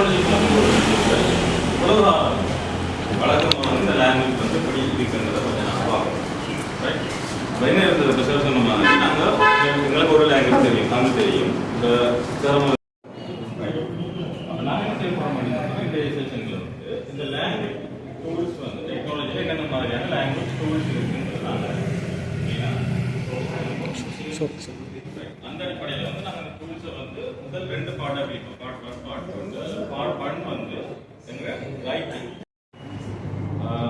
டெக்னாலஜிக்கெல்லாம் உலகம் வழக்கமாக இந்த லாங்குவேஜ் வந்து எப்படி இருக்குன்றதை கொஞ்சம் நாங்கள் பார்க்கணும். ரைட், என்ன இருந்தது இப்போ சார் சொன்ன மாதிரி நாங்கள் எங்களுக்கு ஒரு லாங்குவேஜ் தெரியும், தமிழ் தெரியும். இப்போ சிரமம் அப்போ நாங்கள் என்ன செய்ய போகிறோம் அப்படின்னா இந்த செஷனில் வந்து இந்த லாங்குவேஜ் டூல்ஸ் வந்து டெக்னாலஜியில் என்னென்ன மாதிரியான லாங்குவேஜ் டூல்ஸ் இருக்குன்றது நாங்கள் அந்த அடிப்படையில் வந்து நாங்கள் அந்த டூல்ஸை வந்து முதல் 2 பார்ட்டாக பிரிப்போம். பார்ட் வந்து பார்ட் 1 வந்து எங்கள் ரைட்டிங்.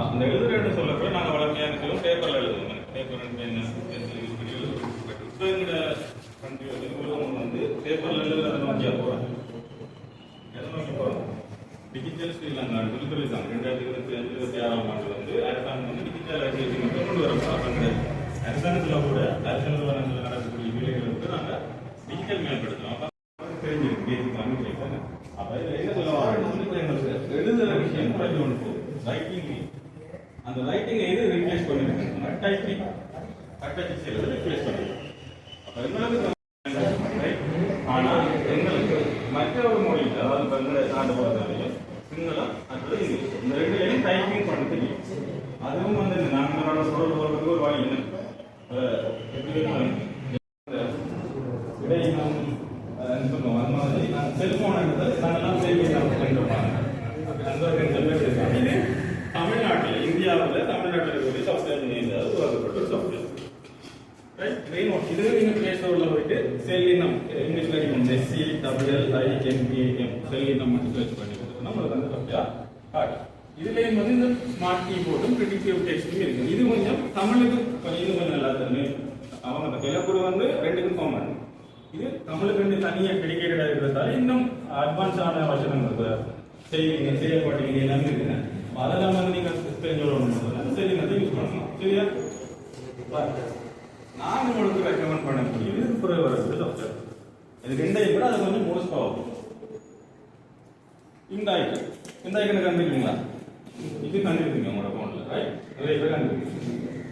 அந்த எழுதுறேன்னு சொல்லக்கூட நாங்கள் வளமையாக சொல்லுவோம் பேப்பரில் எழுதுவோம். பேப்பர் அண்ட் பென் யூஸ் பண்ணி எழுதுவோம். பட் இப்போ எங்களோட கண்ட்ரி வந்து உலகம் வந்து பேப்பரில் எழுதுறதை நோக்கியாக போகிறோம். எதை நோக்கி போகிறோம்? டிஜிட்டல் ஸ்ரீலங்கான்னு சொல்லியிருக்காங்க. 2025-26 ஆண்டு வந்து அரசாங்கம் வந்து டிஜிட்டலைசேஷன் மட்டும் கொண்டு வர போகிறாங்க. அரசாங்கத்தில் கூட அரசு நிறுவனங்களில் நடக்கக்கூடிய வேலைகளை வந்து நாங்கள் டிஜிட்டல் மேம்படுத்துகிறோம். அப்போ தெரிஞ்சிருக்கு பேசிக்கான கேட்குறாங்க. அப்போ இதில் என்ன சொல்ல வரோம், எங்களுக்கு எழுதுகிற விஷயம் குறைஞ்சு கொண்டு போகுது. ரைட்டிங், அந்த ரைட்டிங்கை எது ரீப்ளேஸ் பண்ணிருக்காங்க? டைப்பிங், அட்டச்சு செய்யறது ரீப்ளேஸ் பண்ணிருக்கோம். அப்போ எங்களுக்கு ஆனால் எங்களுக்கு மற்ற ஒரு மொழி, அதாவது இப்போ எங்களை நாட்டு பொறுத்தவரையும் சிங்களம் அல்லது இங்கிலீஷ், இந்த 2லையும் டைப்பிங் பண்ண தெரியும். அதுவும் வந்து நாங்கள் சொல்றது போகிறதுக்கு ஒரு வழி என்ன சொல்லுவோம். அது மாதிரி நான் செல்போன் நாங்கெல்லாம் இது தமிழ்நாட்டில், இந்தியாவில் தமிழ்நாட்டில் இருக்கக்கூடிய சாஃப்ட்வேர் இணையதாவது உருவாக்கப்பட்ட ஒரு சாஃப்ட்வேர். ரைட், இது நீங்கள் பிளே ஸ்டோரில் போயிட்டு செல்லினம் இங்கிலீஷில் இருக்கும் SELLINAM செல்லினம் மட்டும் சர்ச் பண்ணி கொடுத்தோம்னா உங்களுக்கு வந்து சாஃப்ட்வேர் காட்டும். இதுலேயும் வந்து இந்த ஸ்மார்ட் கீபோர்டும் ப்ரிடிக்டிவ் டெக்ஸ்டும் இருக்குது. இது கொஞ்சம் தமிழுக்கு கொஞ்சம் நல்லா தருமே. அவங்க தெலுங்கு வந்து 2க்கும் காமன். இது தமிழுக்கு 2 தனியாக டெடிகேட்டடாக இருக்கிறதால இன்னும் அட்வான்ஸான வசனங்கள் செயல்பாட்டுக்கு எல்லாமே இருக்குங்க. அதெல்லாம் வந்து நீங்கள் தெரிஞ்சு செல்லினத்தை யூஸ் பண்ணலாம். சரியா? நான் உங்களுக்கு ரெக்கமெண்ட் பண்ணக்கூடியது பிறகு வரக்கூடிய சாஃப்ட்வேர். இது 2ஐயும் கூட அதை கொஞ்சம் மோஸ்ட் ஆகும். இந்த ஐக்கனை கண்டுருக்கீங்களா? இது கண்டுருக்கீங்க உங்களோட ஃபோனில். ரைட், நிறைய பேர் கண்டுருக்கீங்க.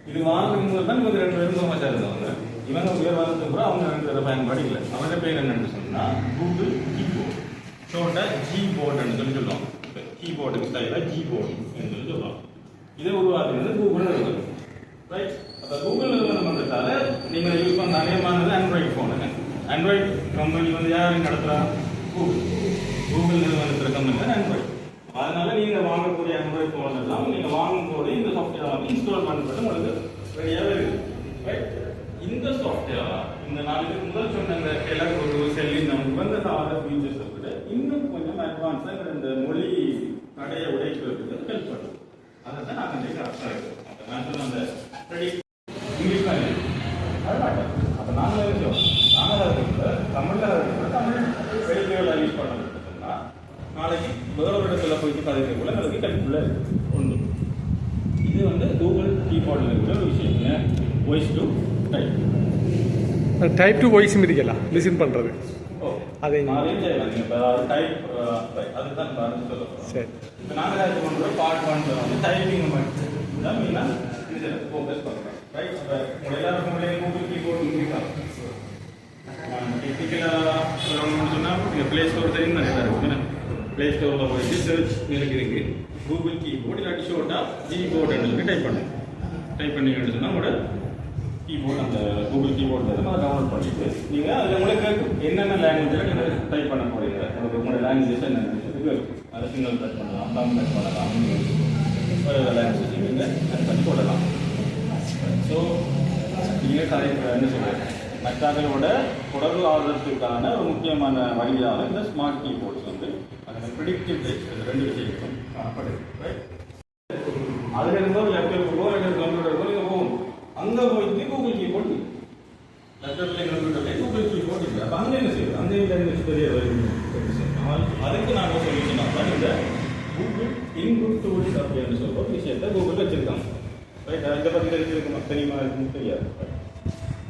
இது வாங்கும்போது தான் இவங்க 2 பேரும் சமாச்சாரம் இருந்தவங்க. இவங்க உயர் வாழ்ந்து கூட அவங்க 2 பேரை பயன்பாடு இல்லை. அவங்களோட பேர் என்னன்னு சொன்னால் கூகுள் கீபோர்டு, ஷோர்ட்டாக ஜிபோர்டுன்னு சொல்லுவாங்க. கீபோர்டுக்கு ஸ்டைலாக ஜிபோர்டு என்று சொல்லுவாங்க. இதை உருவாக்குறது கூகுள் நிறுவனம். ரைட், அப்போ கூகுள் நிறுவனம் வந்ததால நீங்கள் யூஸ் பண்ண அநேகமானது ஆண்ட்ராய்டு ஃபோனுங்க. ஆண்ட்ராய்டு கம்பெனி வந்து யாரும் நடத்துகிறா? கூகுள் நிறுவனத்தில் கம்பெனி தான் ஆண்ட்ராய்டு. அதனால நீங்கள் வாங்கக்கூடிய ஆண்ட்ராய்டு ஃபோன் எல்லாம் நீங்கள் வாங்கும் போது இந்த சாஃப்ட்வேர் வந்து இன்ஸ்டால் பண்ணப்பட்டு உங்களுக்கு ரெடியாகவே இருக்குது. ரைட், இந்த சாஃப்ட்வேர் இந்த 4 முதல் சொன்ன ஒரு செல்லினம் உகந்த சாத ஃபீச்சர்ஸை விட இன்னும் கொஞ்சம் அட்வான்ஸாக இந்த மொழி தடையை உடைக்கிறதுக்கு ஹெல்ப் பண்ணும். அதை தான் நாங்கள் இன்றைக்கு அர்த்தம் இருக்கோம். அப்போ நான் சொன்ன அந்த இங்கிலீஷ் தான் அது மாட்டோம். அப்போ நாங்கள் இருக்கோம், நாங்கள் இருக்கிற தமிழில் இருக்கிற தமிழ் வெளியில் யூஸ் பண்ண சொன்னால் நாளைக்கு வேறொரு இடத்துல போயிட்டு கதைக்கக்குள்ள நாளைக்கு கல்விக்குள்ளே ஒன்று. இது வந்து கூகுள் கீபோர்டில் இருக்கிற ஒரு விஷயம். Voice to type to voice மிதிக்கலாம் லிசன் பண்ணுறது. அதை அதையும் செய்யலாம். நீங்கள் இப்போ டைப் அதுதான் பார்த்து சொல்லலாம். சரி, இப்போ நாங்கள் இது பண்ணுறோம். பார்ட் 1 வந்து டைப்பிங் மட்டும் தான் மெயினாக இது ஃபோக்கஸ் பண்ணுறோம். ரைட், இப்போ உங்கள் எல்லாருக்கும் கூகுள் கீபோர்டு இருக்கலாம். டெக்னிக்கலாக சொல்லணும்னு சொன்னால் நீங்கள் ப்ளே ஸ்டோர் தெரியும் தான் எல்லாருக்கும். ப்ளே ஸ்டோரில் போயிட்டு சர்ச் இருக்குது கூகுள் கீபோர்டு இல்லாட்டி ஷோர்ட்டாக ஜிபோர்டுன்னு டைப் பண்ணிங்கன்னு சொன்னால் உங்களோட கீபோர்டு அந்த கூகுள் கீபோர்டு அதை டவுன்லோட் பண்ணிட்டு நீங்கள் அதில் உங்களுக்கு என்னென்ன லாங்குவேஜில் நீங்கள் டைப் பண்ண போகிறீங்க, உங்களுக்கு உங்களோட லாங்குவேஜஸ் என்னென்ன இருக்குது அதை சிங்கிள் டைப் பண்ணலாம், தமிழ் டைப் பண்ணலாம், வேறு லாங்குவேஜ் நீங்கள் டைப் பண்ணி போடலாம். ஸோ நீங்கள் என்ன சொல்கிறீங்க, மற்றவர்களோட தொடர்பு ஆடுறதுக்கான ஒரு முக்கியமான வழியாக இந்த ஸ்மார்ட் கீபோர்ட்ஸ் வந்து அந்த ப்ரிடிக்டிவ் டெக்ஸ்ட் 2 விஷயங்களும் காணப்படுது. ரைட், அதில் இருந்தோ லேப்டாப்புக்கோ இல்லை கம்ப்யூட்டருக்கோ நீங்கள் போகும், அங்கே போயிட்டு கூகுள் கீபோர்டு லேப்டாப்லேயே கம்ப்யூட்டர்லேயே கூகுள் கீபோர்டு இல்லை. அப்போ அங்கே என்ன செய்யுது, அந்த லாங்குவேஜ் பெரிய அதுக்கு நாங்கள் சொல்லிச்சுனா தான் இந்த கூகுள் இன்புட் டூல்ஸ் அப்படின்னு சொல்கிற ஒரு விஷயத்தை கூகுள் வச்சுருக்காங்க. ரைட், இதை பற்றி தெரிஞ்சிருக்க தெரியுமா இருக்குன்னு தெரியாது.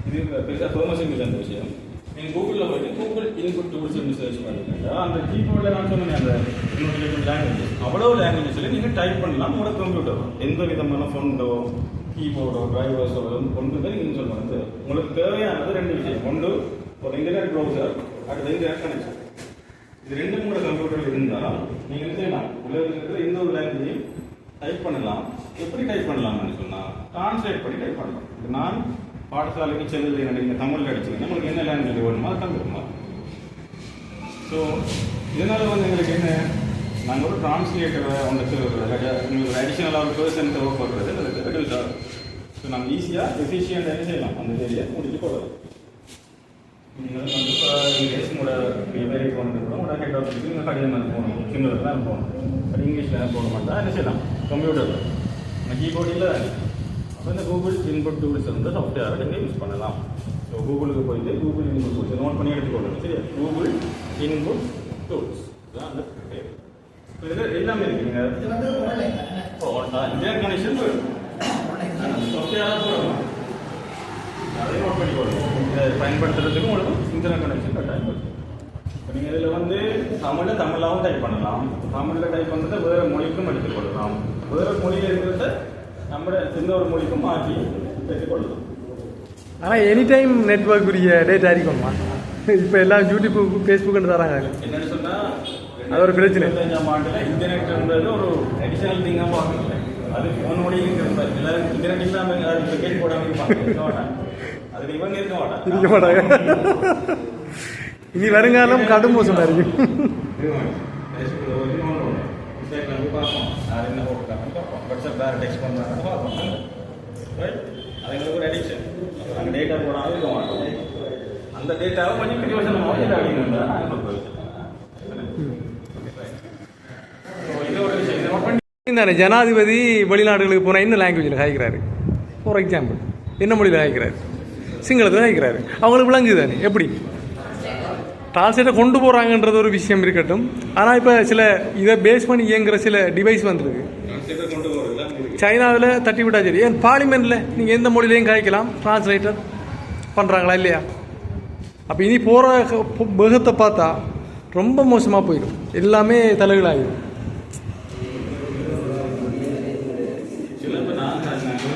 இது பெருசாக ஃபேமஸ் இல்லை அந்த விஷயம். நீங்கள் கூகுளில் போயிட்டு கூகுள் இன்புட் டூல்ஸ்ன்னு சர்ச் பண்ணிங்கன்னா அந்த கீபோர்டில் நான் சொன்னேன் அந்த இன்னொரு லாங்குவேஜஸ் அவ்வளோ லாங்குவேஜஸில் நீங்கள் டைப் பண்ணலாம். உங்களோட கம்ப்யூட்டரோ எந்த விதமான ஃபோண்டோ கீபோர்டோ டிரைவர்ஸோ கொண்டு தான் நீங்கள் சொல்லுவாங்க. உங்களுக்கு தேவையானது 2 விஷயம். ஒன்று ஒரு இன்டர்நெட் ப்ரௌசர், அடுத்த இன்டர்நெட் கனெக்ஷன். இது ரெண்டும் கூட கம்ப்யூட்டரில் இருந்தால் நீங்கள் என்ன செய்யலாம், உலகில் இருக்கிற எந்த ஒரு லாங்குவேஜையும் டைப் பண்ணலாம். எப்படி டைப் பண்ணலாம்னு சொன்னால் டிரான்ஸ்லேட் பண்ணி டைப் பண்ணலாம். இப்போ நான் பாடசாலைக்கு செல்லுது நீங்கள் தமிழில் அடிச்சிங்கன்னா உங்களுக்கு என்ன லாங்குவேஜ் வேணுமோ அது தமிழ். ஸோ இதனால் வந்து எங்களுக்கு என்ன, நாங்கள் ஒரு டிரான்ஸ்லேட்டரை உங்களுக்கு ஒரு அடிஷனலாக ஒரு பர்சன் தேவைப்படுறது அதுக்கு ரெடியூஸ் ஆகும். ஸோ நம்ம ஈஸியாக எஃபிஷியண்டாக என்ன செய்யலாம், அந்த வேலையை முடிச்சு போடலாம். நீங்கள் வந்து இங்கிலீஷ் உங்களோட வேலைக்கு போனதுக்கப்புறம் உங்களோட ஹெட் ஆஃபீஸுக்கு நீங்கள் கடிதம் போகணும், சிங்களத்தில் தான் போகணும். பட் இங்கிலீஷில் போட மாட்டா என்ன செய்யலாம், கம்ப்யூட்டரில் நம்ம கீபோர்டு இல்லை. அப்போ இந்த கூகுள் இன்புட் டூல்ஸ் வந்து சாஃப்ட்வேரை நீங்கள் யூஸ் பண்ணலாம். ஸோ கூகுளுக்கு போயிட்டு கூகுள் இன்புட் டூல்ஸ் நோட் பண்ணி எடுத்துக்கொள்ளணும். சரியா, கூகுள் இன்புட் டூல்ஸ் தான் அந்த பேர். இதில் எல்லாமே இருக்குங்க. இந்தியன் கனெக்ஷன் சாஃப்ட்வேராக போடலாம், அதை நோட் பண்ணி போடணும். இதை பயன்படுத்துறதுக்கு உங்களுக்கு இன்டர்நெட் கனெக்ஷன் கட்டாயம். இப்போ நீங்கள் இதில் வந்து தமிழாகவும் டைப் பண்ணலாம், தமிழில் டைப் பண்ணுறதை வேறு மொழிக்கும் எடுத்துக்கொள்ளலாம், வேறு மொழியில் இருக்கிறத நம்ம எந்த ஒரு மொழிக்கும் மாற்றி பெற்றுக்கொள்ளலாம். ஆனால் எனி டைம் நெட்ஒர்க் உரிய டேட்டா இருக்குமா? இப்போ எல்லாம் யூடியூப் ஃபேஸ்புக்குன்னு தராங்க. என்னென்னு சொன்னால் அது ஒரு பிரச்சனை. 25ஆம் ஆண்டில் இன்டர்நெட்ன்றது ஒரு அடிஷனல் திங்காக பார்க்கல. அது ஃபோன் மொழியும் இருக்கிற எல்லாரும் இன்டர்நெட் இல்லாமல் அது கேட் போடாமல் இருப்பாங்க. அதுக்கு இவங்க இருக்க மாட்டாங்க. இனி வருங்காலம் கடும் மோசமாக இருக்கும். டெக்ஸ்ட் பண்ணுறாங்க பார்ப்போம். அதுங்களுக்கு ஒரு அடிக்ஷன். நாங்கள் டேட்டா போடாமல் இருக்க மாட்டோம். அந்த டேட்டாவை கொஞ்சம் பிரயோஜனமாக தானே ஜனாதிபதி வெளிநாடுகளுக்கு போனால் என்ன லாங்குவேஜில் காய்க்கிறாரு? ஃபார் எக்ஸாம்பிள் என்ன மொழியில் காய்க்கிறாரு? சிங்களத்தில் காய்க்கிறாரு. அவங்களுக்கு விளங்குது தானே. எப்படி டிரான்ஸ்லேட்டை கொண்டு போகிறாங்கன்றது ஒரு விஷயம் இருக்கட்டும். ஆனால் இப்போ சில இதை பேஸ் பண்ணி இயங்குகிற சில டிவைஸ் வந்துருக்கு. சைனாவில் தட்டி விட்டா சரி. ஏன் பார்லிமெண்ட்டில் நீங்கள் எந்த மொழியிலையும் காய்க்கலாம், டிரான்ஸ்லேட்டர் பண்ணுறாங்களா இல்லையா? அப்போ இனி போகிற வேகத்தை பார்த்தா ரொம்ப மோசமாக போயிடும், எல்லாமே தலைகளாகிடும்.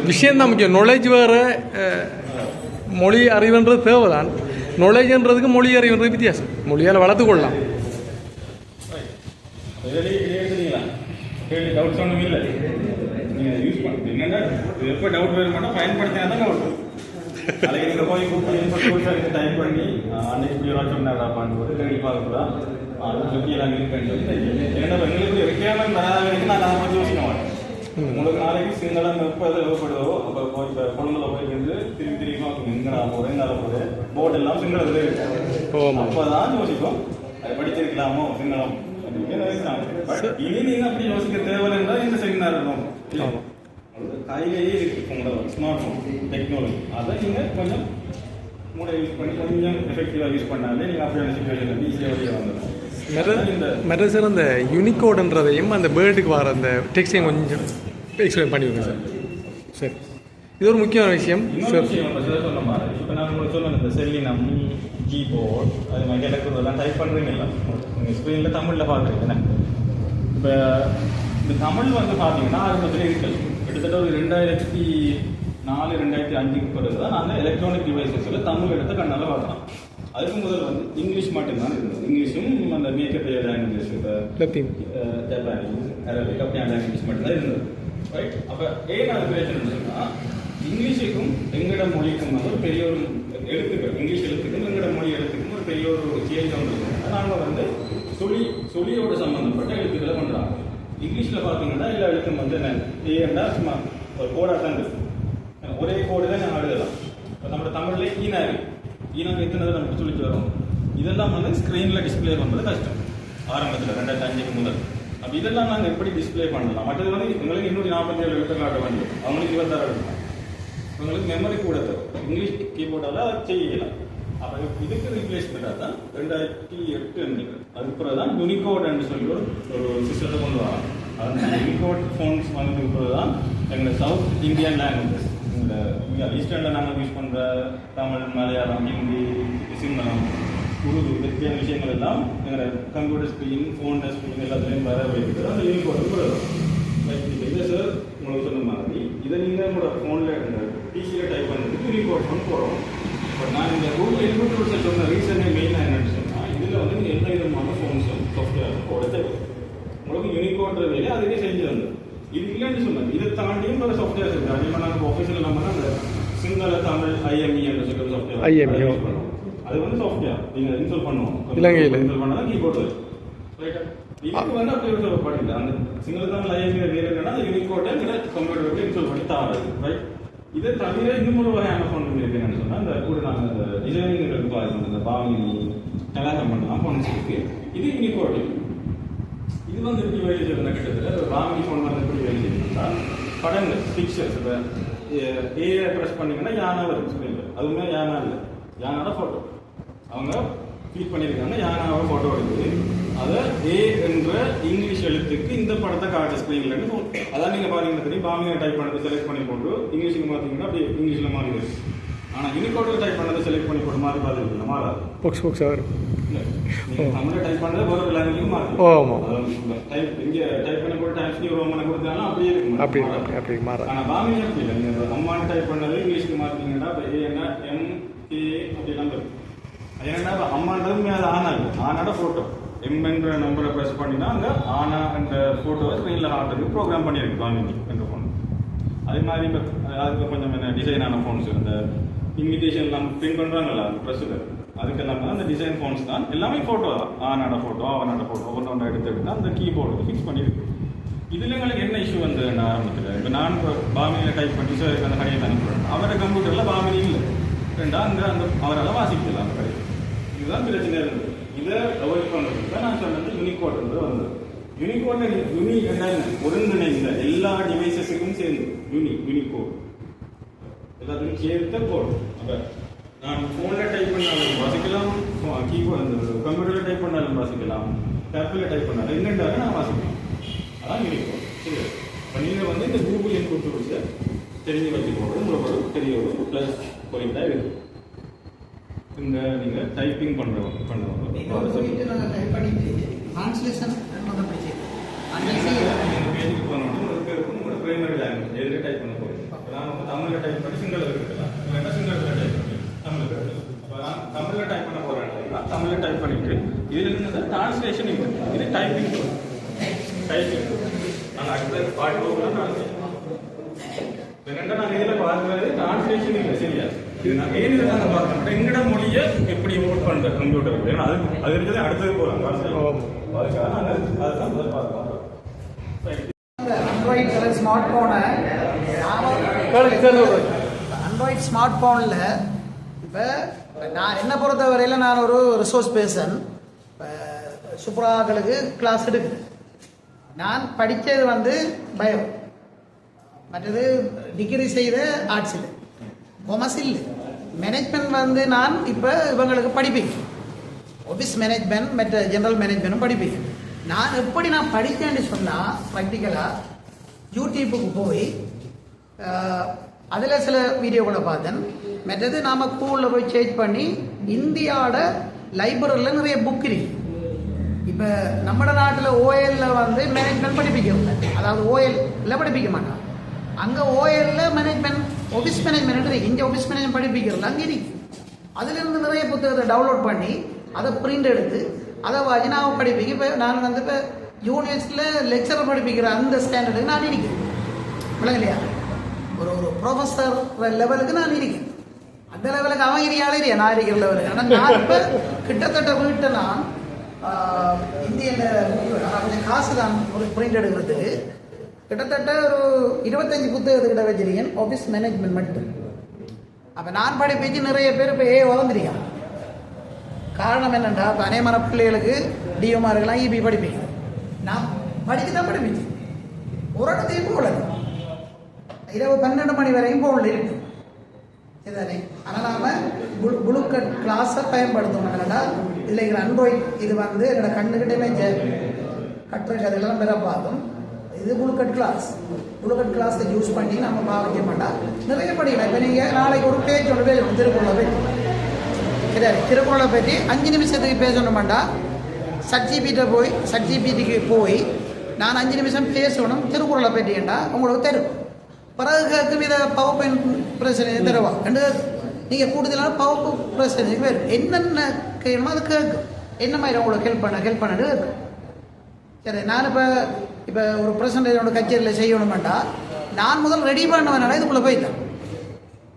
விஷயந்தான் முக்கியம். நாலேஜ் வேறு, மொழி அறிவுன்றது தேவை தான். நாலேஜ்ன்றதுக்கு மொழி அறிவுன்றது வித்தியாசம். மொழியால் வளர்த்து கொள்ளலாம். டவுட்ஸ் ஒன்றும் இல்லை, நீங்கள் யூஸ் பண்ணுங்க. என்னென்னா எப்போ டவுட் வேணுமானா பயன்படுத்தினா தான் டவுட். அதுக்கு நீங்கள் போய் கூப்பிட்டு டைப் பண்ணி அன்னைக்கு இப்படி வர சொன்னாடாப்பான்னு போது தேடி பார்க்கலாம். அது சுற்றியெல்லாம் இருக்குன்னு சொல்லி ஏன்னா எங்களுக்கு ரெக்கையாமல் வராத வரைக்கும் நான் அதை பற்றி யோசிக்க மாட்டேன். உங்களுக்கு நாளைக்கு சிங்களம் எப்போ எது தேவைப்படுதோ அப்போ போய் இப்போ கொழும்புல போயிட்டு திரும்பி பார்க்கணும். எங்கடா போகிறேன் எங்கால போகிறேன் போர்டு எல்லாம் சிங்களத்தில் இருக்கு. அப்போ தான் யோசிக்கும் அதை படிச்சிருக்கலாமோ சிங்களம். இனி நீங்க அப்படி யோசிக்க தேவையில்லைன்னா இந்த செமினார் இருக்கும். கையிலேயே இருக்கு உங்களோட ஸ்மார்ட் போன் டெக்னாலஜி. அதை நீங்க கொஞ்சம் மூளை யூஸ் பண்ணி கொஞ்சம் எஃபெக்டிவா யூஸ் பண்ணாலே நீங்க அப்படியான சிச்சுவேஷன் ஈஸியாக வெளியே வந்துடும். மெட்ரஸ் சார் அந்த யூனிகோடுன்றதையும் அந்த பேர்டுக்கு வர அந்த டெக்ஸ்டையும் கொஞ்சம் எக்ஸ்பிளைன் பண்ணிவிடுங்க சார். சரி, இது ஒரு முக்கியமான விஷயம். சொன்ன மாதிரி இப்போ நான் உங்களுக்கு சொல்லணும், இந்த செல்லினம் கீபோர்ட் அது மாதிரி கிடக்குறதெல்லாம் டைப் பண்ணுறீங்கல்ல, நீங்கள் ஸ்க்ரீனில் தமிழில் பார்க்குறீங்கண்ணே. இப்போ இந்த தமிழ் வந்து பார்த்தீங்கன்னா ஆரம்பத்தில் இருக்கல. கிட்டத்தட்ட ஒரு 2004 2005க்கு பிறகு தான் நாங்கள் எலக்ட்ரானிக் டிவைசஸில் தமிழ் எடுத்து கண்ணால் பார்க்கலாம். அதுக்கு முதல் வந்து இங்கிலீஷ் மட்டும்தான் இருந்தது. இங்கிலீஷும் அந்த மேக்கப் லாங்குவேஜ், ஜப்பானீஸ், அரபிக் அப்படியான லாங்குவேஜ் மட்டும்தான் இருந்தது. ரைட். அப்போ ஏன் அது பிரச்சனை சொன்னால் இங்கிலீஷுக்கும் எங்கட மொழிக்கும் வந்து ஒரு பெரிய ஒரு எழுத்துக்கள், இங்கிலீஷ் எழுத்துக்கும் எங்கட மொழி எழுத்துக்கும் ஒரு பெரிய ஒரு சேஞ்ச் ஒன்று இருக்கும். நாங்கள் வந்து சொல்லியோட சம்மந்தப்பட்ட எழுத்துக்களை பண்ணுறாங்க. இங்கிலீஷில் பார்த்தீங்கன்னா எல்லா எழுத்தும் வந்து ஏன்னா சும்மா ஒரு கோடாக தான் இருக்கும். ஒரே கோடு தான் நாங்கள் எழுதலாம். இப்போ நம்ம தமிழ்லேயே ஈனாக எத்தனை நமக்கு சொல்லிட்டு வரோம். இதெல்லாம் வந்து ஸ்க்ரீனில் டிஸ்பிளே பண்ணுறது கஷ்டம் ஆரம்பத்தில் 2005க்கு முதல். அப்போ இதெல்லாம் நாங்கள் எப்படி டிஸ்பிளே பண்ணலாம்? மற்றது வந்து எங்களுக்கு 247 எழுத்து காட்ட வேண்டியது, அவங்களுக்கு 26 எழுத்து. உங்களுக்கு மெமரி கூட தரும். இங்கிலீஷ் கீபோர்டால் செய்யலாம். அப்போ இதுக்கு ரீப்ளேஸ்மெண்ட்டாக தான் 2008 அதுக்கு தான் யூனிகோட்னு சொல்லி ஒரு சிஸ்டத்தை கொண்டு வராங்க. அந்த யூனிகோட் ஃபோன்ஸ் வந்ததுக்கு பிறகு தான் எங்கள் சவுத் இந்தியன் லாங்குவேஜஸ், இந்த ஈஸ்டர்னில் நாங்கள் யூஸ் பண்ணுற தமிழ், மலையாளம், ஹிந்தி, சிங்களம், உருது வித்தியான விஷயங்கள் எல்லாம் எங்களோட கம்ப்யூட்டர் ஸ்க்ரீன், ஃபோன் ஸ்க்ரீன் எல்லாத்துலேயும் வர வைக்கிறது அந்த யூனிகோட் கூட இல்லை சார். உங்களுக்கு சொன்ன மாதிரி இதை நீங்கள் உங்களோட ஃபோனில் இந்த பிசியில் டைப் பண்ணுறதுக்கு யூனிகோட் ஃபோன் போடுறோம். பட் நான் இந்த கூகுள் இன்புட் டூல்ஸை சொன்ன ரீசனே மெயினாக என்னென்னு சொன்னால் இதில் வந்து நீங்கள் எந்த விதமான ஃபோன்ஸும் சாஃப்ட்வேரும் போட தேவை. உங்களுக்கு யூனிகோட் வேலையை அதுவே செஞ்சு தந்தது. இது இல்லைன்னு சொன்னாங்க. இதை தாண்டியும் பல சாஃப்ட்வேர்ஸ் இருக்குது. அதே மாதிரி நாங்கள் ஆஃபீஸில் நம்ம அந்த சிங்கள தமிழ் IME என்ற சொல்கிற சாஃப்ட்வேர் அது வந்து சாஃப்ட்வேர் நீங்கள் இன்ஸ்டால் பண்ணுவோம். இலங்கையில் இன்ஸ்டால் பண்ணால் தான் கீபோர்டு வரும். ரைட்டா? இதுக்கு வந்து அப்படி ஒரு பாடில்லை. அந்த சிங்கள தமிழ் IME வேறு என்னன்னா அந்த யூனிகோட்டை கம்ப்யூட்டருக்கு இன்ஸ்டால் பண்ணி தாராது. ரைட்? இதை தவிர இன்னும் ஒரு வகையான ஃபோன் இருக்குன்னு சொன்னால் இந்த கூட நாங்கள் அந்த டிசைனிங் பார்க்கணும். இந்த பாமினி கலாகம் பண்ணலாம் ஃபோன்ஸ் இருக்கு. இது யூனிகோட். இது வந்து எப்படி வேலை செய்யணும் கிட்டத்தட்ட பாமினி ஃபோன் வந்து எப்படி வேலை செய்யணும்னா படங்கள் பிக்சர்ஸ் இப்போ ஏஐ ப்ரெஸ் பண்ணிங்கன்னா யானா வரும் ஸ்க்ரீனில். அதுவுமே யானா இல்லை, யானாவோட ஃபோட்டோ அவங்க கிளிக் பண்ணியிருக்காங்க. யானாவோட ஃபோட்டோ எடுக்குது. அதை ஏ என்ற இங்கிலீஷ் எழுத்துக்கு இந்த படத்தை காட்டு ஸ்க்ரீன்லன்னு அதான் நீங்கள் பார்த்தீங்கன்னா தெரியும். பாமியை டைப் பண்ணதை செலக்ட் பண்ணி போட்டு இங்கிலீஷுக்கு பார்த்தீங்கன்னா அப்படி இங்கிலீஷில் மாறிடுது. ஆனால் யூனிகோடில் டைப் பண்ணதை செலக்ட் பண்ணி போட்டு மாறி பார்த்துருக்கீங்க மாறாது. வரும் நீங்கள் தமிழை டைப் பண்ணதை வேறு லாங்குவேஜும் மாறும். ஆமாம் டைப் இங்கே டைப் பண்ணி போட்டு டைம்ஸ் நியூ ரோமனை கொடுத்தாலும் அப்படியே இருக்கும். அப்படி மாறாது. ஆனால் பாமியை அப்படி இல்லை. நீங்கள் அம்மானு டைப் பண்ணது இங்கிலீஷ்க்கு மாற்றிங்கன்னா இப்போ ஏன்னா MK அப்படிலாம் வரும். ஏன்னா அம்மான்றதுமே அது ஆனாட ஃபோட்டோ எம் என்ற நம்பரை ப்ரெஸ் பண்ணினா அங்கே ஆனா என்ற ஃபோட்டோவை ஸ்க்ரீனில் காட்டுறதுக்கு ப்ரோக்ராம் பண்ணியிருக்கு பாமினி என்ற ஃபோன். அதே மாதிரி இப்போ அதுக்கு கொஞ்சம் என்ன டிசைனான ஃபோன்ஸ் இந்த இன்விடேஷன் எல்லாம் பிரிண்ட் பண்ணுறாங்கல்ல அந்த ப்ரெஸ்ஸில் அதுக்கெல்லாம் அந்த டிசைன் ஃபோன்ஸ் தான் எல்லாமே ஃபோட்டோ தான். ஆனாட ஃபோட்டோ அவனோட ஃபோட்டோ ஒவ்வொன்றோட எடுத்து அந்த கீபோர்டு ஃபிக்ஸ் பண்ணியிருக்கு. இதில் எங்களுக்கு என்ன இஷ்யூ வந்து ஆரம்பத்தில் இப்போ நான் இப்போ பாமினியில் டைப் பண்ணி சார் அந்த கடையை அனுப்புகிறேன். அவரோட கம்ப்யூட்டரில் பாமினி இல்லை. ரெண்டா அங்கே அந்த அவரால் வாசிக்கல அந்த கடை. இதுதான் பிரச்சனை இருந்தது. இதை அவாய்ட் பண்ணுறதுக்கு தான் நான் சொன்னது யூனிகோட் வந்து வந்தது. யூனிகோட் யூனி என்ன ஒருங்கிணைந்த எல்லா டிவைசஸுக்கும் சேர்ந்து யூனிகோட் எல்லாத்துக்கும் சேர்த்த கோட். அப்போ நான் ஃபோனில் டைப் பண்ணாலும் வாசிக்கலாம், கீபோர்ட் அந்த கம்ப்யூட்டரில் டைப் பண்ணாலும் வாசிக்கலாம், டேப்பில் டைப் பண்ணாலும் என்னென்றாலும் நான் வாசிக்கலாம். அதான் யூனிகோட். சரி, இப்போ நீங்கள் வந்து இந்த கூகுள் இன்புட் கொடுத்து தெரிஞ்சு வச்சுக்கோங்க. உங்களுக்கு தெரிய ஒரு ப்ளஸ் பாயிண்டாக இருக்குது. இந்த நீங்கள் டைப்பிங் பண்ணுறவங்க பேஜுக்கு போனோம்னா உங்களுக்கு உங்களோட பிரைமரி லாங்குவேஜ் எதிரே டைப் பண்ண போகிறேன். நான் வந்து தமிழில் டைப் பண்ணி சிங்களத்தில் இருக்கலாம், இல்லைன்னா சிங்களத்தில் டைப் பண்ணி தமிழுக்கு இருக்கலாம். இப்போ நான் தமிழில் டைப் பண்ண போகிறேன். தமிழில் டைப் பண்ணிட்டு இதில் இருந்து டிரான்ஸ்லேஷன் இருக்குது. இது டைப்பிங் நான் அடுத்த பாட்டு டிரான்ஸ்லேஷன் என்னென்னா நாங்கள் இதில் பார்க்குறது டிரான்ஸ்லேஷன் இல்லை. சரியா? இது நாங்கள் ஏன் இதை நாங்கள் பார்க்கணும் எங்கட மொழியை எப்படி இம்போர்ட் பண்ணுற கம்ப்யூட்டருக்கு. ஏன்னா அது இருக்கிறது அடுத்தது போகிறாங்க. அதுக்காக நாங்கள் அதுதான் முதல் பார்க்கலாம். ஆண்ட்ராய்டு ஸ்மார்ட் போனை ஆண்ட்ராய்டு ஸ்மார்ட் ஃபோனில் இப்போ நான் என்ன பொறுத்த வரையில் நான் ஒரு ரிசோர்ஸ் பேர்சன். இப்போ சூப்பராக்களுக்கு கிளாஸ் எடுக்குது. நான் படித்தது வந்து பயோ, மற்றது டிகிரி செய்த ஆர்ட்ஸில், கொமர்ஸ் இல்லை. மேனேஜ்மெண்ட் வந்து நான் இப்போ இவங்களுக்கு படிப்பேன். ஆஃபீஸ் மேனேஜ்மெண்ட் மற்ற ஜென்ரல் மேனேஜ்மெண்ட்டும் படிப்பேன். நான் எப்படி நான் படித்தேன்னு சொன்னால் ப்ராக்டிக்கலாக யூடியூப்புக்கு போய் அதில் சில வீடியோக்களை பார்த்தேன். மற்றது நாம் ஸ்கூலில் போய் சேஞ்ச் பண்ணி இந்தியாவோட லைப்ரரியில் நிறைய புக் இருக்கு. இப்போ நம்ம நாட்டில் ஓஎல்லில் வந்து மேனேஜ்மெண்ட் படிப்பிக்கிறோம். அதாவது ஓஎல்ல படிப்பிக்க மாட்டான். அங்கே ஓஎல்ல மேனேஜ்மெண்ட் ஆஃபீஸ் மேனேஜ்மெண்ட் இருக்கு. இங்கே ஆஃபீஸ் மேனேஜ்மெண்ட் படிப்பிக்கிறோம் அங்கே இருக்கு. அதுலேருந்து நிறைய புத்தகத்தை டவுன்லோட் பண்ணி அதை பிரிண்ட் எடுத்து அதை வாங்கி நான் படிப்பேன். இப்போ நான் வந்து இப்போ யூனிவர்சிட்டியில் லெக்சரர் படிப்பிக்கிற அந்த ஸ்டாண்டர்டுக்கு நான் இருக்கேன். விளங்கலையா? ஒரு ப்ரொஃபஸர் லெவலுக்கு நான் இருக்கேன். அந்த லெவலுக்கு அவன் இல்லையா நான் இருக்கிற லெவலுக்கு. ஆனால் நான் இப்போ கிட்டத்தட்ட வீட்டை நான் இந்தியன் கொஞ்சம் காசு தான் ஒரு பிரிண்ட் எடுக்கிறதுக்கு கிட்டத்தட்ட ஒரு 25 புத்தகத்துக்கிட்ட வச்சிருக்கேன். ஆஃபீஸ் மேனேஜ்மெண்ட் மட்டும். அப்போ நான் படிப்பிச்சு நிறைய பேர் இப்போ வளர்ந்துருக்கான். காரணம் என்னென்னா இப்போ அநேகமான பிள்ளைகளுக்கு டிஎம்ஆருக்கெல்லாம் இபி படிப்பீங்க. நான் படிக்க தான் படிப்பிச்சு ஒரு இடத்தையும் போகல. இரவு 12 மணி வரைக்கும் போகல இருக்கு. இதுதானே. ஆனால் நாம் புளுக்கட் கிளாஸை பயன்படுத்தணும். என்னடா இதில் இருக்கிற அண்ட்ராய்ட் இது வந்து என்னோட கண்ணுக்கிட்டே கட்டுற கதையெல்லாம் பெற பார்த்தோம். இது புளுக்கட் கிளாஸை யூஸ் பண்ணி நம்ம பாவிக்க மாட்டோம். நிறைய படிக்கலாம். இப்போ நீங்கள் நாளைக்கு ஒரு பேஜ் ஒன்று பேசணும். திருக்குறளை பற்றி கிடையாது. திருக்குறளை பற்றி 5 நிமிஷத்துக்கு பேசணும் மாட்டா. சட்ஜிபிடிக்கு போய் நான் 5 நிமிஷம் பேசணும் திருக்குறளை பற்றிண்டா உங்களுக்கு தரும். பிறகு கேட்கும் இதை பவர் பாயிண்ட் பிரச்சனை தருவா. ரெண்டு நீங்கள் கூடுதலான பவர் பிரச்சனை வேறு என்னென்ன கேட்கணுமோ அது கேட்கும். என்ன மாதிரி உங்களுக்கு ஹெல்ப் பண்ணிட்டு சரி. நான் இப்போ ஒரு ப்ரெசன்டேஜோட கச்சேரியில் செய்யணுமெண்டா நான் முதல் ரெடி பண்ணுவேன் இதுக்குள்ளே போய்த்தேன்.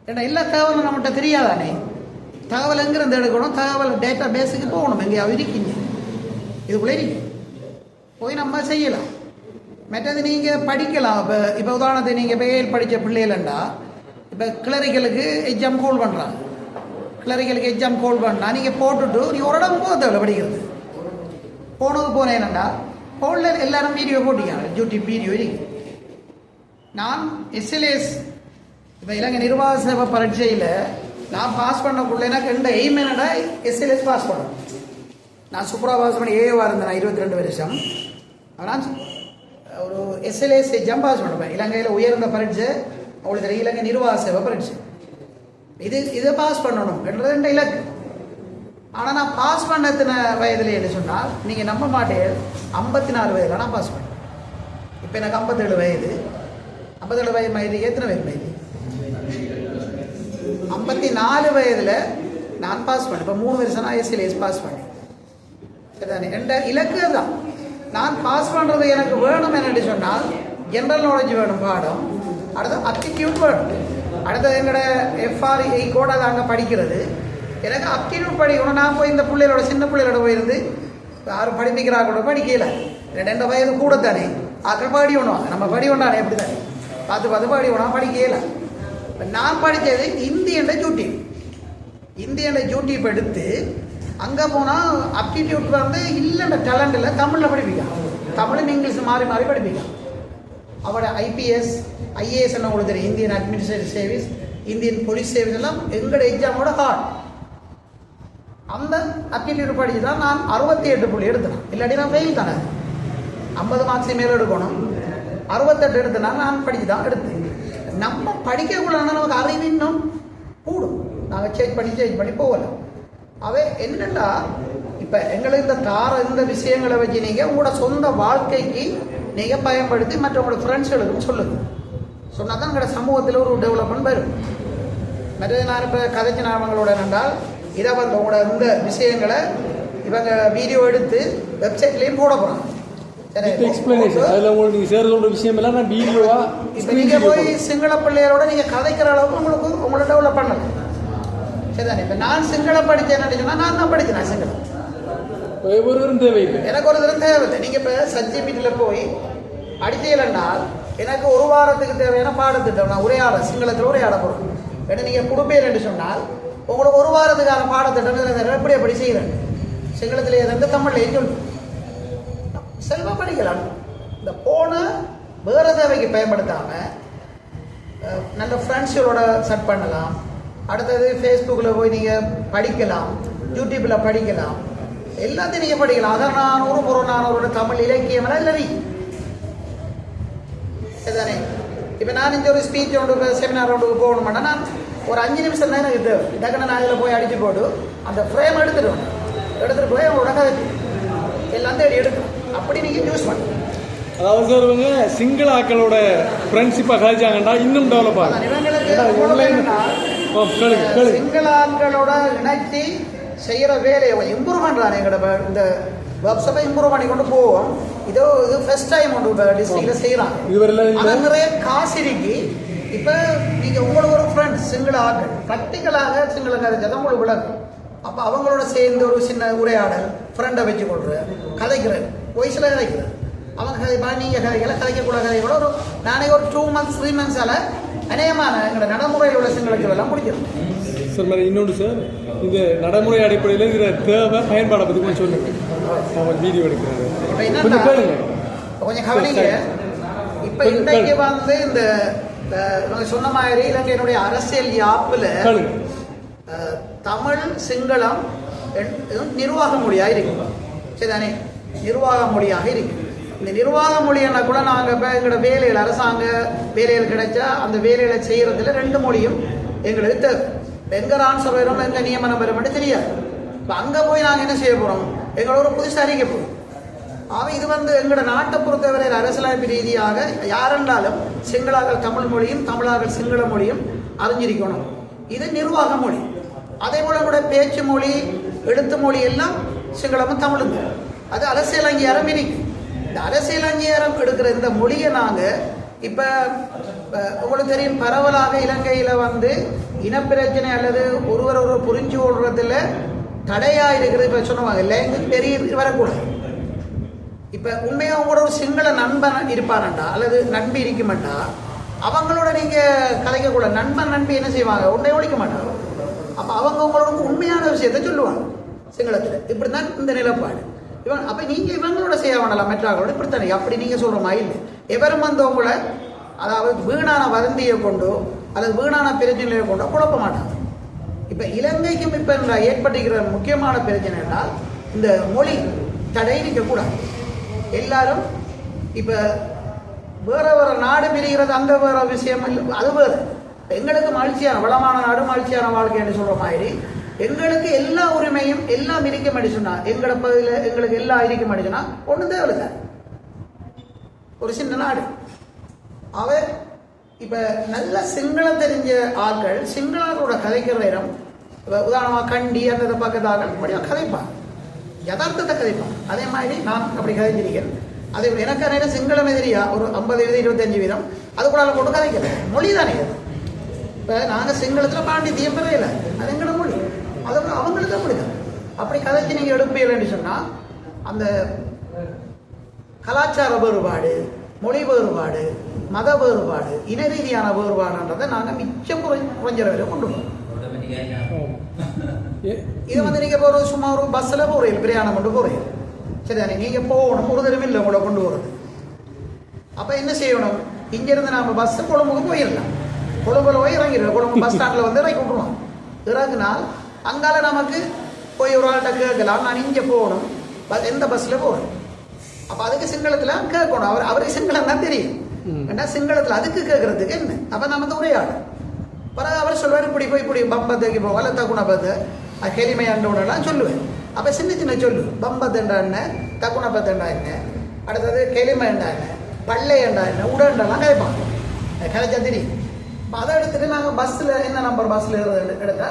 ஏன்னா எல்லா தகவலும் நம்மகிட்ட தெரியாதானே. தகவல் எங்கிருந்து எடுக்கணும், தகவல் டேட்டா பேஸுக்கு போகணும், எங்கேயாவது இருக்கீங்க இதுக்குள்ளே இருக்கு போய் நம்ம செய்யலாம். மற்றது நீங்கள் படிக்கலாம். இப்போ உதாரணத்துக்கு நீங்கள் இப்போ ஏல் படித்த பிள்ளைகளண்டா இப்போ கிளரிகளுக்கு எக்ஸாம் கோல் பண்ணுறாங்க. கிளரிகளுக்கு எக்ஸாம் கோல் பண்ணால் நீங்கள் போட்டுட்டு நீ ஒரு இடம் போக தேவை படிக்கிறது. போனேன்டா ஹோலில் எல்லாரும் வீடியோ போட்டிக்காங்க, யூடியூப் வீடியோ இருக்கு. நான் எஸ்எல்எஸ் இப்போ இலங்கை நிர்வாக சேவை பரீட்சையில் நான் பாஸ் பண்ணக்குள்ள எனக்கு ரெண்டு எய்ம் என்னடா எஸ்எல்எஸ் பாஸ் பண்ணேன். நான் சூப்பராக பாஸ் பண்ணி ஏவாக இருந்தேன். நான் 22 வருஷம். ஆனால் ஒரு எஸ்எல்எஸ் எக்ஸாம் பாஸ் பண்ணுவேன். இலங்கையில் உயர்ந்த பரீட்சை அவங்களுக்கு இலங்கை நிர்வாக சேவை பரீட்சை. இதை பாஸ் பண்ணணும் என்றது என்ற இலக்கு. ஆனால் நான் பாஸ் பண்ண எத்தனை வயதில் என்று சொன்னால் நீங்கள் நம்ப மாட்டேன், 54 வயதில் நான் பாஸ் பண்ணேன். இப்போ எனக்கு 57 வயது. 57 வயது எத்தனை வயது? 54 வயதில் நான் பாஸ் பண்ணேன். இப்போ 3 வருஷம் நான் எஸ்எல்எஸ் பாஸ் பண்ணேன். சரிதானே? என்ற இலக்கு தான். நான் பாஸ் பண்ணுறது எனக்கு வேணும் என்னென்னு சொன்னால் ஜென்ரல் நாலேஜ் வேணும் பாடம், அடுத்தது அப்டிடியூட் வேணும், அடுத்தது எங்களோட FRE கூட அங்கே படிக்கிறது. எனக்கு அப்டிடியூட் படிக்கணும். நான் போய் இந்த பிள்ளைகளோட சின்ன பிள்ளைகளோட போயிருந்து யாரும் படிப்பிக்கிறா கூட படிக்கல. 2 வயது கூட தானே ஆக்கள் படி ஒண்ணுவாங்க, நம்ம படி ஒன்றானே எப்படி தானே பார்த்து படி ஒன்றா படிக்கல. நான் படித்தது இந்தியன் யூடியூப் எடுத்து அங்கே போனால் அப்டிடியூட் வந்து இல்லைன்ற டேலண்ட் இல்லை, தமிழில் படிப்பிக்கலாம். தமிழ் இங்கிலீஷ் மாறி படிப்பிக்கலாம். அவட IPS IAS என்ன உங்களுக்கு தெரியும், Indian administrative service, Indian police service எல்லாம் எங்களோட எக்ஸாமோட ஹார்ட். அந்த அப்டிடியூட் படித்து தான் நான் 68 புள்ளி எடுத்தேன். இல்லாட்டி நான் ஃபெயில் தானே. 50 மார்க்ஸ் மேலே எடுக்கணும். 68 எடுத்தேன்னா நான் படித்து தான் எடுத்தேன். நம்ம படிக்கக்குள்ள நமக்கு அறிவு இன்னும் கூடும். நாங்கள் சேஞ்ச் பண்ணி போகலாம். அவை என்னென்னா இப்போ எங்களுக்கு இந்த விஷயங்களை வச்சு நீங்கள் உங்களோட சொந்த வாழ்க்கைக்கு நீங்கள் பயன்படுத்தி மற்றவங்களோட ஃப்ரெண்ட்ஸ்களுக்கும் சொல்லுங்கள். சொன்னால் தான் எங்களோட சமூகத்தில் ஒரு டெவலப்மெண்ட் வரும். மற்ற நான் இப்போ கதைக்கு அவங்களோட என்றால் இதை வந்து உங்களோட இந்த விஷயங்களை இவங்க வீடியோ எடுத்து வெப்சைட்லேயும் போட போகிறாங்க. இப்போ நீங்கள் போய் சிங்கள பிள்ளைகளோட நீங்கள் கதைக்கிற அளவுக்கு உங்களை டெவலப் பண்ணலாம். சரிதானே? இப்போ நான் சிங்களம் படித்தேன்னு சொன்னால் நான் தான் படித்தேன் சிங்களம். எனக்கு ஒரு தரம் தேவையில்லை. நீங்கள் இப்போ சஜ்ஜிபிட்டில் போய் அடித்தீங்கன்னால் எனக்கு ஒரு வாரத்துக்கு தேவையான பாடத்திட்டம் நான் உரையாட சிங்களத்தில் உரையாட போகிறேன். ஏன்னா நீங்கள் கொடுப்பேன்னு சொன்னால் உங்களுக்கு ஒரு வாரத்துக்கான பாடத்திட்டம் எப்படி செய்கிறேன் சிங்களத்திலே இருந்து தமிழ்லையும் சொல்லணும். செல்வ படிக்கலாம். இந்த போன வேறு தேவைக்கு பயன்படுத்தாமல் நல்ல ஃப்ரெண்ட்ஸுகளோட செட் பண்ணலாம். அடுத்தது ஃபேஸ்புக்கில் போய் நீங்கள் படிக்கலாம், யூடியூப்பில் படிக்கலாம், எல்லாத்தையும் நீங்கள் படிக்கலாம். அதான் 400 தமிழ் இலக்கியமெல்லாம் இல்லை சரிதானே? இப்போ நான் இங்கே ஒரு ஸ்பீச் ஒன்று செமினார் ஒன்றுக்கு போகணுமாட்டா நான் ஒரு 5 நிமிஷம் தான் எனக்கு தேவை. டக்குன்னு நான் இதில் போய் அடித்து போட்டு அந்த ஃப்ரேம் எடுத்துகிட்டு போய் அவங்களோட கதை எல்லாம் தேடி எடுக்கணும். அப்படி நீங்கள் யூஸ் பண்ணணும். அதாவது சார் இவங்க சிங்கள ஆக்களோட ஃப்ரெண்ட்ஷிப்பாக கழிச்சாங்கன்னா இன்னும் டெவலப் ஆகும். சிங்கள ஆட்களோட இணைச்சி செய்கிற வேலையை இம்ப்ரூவ் பண்ணுறாங்க. எங்களோட இந்த ஒர்க் ஷாப்பை இம்ப்ரூவ் பண்ணி கொண்டு போவோம். இது ஃபர்ஸ்ட் டைம் ஒன்று டிஸ்ட்ரிக்டில் செய்கிறாங்க. அது நிறைய காசு இருக்கு. இப்போ நீங்கள் உங்களுக்கு ஒரு ஃப்ரெண்ட்ஸ் சிங்கள ஆட்கள் ப்ராக்டிக்கலாக சிங்கள கதைச்சா தான் உங்களுக்கு விளக்கும். அப்போ அவங்களோட சேர்ந்து ஒரு சின்ன உரையாடல் ஃப்ரெண்டை வச்சு கொள்கிற கதைக்கிறேன் வயசில் கதைக்கிறேன். அவங்க கதைப்பா நீங்கள் கதைக்கக்கூட கதைக்கூட ஒரு நானே ஒரு 2 months 3 months அநேகமான எங்களோட நடைமுறையில் உள்ள சிங்களத்தில் எல்லாம் முடிக்கிறோம். சார் மாதிரி இன்னொன்று சார், இந்த நடைமுறை அடிப்படையில் இருக்கிற தேவை பயன்பாடை பற்றி கொஞ்சம் சொல்லுங்கள். வீடியோ எடுக்கிறாங்க இப்போ என்ன கொஞ்சம் கவனிங்க. இப்போ இன்றைக்கு வந்து இந்த சொன்ன மாதிரி இலங்கையினுடைய அரசியல் யாப்பில் தமிழ் சிங்களம் நிர்வாக மொழியாக இருக்கு. சரிதானே? நிர்வாக மொழியாக இருக்கு. இந்த நிர்வாக மொழின்னா கூட நாங்கள் இப்போ எங்களோட வேலைகள் அரசாங்க வேலைகள் கிடைச்சா அந்த வேலைகளை செய்கிறதுல 2 மொழியும் எங்களுக்கு தேவை. எங்கே ஆன்சர் வரும் எங்கே நியமனம் வரும் மட்டும் தெரியாது. இப்போ அங்கே போய் நாங்கள் என்ன செய்ய போகிறோம், எங்களோட ஒரு புதுசாக அறிக்கை போகிறோம். ஆக இது வந்து எங்களோட நாட்டை பொறுத்தவரை அரசியலமைப்பு ரீதியாக யாரென்றாலும் சிங்களாக்கள் தமிழ் மொழியும் தமிழாக்கள் சிங்கள மொழியும் அறிஞ்சிருக்கணும். இது நிர்வாக மொழி. அதே போல் கூட பேச்சு மொழி எழுத்து மொழி எல்லாம் சிங்களமும் தமிழும் தான். அது அரசியல் அங்கீகாரம் இருக்கு. இந்த அரசியல் அங்கீகாரம் எடுக்கிற இந்த மொழியை நாங்கள் இப்போ உங்களுக்கு தெரியும், பரவலாக இலங்கையில் வந்து இனப்பிரச்சனை அல்லது ஒருவர் புரிஞ்சு கொள்றதுல தடையாக இருக்கிறது. இப்போ சொன்னவாங்க லேங்குவேஜ் பெரிய வரக்கூடாது. இப்போ உண்மையாக உங்களோட ஒரு சிங்கள நண்பன் இருப்பானண்டா அல்லது நண்பி இருக்க மாட்டா, அவங்களோட நீங்கள் கலைக்கக்கூடாது. நண்பி என்ன செய்வாங்க, உன்னை ஒழிக்க மாட்டாங்க. அப்போ அவங்க உங்களோட உண்மையான விஷயத்தை சொல்லுவாங்க சிங்களத்தில். இப்படி தான் இந்த நிலப்பாடு. அப்போ நீங்கள் இவங்களோட செய்ய வேண்டலாம், மற்றவங்களோட இப்படித்தானே அப்படி நீங்கள் சொல்கிற மாதிரி இல்லை. எவரும் வந்து உங்களை அதாவது வீணான வதந்தியை கொண்டோ அல்லது வீணான பிரச்சனையை கொண்டோ குழப்ப மாட்டாங்க. இப்போ இலங்கைக்கும் இப்போ ஏற்பட்டிருக்கிற முக்கியமான பிரச்சனை என்றால் இந்த மொழி தடை நிற்கக்கூடாது. எல்லாரும் இப்போ வேற வேற நாடு பிரிகிறது, அந்த வேற விஷயம் இல்லை, அது வேறு. எங்களுக்கு மகிழ்ச்சியான வளமான நாடு, மகிழ்ச்சியான வாழ்க்கை என்று சொல்கிற மாதிரி எங்களுக்கு எல்லா உரிமையும் எல்லாம் இருக்க மாட்டேச்சுன்னா, எங்களோட பகுதியில் எங்களுக்கு எல்லாம் இருக்க மாட்டேச்சுன்னா ஒன்றும் தேவையில்லை. ஒரு சின்ன நாடு. அவர் இப்போ நல்ல சிங்களம் தெரிஞ்ச ஆட்கள் சிங்களரோட கதைக்கிற நேரம், உதாரணமாக கண்டி அந்த பக்கத்து ஆட்கள் இப்படியா கதைப்பாங்க, யதார்த்தத்தை கதைப்பாங்க. அதே மாதிரி நான் அப்படி கதைஞ்சிருக்கேன். அதே எனக்கு நேரம் சிங்களம் எதிரியா ஒரு 50% 25% அதுக்குள்ளால போட்டு கதைக்கிறேன். மொழி தானே அது. இப்போ நாங்கள் சிங்களத்தில் பாண்டித்தியம் பெறையில, அது எங்களோட மொழி, அது அவங்களுக்கு தான் முடியும். அப்படி கதைச்சி நீங்கள் எடுப்பீங்கன்னு சொன்னால் அந்த கலாச்சார வேறுபாடு, மொழி வேறுபாடு, மத வேறுபாடு, இன ரீதியான வேறுபாடுன்றதை நாங்கள் மிச்சம் குறைஞ்ச வரை கொண்டு போகிறோம். இதை வந்து நீங்கள் இப்போ சும்மா ஒரு பஸ்ஸில் போகிறீங்க, பிரயாணம் கொண்டு போகிறீங்க, சரிதானே? நீங்கள் போகணும், ஒரு தடவை இல்லை உங்களை கொண்டு போகிறது. அப்போ என்ன செய்யணும், இங்கேருந்து நம்ம பஸ்ஸு கொழும்புக்கு போயிடலாம். கொழும்புல போய் இறங்கிடுவோம். கொழும்பு பஸ் ஸ்டாண்டில் வந்து இறக்கி விட்ருவோம். இறங்கினால் அங்கால நமக்கு போய் ஒரு ஆள்கிட்ட கேட்கலாம், நான் இங்கே போகணும், எந்த பஸ்ஸில் போகணும். அப்போ அதுக்கு சிங்களத்தில் கேட்கணும். அவருக்கு சிங்களம் தான் தெரியும். ஏன்னா சிங்களத்தில் அதுக்கு கேட்கறதுக்கு என்ன, அப்போ நம்ம வந்து உரையாடும். பிறகு அவர் சொல்லுவார், இப்படி போய் இப்படி பம்பத்துக்கு போகல, தக்குணபத்து கெளிமையாண்டோடலாம் சொல்லுவேன். அப்போ சின்ன சின்ன சொல்லு, பம்பத்துண்டா என்ன, தக்குணபத்துண்டா என்ன, அடுத்தது கெளிமைண்டா என்ன, பள்ளையண்டா என்ன, உடண்டெல்லாம் கேட்பாங்க. கலைச்சா தெரியும். இப்போ அதை எடுத்துகிட்டு நாங்கள் பஸ்ஸில் என்ன நம்பர் பஸ்ஸில் எடுத்தா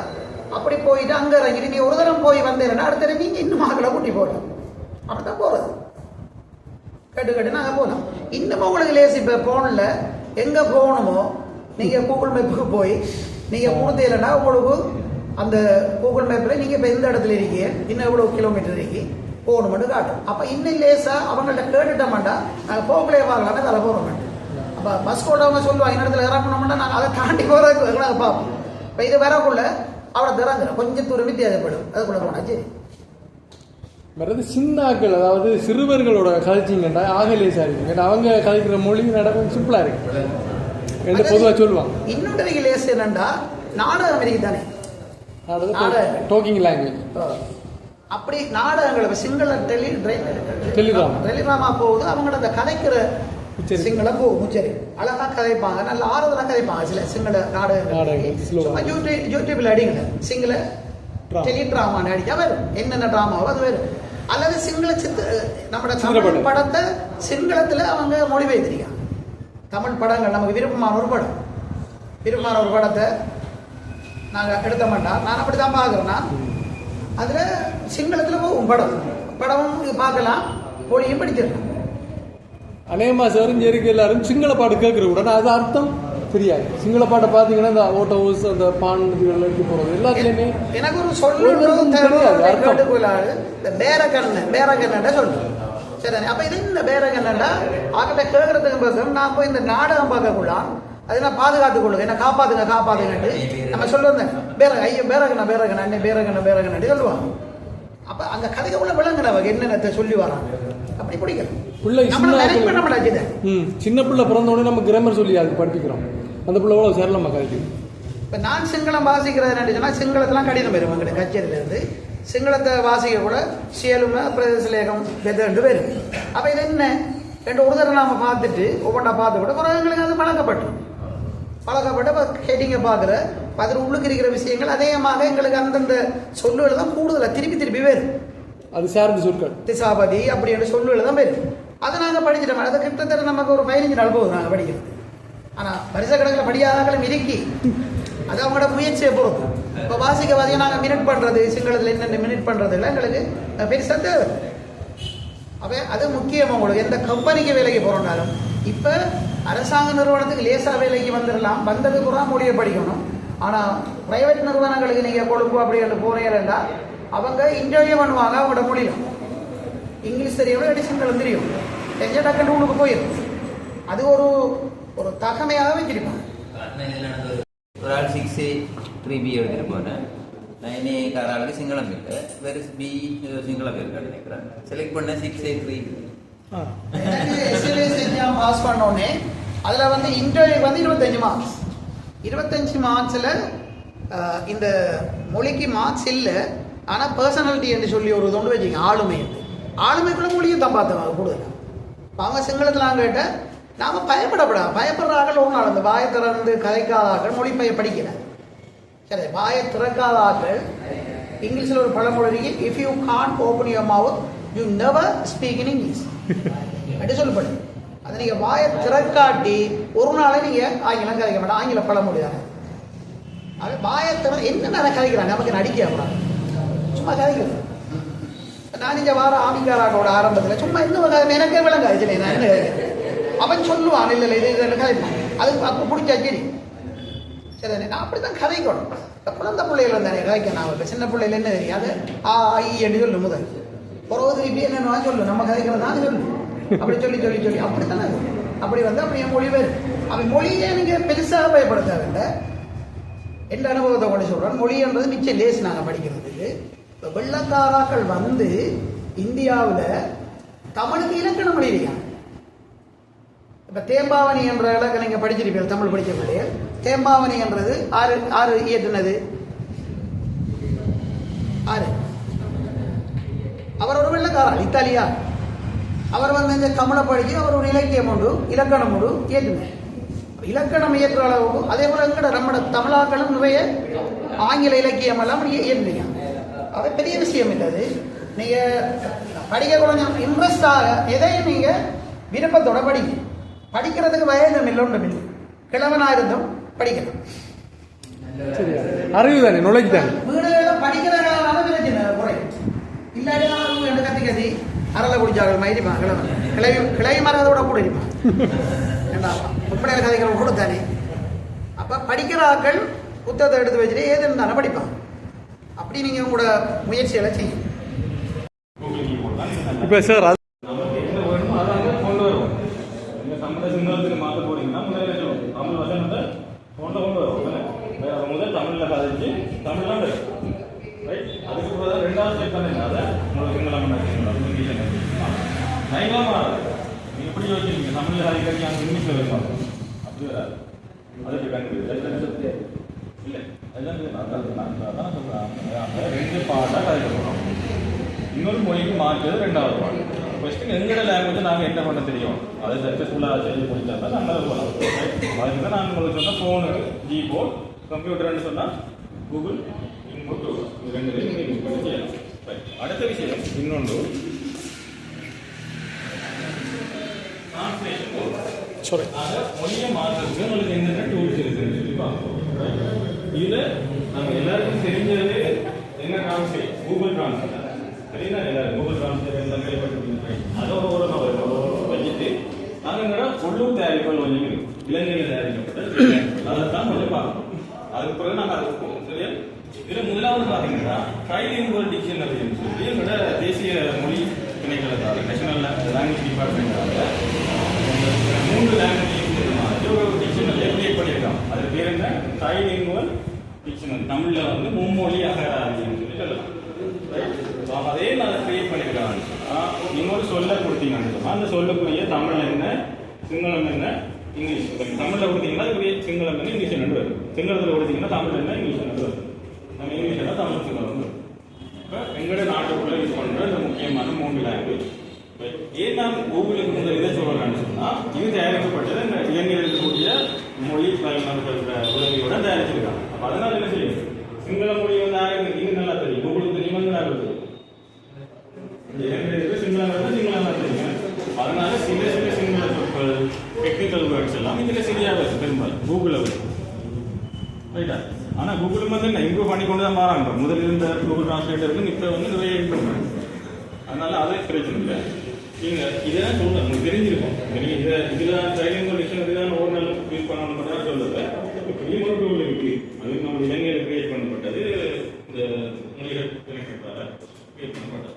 அப்படி போயிட்டு அங்கே இறங்கிட்டு நீ ஒரு தரம் போய் வந்தேன்னா அடுத்த தடவை நீங்கள் இன்னும் மக்களை கூட்டி போகலாம். அப்படி தான் போகிறது. கேட்டு நாங்கள் போகலாம். இன்னும் உங்களுக்கு லேசி. இப்போ ஃபோனில் எங்கே போகணுமோ நீங்கள் கூகுள் மேப்புக்கு போய் நீங்கள் கொடுத்தீங்கன்னா உங்களுக்கு அந்த கூகுள் மேப்பில் நீங்கள் இப்போ எந்த இடத்துல இருக்கீங்க, இன்னும் எவ்வளோ கிலோமீட்டர் இருக்கி போகணுமென்று காட்டும். அப்போ இன்னும் லேசாக அவங்கள்ட்ட கேட்டுட்டோம்டா நாங்கள் போகலே பார்க்கலாமே தலை போகிறோம். அப்போ பஸ் போட்டவங்க சொல்லுவாங்க, இந்த இடத்துல இறக்கணும்னா நாங்கள் அதை தாண்டி போகிறதுக்கு நாங்கள் பார்ப்போம். இப்போ இது வரக்குள்ள அவளை திறங்குறோம், கொஞ்சம் தூரம் வித்தியாசப்படும், அதுக்குள்ளே போனால் சரி. வேறது சின்னாக்கள், அதாவது சிறுவர்களோட கதைச்சிங்கன்னா ஆகலேசா இருக்கு. ஏன்னா அவங்க கதைக்கிற மொழி நடக்கும் சிம்பிளா இருக்கு என்று பொதுவாக சொல்லுவாங்க. இன்னொன்று லேஸ் என்னண்டா நாடகம் இருக்கு தானே, டாக்கிங் லாங்குவேஜ். அப்படி நாடகங்கள் சிங்கள டெலிகிராமா போகுது. அவங்களோட அந்த கதைக்கிற சிங்களம் போகும், சரி அழகா கதைப்பாங்க, நல்ல ஆறுதலாக கதைப்பாங்க. சில சிங்கள நாடகங்கள் யூடியூப்ல அடிங்க, சிங்கள டெலிட்ராமான்னு அடிச்சா வரும். என்னென்ன ட்ராமாவோ அது வரும். அல்லது சிங்கள நம்மளோட தமிழ் படத்தை சிங்களத்தில் அவங்க மொழிபெயர்த்திருக்காங்க. தமிழ் படங்கள் நமக்கு விருப்பமான ஒரு படத்தை நாங்கள் எடுத்த மாட்டோம். நான் அப்படி தான் பார்க்குறேன்னா அதில் சிங்களத்தில் போகும் படமும் பார்க்கலாம், மொழியும் படிச்சிருக்கேன். அநேகமா சரிஞ்சேரிக்கு எல்லாரும் சிங்கள பாட்டு கேட்குற உடனே அது அர்த்தம் தெரியாது. சிங்கள பாட்டை பார்த்தீங்கன்னா இந்த ஓட்டோ ஹவுஸ், அந்த பாண்டுகள் எடுத்து போகிறது எல்லாத்துலேயுமே எனக்கு ஒரு சொல்லு பேரக்கண்ண சொல்லு. சரி, அப்போ இது இந்த பேரக்கண்ணா அவர்கிட்ட கேட்கறதுக்கு பேசுகிறோம். நான் போய் இந்த நாடகம் பார்க்கக்குள்ளாம் அதை நான் பாதுகாத்துக் கொள்ளுங்க, என்ன காப்பாத்துங்கன்ட்டு நம்ம சொல்லுவேன். பேரகண்ணா என்ன பேரகண்ணா சொல்லுவாங்க. அப்போ அந்த கதைக்கு உள்ள விளங்குறவங்க என்னென்ன சொல்லி வராங்க. அப்படி பிடிக்கல சின்ன பிள்ளை பிறந்த உடனே நம்ம கிராமர் சொல்லி அது படிப்பிக்கிறோம். அந்த பிள்ளை கூட சேரலாமா கதைக்கு. இப்போ நான் சிங்களம் வாசிக்கிறது சொன்னால் சிங்களத்தெல்லாம் கடிதம் வரும். எங்களுக்கு கச்சேரியிலேருந்து சிங்களத்தை வாசிக்க கூட சேலுமை பிரதேசலேகம் வெதண்டு வரும். அப்போ இது என்ன ரெண்டு ஒரு தடவை நாம் பார்த்துட்டு ஒவ்வொன்றா பார்த்து கூட பிறகு எங்களுக்கு அது பழக்கப்பட்டு இப்போ ஹெட்டிங்கை பார்த்துட்டு உள்ளுக்கு இருக்கிற விஷயங்கள் அதேமாக எங்களுக்கு அந்தந்த சொல்லுகள் தான் கூடுதலாக திருப்பி வரும். அது சார்ந்த சொற்கள் திசாபதி அப்படின்னு சொல்லுகள் தான் வரும். அதை நாங்கள் படிச்சிட்டோம். அதை கிட்டத்தட்ட நமக்கு ஒரு 15 நாள் போகுது நாங்கள் படிக்கிறது. ஆனால் வருஷ கணக்கில் படியாதாக்களும் இருக்கி அது அவங்களோட முயற்சியை பொறுத்து. இப்போ வாசிக்க வாசிக்க நாங்கள் மினிட் பண்ணுறது சிங்களத்தில் என்னென்ன மினிட் பண்ணுறதுல எங்களுக்கு பெருசாக தேவை. அப்போ அது முக்கியம். உங்களுக்கு எந்த கம்பெனிக்கு வேலைக்கு போகிறோம்னாலும் இப்போ அரசாங்க நிறுவனத்துக்கு லேசாக வேலைக்கு வந்துடலாம், வந்தது கூட மொழியை படிக்கணும். ஆனால் ப்ரைவேட் நிறுவனங்களுக்கு நீங்கள் கொழுப்பு அப்படி என்று போனீங்கன்னா அவங்க இன்டர்வியூ பண்ணுவாங்க. அவங்களோட மொழியும் இங்கிலீஷ் தெரியும், எடிஷன்களும் தெரியும், தெரிஞ்ச டக்குன்னு உங்களுக்கு போயிடும். அது ஒரு ஒரு தகமையாக வச்சிருப்பாங்க. ஒரு ஆள் 6A 3B எடுத்துகிட்டு போகிறேன். 9A ஆளுக்கு சிங்களம் இல்லை, வேறு B சிங்களம் இருக்கான்னு நினைக்கிறேன். செலக்ட் பண்ண 6A 3B. SLES exam pass பண்ணோடனே அதில் வந்து இன்டர்வியூ வந்து 25 மார்க்ஸ். 25 மார்க்ஸில் இந்த மொழிக்கு மார்க்ஸ் இல்லை. ஆனால் பர்சனாலிட்டி என்று சொல்லி ஒரு தொண்டு வச்சுங்க, ஆளுமைக்குள்ள மொழியும் தான் பார்த்தவங்க கூடுதல். அவங்க சிங்களத்தில் கேட்டால் நாம் பயப்படப்படாது. பயப்படுறார்கள் ஒரு நாள் அந்த வாயை திறந்து கதைக்காதாக்கள் மொழி படிக்கல. சரி, வாயை திறக்காதாக்கள் இங்கிலீஷில் ஒரு பழமொழி இருக்கு, if you can't open your mouth you never speak in English அப்படி சொல்லப்படுது. அதை நீங்கள் வாயை திறக்காட்டி ஒரு நாளே நீங்கள் ஆங்கிலம் கதைக்க மாட்டோம். ஆங்கில பழமொழி தானே. அது வாயை என்னென்ன கதைக்கிறாங்க நமக்கு நடிக்க சும்மா கதைக்கிறது. நான் இங்கே வார ஆமிக்காராட்டோட ஆரம்பத்தில் சும்மா இன்னும் எனக்கே விளங்காது. சரி, நான் என்ன கதைக்கிறேன் அவன் சொல்லுவான், இல்லை இது கதைப்பான். அது அப்போ பிடிச்சா சரி சரி நான் அப்படி தான் கதைக்கணும். குழந்தை பிள்ளைகள் தானே கதைக்க. நான் இப்போ சின்ன பிள்ளைகள் என்ன தெரியாது, என்று சொல்லு முதல் பிறகு திருப்பி என்னென்ன சொல்லு நம்ம கதைக்கிறது தான் சொல்லு அப்படி சொல்லி சொல்லி சொல்லி அப்படித்தானே அப்படி வந்து அப்படி என் மொழி வேறு. அவன் மொழியே நீங்கள் பெருசாக பயப்படுத்தாவில்லை. எந்த அனுபவத்தை கூட சொல்கிறேன். மொழின்றது மிச்சம் லேஸ் நாங்கள் படிக்கிறதுக்கு. இப்போ வெள்ளக்காராக்கள் வந்து இந்தியாவில் தமிழுக்கு இலக்கணம் எழுதியிருக்காங்க. இப்போ தேம்பாவணி என்ற இலக்கணம் நீங்கள் படிச்சிருப்பீங்க, தமிழ் படிக்கக்கூடிய தேம்பாவணி என்றது ஆறு இயற்றினது ஆறு. அவர் ஒரு வெள்ளக்காரர், இத்தாலியா. அவர் வந்து இந்த தமிழை படித்து அவர் ஒரு இலக்கியம் உண்டு, இலக்கணம் உண்டு இயற்றினார். இலக்கணம் இயற்ற அளவுக்கு அதே போல் எங்கட நம்ம தமிழாக்களும் நிறைய ஆங்கில இலக்கியம் எல்லாம் இயற்றுறீங்க. அது பெரிய விஷயம் இல்லை. அது நீங்கள் படிக்க கொஞ்சம் இன்ட்ரெஸ்டாக எதையும் நீங்கள் விருப்பத்தோட படிக்கிறதுக்கு வயதும் இல்லை, ஒன்றும் இல்லை. கிழவனாக இருந்தும் படிக்கணும். அறிவு தானே, நுழைக்கு தானே. வீடுகளில் படிக்கிறதுனால பிரச்சனை குறை இல்லாட்டி கத்தி அரளை குடிச்சார்கள் மயிருப்பான் கிழவன் கிளை மரத்தோட கூட இருப்பான். முப்படையில் கதைக்கிற கூட தானே. அப்போ படிக்கிற ஆக்கள் புத்தகத்தை எடுத்து வச்சுட்டு ஏதுன்னு தானே படிப்பான். அப்படி நீங்கள் உங்களோட முயற்சிகளை செய்யும். இப்போ சார் நமக்கு என்ன வேணுமோ அதை அங்கே கொண்டு வருவோம். நீங்கள் தமிழை சிங்களத்துக்கு மாற்ற போறீங்கன்னா முதல்ல தமிழ் வசனத்தை கொண்டு வருவோம். வேற முதல் தமிழில் கதைச்சு தமிழ்லாம் ரைட். அதுக்கு பிறகு ரெண்டாவது ஸ்டெப் தானே அதை உங்களுக்கு சிங்களம் நைவாக மாறாது. நீங்கள் எப்படி யோசிச்சிருக்கீங்க தமிழில் கதைக்கிறீங்க அங்கே இங்கிலீஷில் வருவாங்க அப்படி வராது. அதுக்கு கண்டுபிடிச்சு இல்லை அதுதான் நான் சொல்கிறேன். ரெண்டு பாட்டாக கதைக்க போகிறோம். இன்னொரு மொழிக்கு மாற்றுறது ரெண்டாவது பாட்டு. ஃபஸ்ட்டு எங்களோட லாங்குவேஜை நாங்கள் என்ன பண்ண தெரியும் அதை சக்ஸஸ்ஃபுல்லாக செய்ய முடிச்சா தான் நாங்கள் போகலாம். அதுக்கு தான் நான் உங்களுக்கு சொன்னால் ஃபோனுக்கு ஜிபோர்ட், கம்ப்யூட்டர்னு சொன்னால் கூகுள் இன்புட் இது ரெண்டு நீங்கள் யூஸ் பண்ணி செய்யலாம். அடுத்த விஷயம் இன்னொன்று டிரான்ஸ்லேஷன் போடுறோம். சரி, அதை மொழியை மாற்றுறதுக்கு உங்களுக்கு என்னென்ன டூல்ஸ் இருக்குதுன்னு சொல்லி பார்ப்போம். இதில் நாங்கள் எல்லாருக்கும் தெரிஞ்சது என்ன டிரான்ஸ்லேட், கூகுள் டிரான்ஸ்லேட். சரிங்களா, எல்லாரும் கூகுள் டிரான்ஸ்லேட் எல்லாம் கேள்விப்பட்டிருக்கீங்க. அதை ஒரு வச்சுட்டு நாங்கள் எங்களோட உள்ளூர் தயாரிப்புகள் கொஞ்சம் இருக்கு, இலங்கையில் தயாரிக்கப்பட்ட அதை தான் கொஞ்சம் பார்க்கணும். அதுக்கு பிறகு நாங்கள் அதுக்கு போவோம். சரியா, இதில் முதலாவது பார்த்தீங்கன்னா ட்ரைலிங்குவல் டிக்ஷனரின்னு சொல்லி எங்களோட தேசிய மொழி திணைக்களத்தால் நேஷனல் லாங்குவேஜ் டிபார்ட்மெண்ட்டால் 3 லாங்குவேஜ் ஒரு டிக்ஷனரி கிரியேட் பண்ணியிருக்காங்க. அது பேர் என்ன, ட்ரைலிங்குவல் டிக்ஷனரி. தமிழில் வந்து மும்மொழி அகராதின்னு சொல்லி சொல்லலாம். அதே நான் கிரியேட் பண்ணியிருக்காங்க. நீங்கள் ஒரு சொல்ல கொடுத்தீங்கன்னு சொன்னால் அந்த சொல்லுக்குரிய தமிழ் என்ன, சிங்களம் என்ன, இங்கிலீஷ். தமிழில் கொடுத்தீங்கன்னா இதுக்குரிய சிங்களம் என்ன, இங்கிலீஷ் என்ன வரும். சிங்களத்தில் கொடுத்தீங்கன்னா தமிழ் என்ன, இங்கிலீஷ் என்ன வரும். நம்ம இங்கிலீஷ் என்ன, தமிழ் சிங்களம் வரும். இப்போ எங்களோட நாட்டுக்குள்ளே யூஸ் பண்ணுற இந்த முக்கியமான 3 லாங்குவேஜ். ஏன் நான் கூகுளுக்கு முதல் இதை சொல்லலாம்னு சொன்னால் இது தயாரிக்கப்பட்டது இந்த இலங்கையில் இருக்கக்கூடிய மொழி பயிர்மாற்ற உதவியோட தயாரிச்சிருக்காங்க. அப்போ அதனால என்ன செய்யும், சிங்கள மொழி வந்து யாருக்கு இது நல்லா தெரியும், கூகுளுக்கு தெரியுமா, நல்லா தெரியும். சிங்களம் சிங்களம் தெரியும். அதனால சில சிங்கள சொற்கள், டெக்னிக்கல் வேர்ட்ஸ் எல்லாம் இதில் சரியாக வருது பெரும்பாலும் கூகுளில் வருது. ரைட்டா, ஆனால் கூகுளும் வந்து என்ன இம்ப்ரூவ் பண்ணி கொண்டு தான் மாறாங்க. முதல்ல இருந்த கூகுள் டிரான்ஸ்லேட்டருக்கு இப்போ வந்து நிறைய இம்ப்ரூவ் பண்ணுங்க. அதனால அதே பிரச்சனை இல்லை. நீங்கள் இதெல்லாம் சொல்லுங்கள், உங்களுக்கு தெரிஞ்சிருக்கும். நீங்கள் இதில் ட்ரைனிங் கண்டிஷன் இதுதான் ஒரு நாள் யூஸ் பண்ணணும் மட்டும் தான் சொல்லுது. இப்போ இன்னொரு டூல் இருக்குது, அது நம்ம இலங்கையில் கிரியேட் பண்ணப்பட்டது. இந்த மொழிகள் கிரியேட் பண்ணப்பட்டது.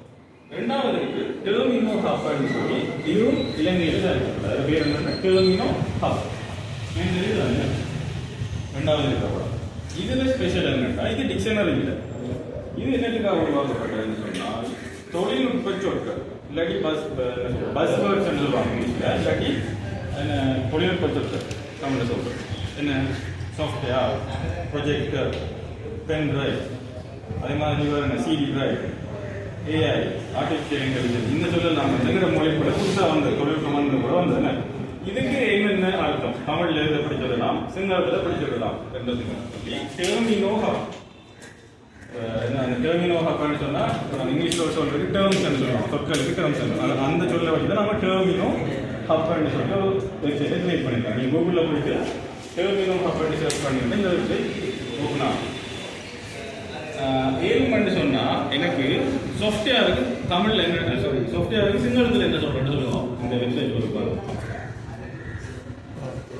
ரெண்டாவது இருக்கு டெர்மினோ ஹப்னு சொல்லி, இதுவும் இலங்கையில் தான் இருக்குது. அது பேர் என்னன்னா டெர்மினோ ஹப். தெரியுதாங்க? ரெண்டாவது இருக்க இதில் ஸ்பெஷல் என்னன்னா இது டிக்ஷனரி இல்லை. இது என்னத்துக்காக உருவாக்கப்பட்டதுன்னு சொன்னால் தொழில்நுட்ப சொற்கள் இல்லாட்டி பஸ் வேர்ட்ஸ் சொல்லுவாங்க இங்கிலீஷில், இல்லாட்டி என்ன தொழில்நுட்ப சொற்கள் தமிழில் சொல்கிறோம். என்ன சாஃப்ட்வேர், ப்ரொஜெக்டர், பென் டிரைவ், அதே மாதிரி என்ன CD drive, AI, artificial intelligence, இந்த சொல்லலாம் எங்கிற மொழி கூட புதுசாக வந்து தொழில்நுட்பம் வந்து கூட வந்ததுன்னு. இதுக்கு என்னென்ன அர்த்தம்? தமிழ்ல இருந்து எப்படி சொல்லலாம், சிங்களத்தில் எப்படி சொல்லலாம் என்றதுக்கு டெர்மினோ ஹப். என்ன அந்த டெர்மினோ ஹப்னு சொன்னால் இங்கிலீஷில் சொல்றது டேர்ம்ஸ் சொல்லுவோம், சொற்களுக்கு டேர்ம்ஸ். அந்த சொல்ல வச்சு தான் நம்ம டெர்மினோ ஹப்னு சொல்லிட்டு ஒரு வெப்சைட்டை கிரியேட் பண்ணியிருக்காங்க. நீங்கள் கூகுளில் போயிட்டு டெர்மினோ ஹப்னு சர்ச் பண்ணிங்கன்னா இந்த வெப்சைட் ஓப்பன் ஆகும். ஏழுமன்னு சொன்னால் எனக்கு சாஃப்ட்வேருக்கு தமிழில் என்ன, சாரி சாஃப்ட்வேருக்கு சிங்களத்தில் என்ன சொல்கிறேன்னு சொல்லுவோம். இந்த வெப்சைட் கொடுப்பாங்க.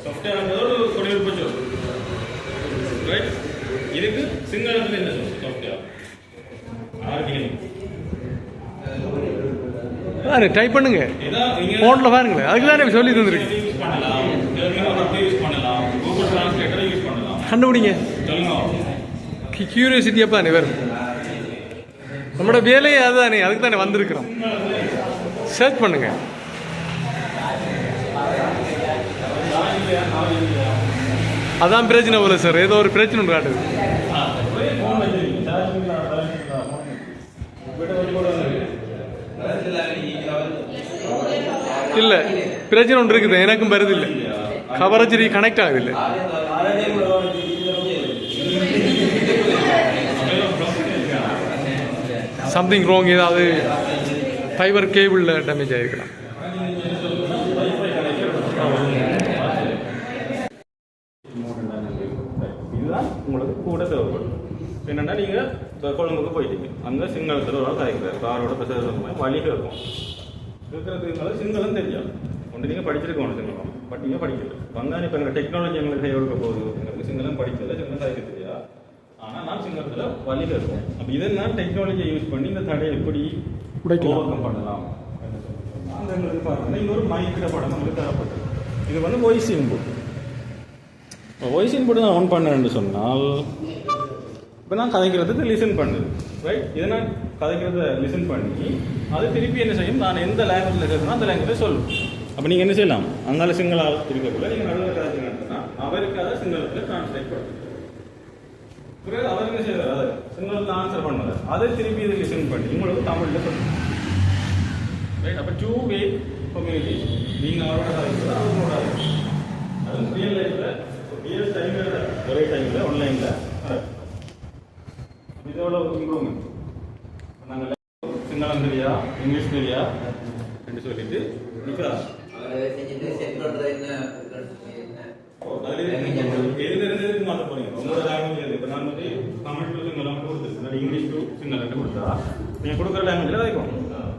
சாஃப்ட்வேர் ஒரு தொழில்நுட்ப சொல், ரைட்? இதுக்கு சிங்களத்தில் என்ன சொல்? சாஃப்ட்வேர் டைப் பண்ணுங்க, ஃபோனில் பாருங்களேன். அதுக்கு தான் சொல்லி தந்துருக்கு. யூஸ் பண்ணலாம், டெர்மினோ ஹப் யூஸ் பண்ணலாம், கூகுள் டிரான்ஸ்லேட்டரை யூஸ் பண்ணலாம். கண்டுபிடிங்க. சொல்லுங்க. கியூரியாசிட்டி அப்போ தானே வரும். நம்மளோட வேலையே அதுதானே, அதுக்கு தானே வந்திருக்கிறோம். சர்ச் பண்ணுங்க. அதான் பிரச்சனை போல சார், ஏதோ ஒரு பிரச்சனை ஒன்று காட்டுது. இல்லை பிரச்சனை ஒன்று இருக்குது, எனக்கும் வருது இல்லை. கவரேஜ் கனெக்ட் ஆகுது இல்லை. சம்திங் ராங், ஏதாவது ஃபைபர் கேபிளில் டேமேஜ் ஆகிருக்கலாம். இதுதான் உங்களுக்கு கூட தேவைப்படும். என்னென்னா நீங்கள் கொழும்புக்கு போயிட்டீங்க, அங்கே சிங்களத்தில் ஒரு காய்க்கிறார், காரோட பிரசவமாக வழிகள் இருக்கும். இருக்கிறதுனால சிங்களம் தெரியாது. ஒன்று நீங்கள் படிச்சிருக்கோம் சிங்களம், பட் நீங்கள் படிக்கல. வந்தால் இப்போ எங்கள் டெக்னாலஜி எங்களுக்கு கை கொடுக்க போகுது, எங்களுக்கு சிங்களம் படிக்கல, சிங்களம் காய்க்க தெரியாது. ஆனால் நான் சிங்களத்தில் வழிகள் இருக்கும். அப்போ இதெல்லாம் டெக்னாலஜியை யூஸ் பண்ணி இந்த தடையை எப்படி ஓவர்கம் பண்ணலாம் அந்த எங்களுக்கு பார்த்தீங்கன்னா இன்னொரு மைக்கிற படம் உங்களுக்கு தரப்பட்டது. இது வந்து வாய்ஸ் இன்புட். வாய்ஸ் இன்புட் நான் ஆன் பண்ணேன்னு சொன்னால் இப்போ நான் கதைக்கிறதுக்கு லிசன் பண்ணுது, ரைட்? இதை நான் கதைக்கிறத லிசன் பண்ணி அது திருப்பி என்ன செய்யும், நான் எந்த லாங்குவேஜில் இருக்கிறேன்னா அந்த லாங்குவேஜ் சொல்லும். அப்போ நீங்கள் என்ன செய்யலாம், அங்கால சிங்களாக இருக்கக்குள்ள நீங்கள் நடுவில் கதைச்சிங்கன்னா அவருக்கு அதை சிங்களத்தில் டிரான்ஸ்லேட் பண்ணுறது. பிறகு அவர் என்ன செய்வார், அதை சிங்களத்தில் ஆன்சர் பண்ணுவார். அதை திருப்பி இதை லிசன் பண்ணி உங்களுக்கு தமிழில் சொல்லுங்கள், ரைட்? அப்போ 2 வே கம்யூனிகேஷன். நீங்கள் அவரோட கதைக்கிறது அவங்களோட, அதுவும் ரியல் லைஃப்பில் ரியல் டைமில் ஒரே டைமில் ஆன்லைனில் இதோட இம்ப்ரூவ்மெண்ட். நாங்கள் சிங்களம் தெரியா, இங்கிலீஷ் தெரியா என்று சொல்லிட்டு நிற்கிறா. எதுல இருந்து மாற்ற போறீங்க உங்களோட லாங்குவேஜ். இப்போ நான் வந்து தமிழ் டு சிங்களம் கொடுத்துருக்கேன், இங்கிலீஷ் டு சிங்களம் கொடுத்தா நீங்கள் கொடுக்குற லாங்குவேஜில் வைக்கும்.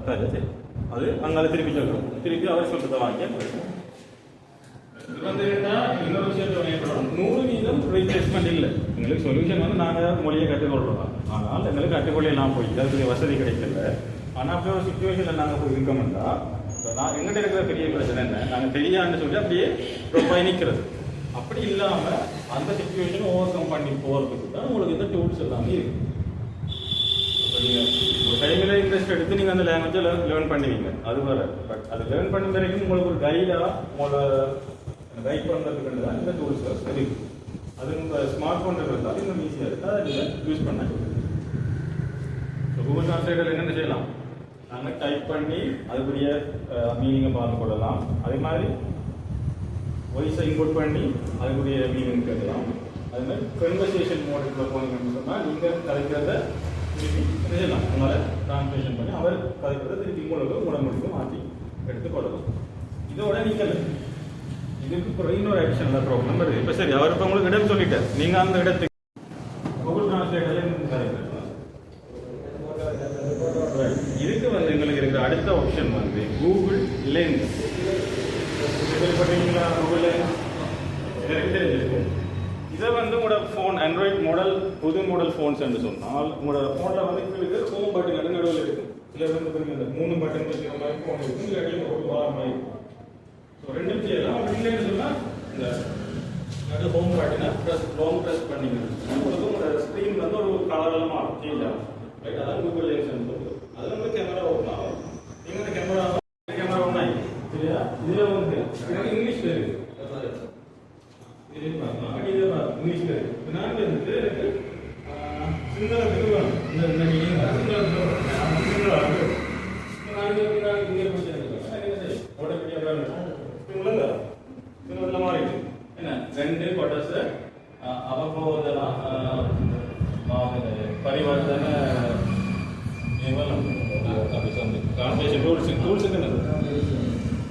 சரி, அது அங்கே திருப்பி சொல்கிறோம், திருப்பி அவர் சொல்றதை வாங்கி இது வந்து இன்னொரு விஷயத்தில் 100% ரீப்ளேஸ்மெண்ட் இல்லை. எங்களுக்கு சொல்யூஷன் வந்து நாங்கள் மொழியை கற்றுக்கொள்றோம், ஆனால் எங்களுக்கு கற்றுக்கொள்ளலாம் போயிட்டு அதுக்கு வசதி கிடைக்கல. ஆனால் அப்படி ஒரு சுச்சுவேஷனில் நாங்கள் போய் இருக்கோம்னா நான் எங்கிட்ட இருக்கிற பெரிய பிரச்சனை என்ன, நாங்கள் தெரியாதுன்னு சொல்லி அப்படியே ரொம்ப நிற்கிறது. அப்படி இல்லாமல் அந்த சுச்சுவேஷன் ஓவர் கம் பண்ணி போகிறதுக்கு தான் உங்களுக்கு இந்த டூல்ஸ் எல்லாமே இருக்குது. ஒரு டைமில் இன்ட்ரெஸ்ட் எடுத்து நீங்கள் அந்த லாங்குவேஜை லேர்ன் பண்ணுவீங்க, அது வர. பட் அது லேர்ன் பண்ண வரைக்கும் உங்களுக்கு ஒரு கைடாக உங்களோட கைட் பண்ணுறதுக்கு தான் இந்த டூல்ஸ் இருக்குது. அது உங்கள் ஸ்மார்ட் ஃபோன் இருந்தால் இன்னும் ஈஸியாக இருக்குது, அதை நீங்கள் யூஸ் பண்ண. ஸோ கூகுள் டிரான்ஸ்லேட்டர் என்னென்ன செய்யலாம், நாங்கள் டைப் பண்ணி அதுக்குரிய மீனிங்கை பார்த்து கொள்ளலாம். அதே மாதிரி வாய்ஸை இன்புட் பண்ணி அதுக்குரிய மீனிங் கேட்கலாம். அது மாதிரி கன்வர்சேஷன் மோடுக்குள்ள போனீங்கன்னு சொன்னால் நீங்கள் கதைக்கிறத திருப்பி என்ன செய்யலாம், உங்களால் டிரான்ஸ்லேஷன் பண்ணி அவர் கதைக்கிறத திருப்பி உங்களோட மொழிக்கு மாற்றி எடுத்துக்கொள்ளலாம். இதோட நீங்கள் இதுக்கு இன்னொரு அடிஷனல் ப்ராப்ளம் வருது. இப்போ சரி, அவர் இப்போ உங்களுக்கு இடம் சொல்லிட்டார், நீங்கள் அந்த இடத்துக்கு லென்ஸ். கேள்விப்பட்டீங்களா? கூகுள் லென்ஸ் தெரிஞ்சிருக்கும். இதை வந்து உங்களோட ஃபோன் ஆண்ட்ராய்ட் மாடல் புது மாடல் ஃபோன்ஸ் என்று சொன்னால் உங்களோட ஃபோனில் வந்து உங்களுக்கு ஹோம் பட்டன் நடுவில் இருக்கும். சில வந்து இந்த 3 பட்டன் வச்சுக்கிற மாதிரி ஃபோன் இருக்கும், இல்லாட்டி ஒரு வாரம் மாதிரி இருக்கும். ஸோ ரெண்டும் செய்யலாம். அப்படி இல்லைன்னு சொன்னால் இந்த அது ஹோம் பட்டனை லாங் ப்ரெஸ் பண்ணிங்க உங்களுக்கு உங்களோட ஸ்க்ரீன் வந்து ஒரு கலரில் மாறும், சேஞ்ச் ஆகும். ரைட், அதான் கூகுள் லென்ஸ் சொல்லுது. அதில் வந்து கேமரா ஓப்பன் ஆகும். நீங்கள் அந்த கேமரா ஓப்பன் ஆகி சரியா? இதில் வந்து இங்கிலீஷில் இருக்குது. இங்கிலீஷ்ல இருக்கு. நான் வந்து எனக்கு சிங்களத்துக்கு வேணும். இந்த சிங்களத்தில் மாறிடுச்சு. என்ன 2 கொட்டஸ் அவப்போதெல்லாம் பரிவர்த்தன டிரான்ஸ்லேஷன் டூல்ஸுக்கு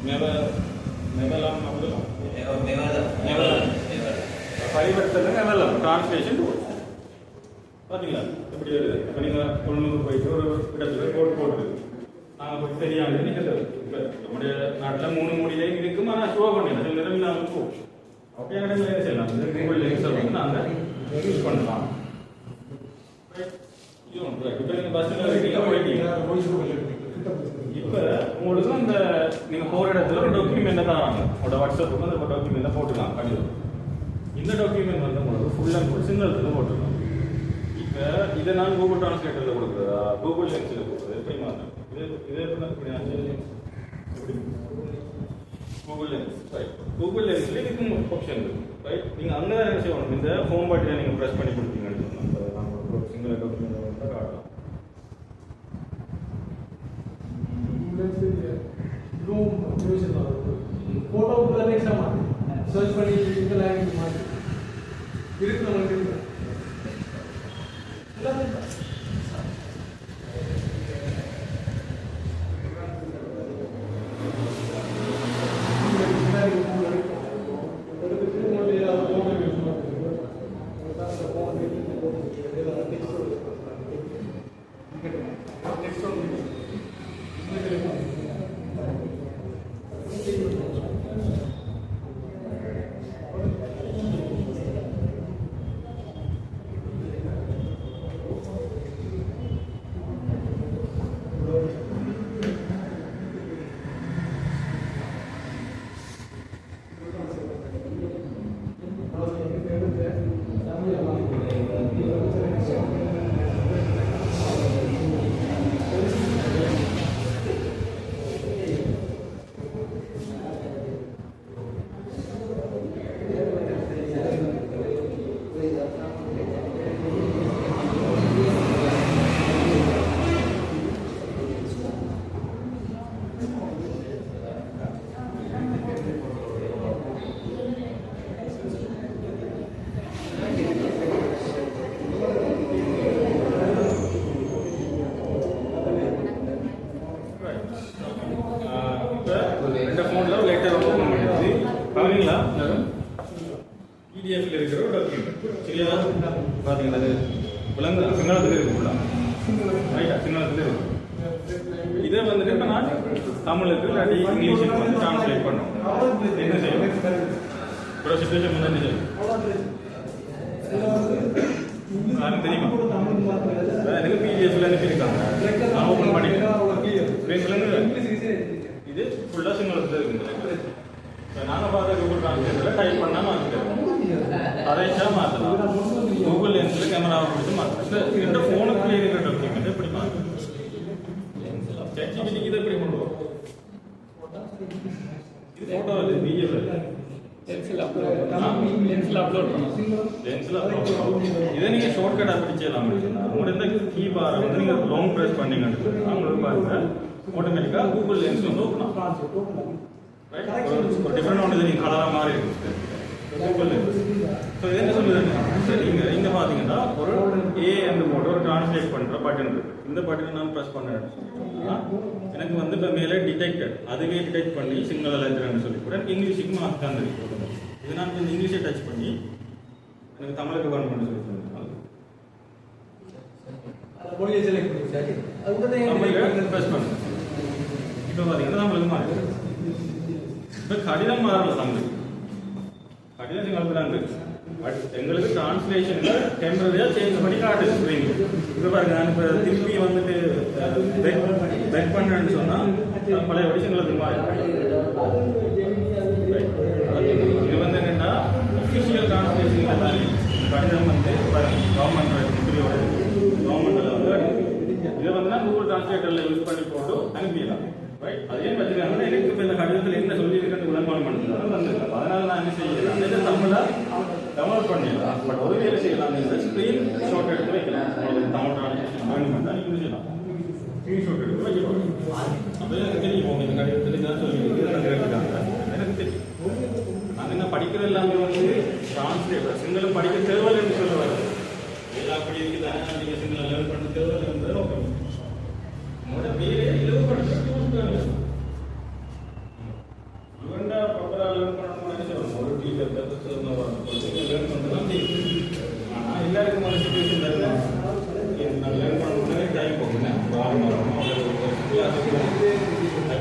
மெவலாம் பரிவர்த்தனை மெவலம் டிரான்ஸ்லேஷன் டூல்ஸ் பார்த்தீங்களா எப்படி வருது? இப்போ நீங்கள் கொள்ளுக்கு போயிட்டு ஒரு இடத்துல போட்டுருக்கு. நாங்கள் போய் தெரியாது நீங்கள் இப்போ நம்முடைய நாட்டில் 3 மொழியிலையும் இருக்கும். ஆனால் ஷோ பண்ணிடலாம், சில நேரம் இல்லாமல் இருக்கும். அப்படியே இடத்துல என்ன செய்யலாம்? இந்த கூகுள் லென்ஸை வந்து நாங்கள் யூஸ் பண்ணலாம். இது ஒன்று. இப்போ நீங்கள் பஸ்ஸில் இருக்கீங்க, போயிட்டீங்க. இப்போ உங்களுக்கு அந்த நீங்கள் போகிற இடத்துல ஒரு டாக்குமெண்ட்டை தராங்க. உங்களோட வாட்ஸ்அப்புக்கு அந்த டாக்குமெண்ட்டை போட்டுக்கலாம் கண்டிப்பாக. இந்த டாக்குமெண்ட் வந்து உங்களுக்கு ஃபுல் அண்ட் ஃபுல் சிங்களத்தில் போட்டுருக்கோம். இப்போ இதை நான் கூகுள் டிரான்ஸ்லேட்டரில் கொடுக்குறதா கூகுள் லென்ஸில் கொடுக்குறது எப்படி மாற்றணும்? இது எப்படி கூகுள் லென்ஸ் ரைட். கூகுள் லென்ஸில் இதுக்கும் ஆப்ஷன் இருக்குது ரைட். நீங்கள் அங்கே தான் என்ன செய்யணும்? இந்த ஹோம் பட்டனை நீங்கள் ப்ரெஸ் பண்ணி கொடுத்தீங்கன்னு சொன்னால் இப்போ நாங்கள் ஒரு சிங்கிள் டாக்குமெண்ட் வந்து காட்டலாம். ஃபோட்டோ எக்ஸாம் சர்ச் பண்ணி இந்த லாங்குவேஜ் மாற்றி இருக்கு நம்மளுக்கு இருக்கு. பிடிஎஃப்ல இருக்கிற ஒரு டாக்குமெண்ட் சரியா? பார்த்தீங்களா? அது விலங்கு சிங்களத்தில் இருக்குங்களா? ரைட்டா, சிங்களத்தில் இருக்கு. இதை வந்துட்டு இப்போ நான் தமிழுக்கு இல்லாட்டி இங்கிலீஷுக்கு வந்து டிரான்ஸ்லேட் பண்ணணும். என்ன செய்யணும்? ஒரு சிச்சுவேஷன் வந்து என்ன செய்யணும்? யாரும் தெரியுமா? எனக்கு பிடிஎஃப்ல அனுப்பியிருக்காங்க, நான் ஓப்பன் பண்ணிக்கிறேன். இது ஃபுல்லாக சிங்களத்தில் இருக்குங்க. நாங்கள் பார்த்த கூகுள் டிரான்ஸ்லேட்டரில் டைப் பண்ணால் மாற்றிக்கிறோம், அரைச்சா மாற்றலாம். கூகுள் லென்ஸில் கேமராவை பிடிச்சி மாற்றலாம். இந்த ஃபோனுக்குள்ளே இருக்கிற டாக்குமெண்ட் எப்படி மாற்றலாம்? ChatGPT இதை எப்படி கொண்டு வரும்? இது ஃபோட்டோ இல்லை, பிடிஎஃப் இல்லை. லென்ஸில் அப்லோட் பண்ணலாம். இதை நீங்கள் ஷார்ட்கட்டாக பிடிச்சலாம் அப்படின்னா உங்களோட இந்த கீ பாரை வந்து நீங்கள் லாங் ப்ரெஸ் பண்ணீங்கன்னு சொன்னால் உங்களுக்கு பாருங்க ஆட்டோமேட்டிக்காக கூகுள் லென்ஸ் வந்து ஓப்பன் ஆகும். ஒரு டிஃப்ரெண்ட் ஒன்று நீங்கள் கலராக மாறி இருக்கு கூகுள் லென்ஸ். ஸோ இது என்ன சொல்லுது? நீங்கள் இங்கே பார்த்தீங்கன்னா ஒரு ஏ அந்த போட்டு ஒரு டிரான்ஸ்லேட் பண்ணுற பட்டன் இருக்குது. இந்த பட்டனை நான் ப்ரெஸ் பண்ணேன் எனக்கு வந்து இப்போ மேலே டிடெக்டட், அதுவே டிடெக்ட் பண்ணி சிங்கள லென்ஸ்ன்னு சொல்லி கூட இங்கிலீஷுக்கு மாற்றி தந்துருக்கு. இது நான் இந்த இங்கிலீஷை டச் பண்ணி எனக்கு தமிழுக்கு வேணும் பண்ணி சொல்லி சொன்னேன். தமிழுக்கு ப்ரெஸ் பண்ணுறேன். இப்போ பார்த்தீங்கன்னா தமிழுக்கு மாறி இப்போ கடிதம் மாறல தமிழ், கடிதம் சிங்களத்தில் இருக்கு. பட் எங்களுக்கு டிரான்ஸ்லேஷன்ல டெம்பரரியா சேஞ்ச் பண்ணி காட்டுது ஸ்க்ரீன். இப்போ பாருங்க, நான் இப்போ திருப்பி வந்துட்டு பெக் பண்ணேன்னு சொன்னா பழைய வடி சிங்களத்துக்கு மாறி. இது வந்து என்னன்னா ஒஃபிஷியல் டிரான்ஸ்லேஷன் தானே. கடிதம் வந்து கவர்மெண்ட் முக்கியோட கவர்மெண்ட்ல வந்து இதை வந்து கூகுள் டிரான்ஸ்லேட்டர்ல யூஸ் பண்ணி போட்டு அனுப்பிடலாம். ரைட், அதே வச்சுருக்காங்கன்னா எனக்கு இப்போ இந்த கடிதத்தில் என்ன சொல்லியிருக்கேன்னு விளம்பரம் பண்ணுறது வந்துருக்கேன். அதனால நான் என்ன செய்யலாம், இதை தமிழா டவுன்லோட் பண்ணிடலாம். பட் ஒரு வேலை செய்யலாம், ஸ்க்ரீன் ஷாட் எடுத்து வைக்கலாம். தமிழ் டிரான்ஸ்லேஷன் வேணுமெண்டா நீங்கள் செய்யலாம், ஸ்க்ரீன் ஷாட் எடுத்து வைக்கலாம். அப்போ எனக்கு தெரியும் இந்த கடிதத்தில் தான் சொல்லியிருக்காங்க, எனக்கு தெரியும். நான் என்ன படிக்கிறது எல்லாமே வந்து டிரான்ஸ்லேட்டர் சிங்களம் படிக்க தேவையில்லைன்னு சொல்லுவார். எல்லாம் அப்படி இருக்குதானே, நீங்கள் சிங்களம் லேர்ன் பண்ண தேவையில்லை. ஓகே, உங்களோட பேரே இலவப்படுத்த இவன்டா ப்ராப்பரா லேர்ன் பண்ணணும்னு சொல்லணும். ஒரு டீச்சர் கற்று லேர்ன் பண்ணலாம் தெரியும். ஆனால் எல்லாருக்கும் ஒரு சிச்சுவேஷன் தரல, நான் லேர்ன் பண்ணணும்னே டைம் போகணும்.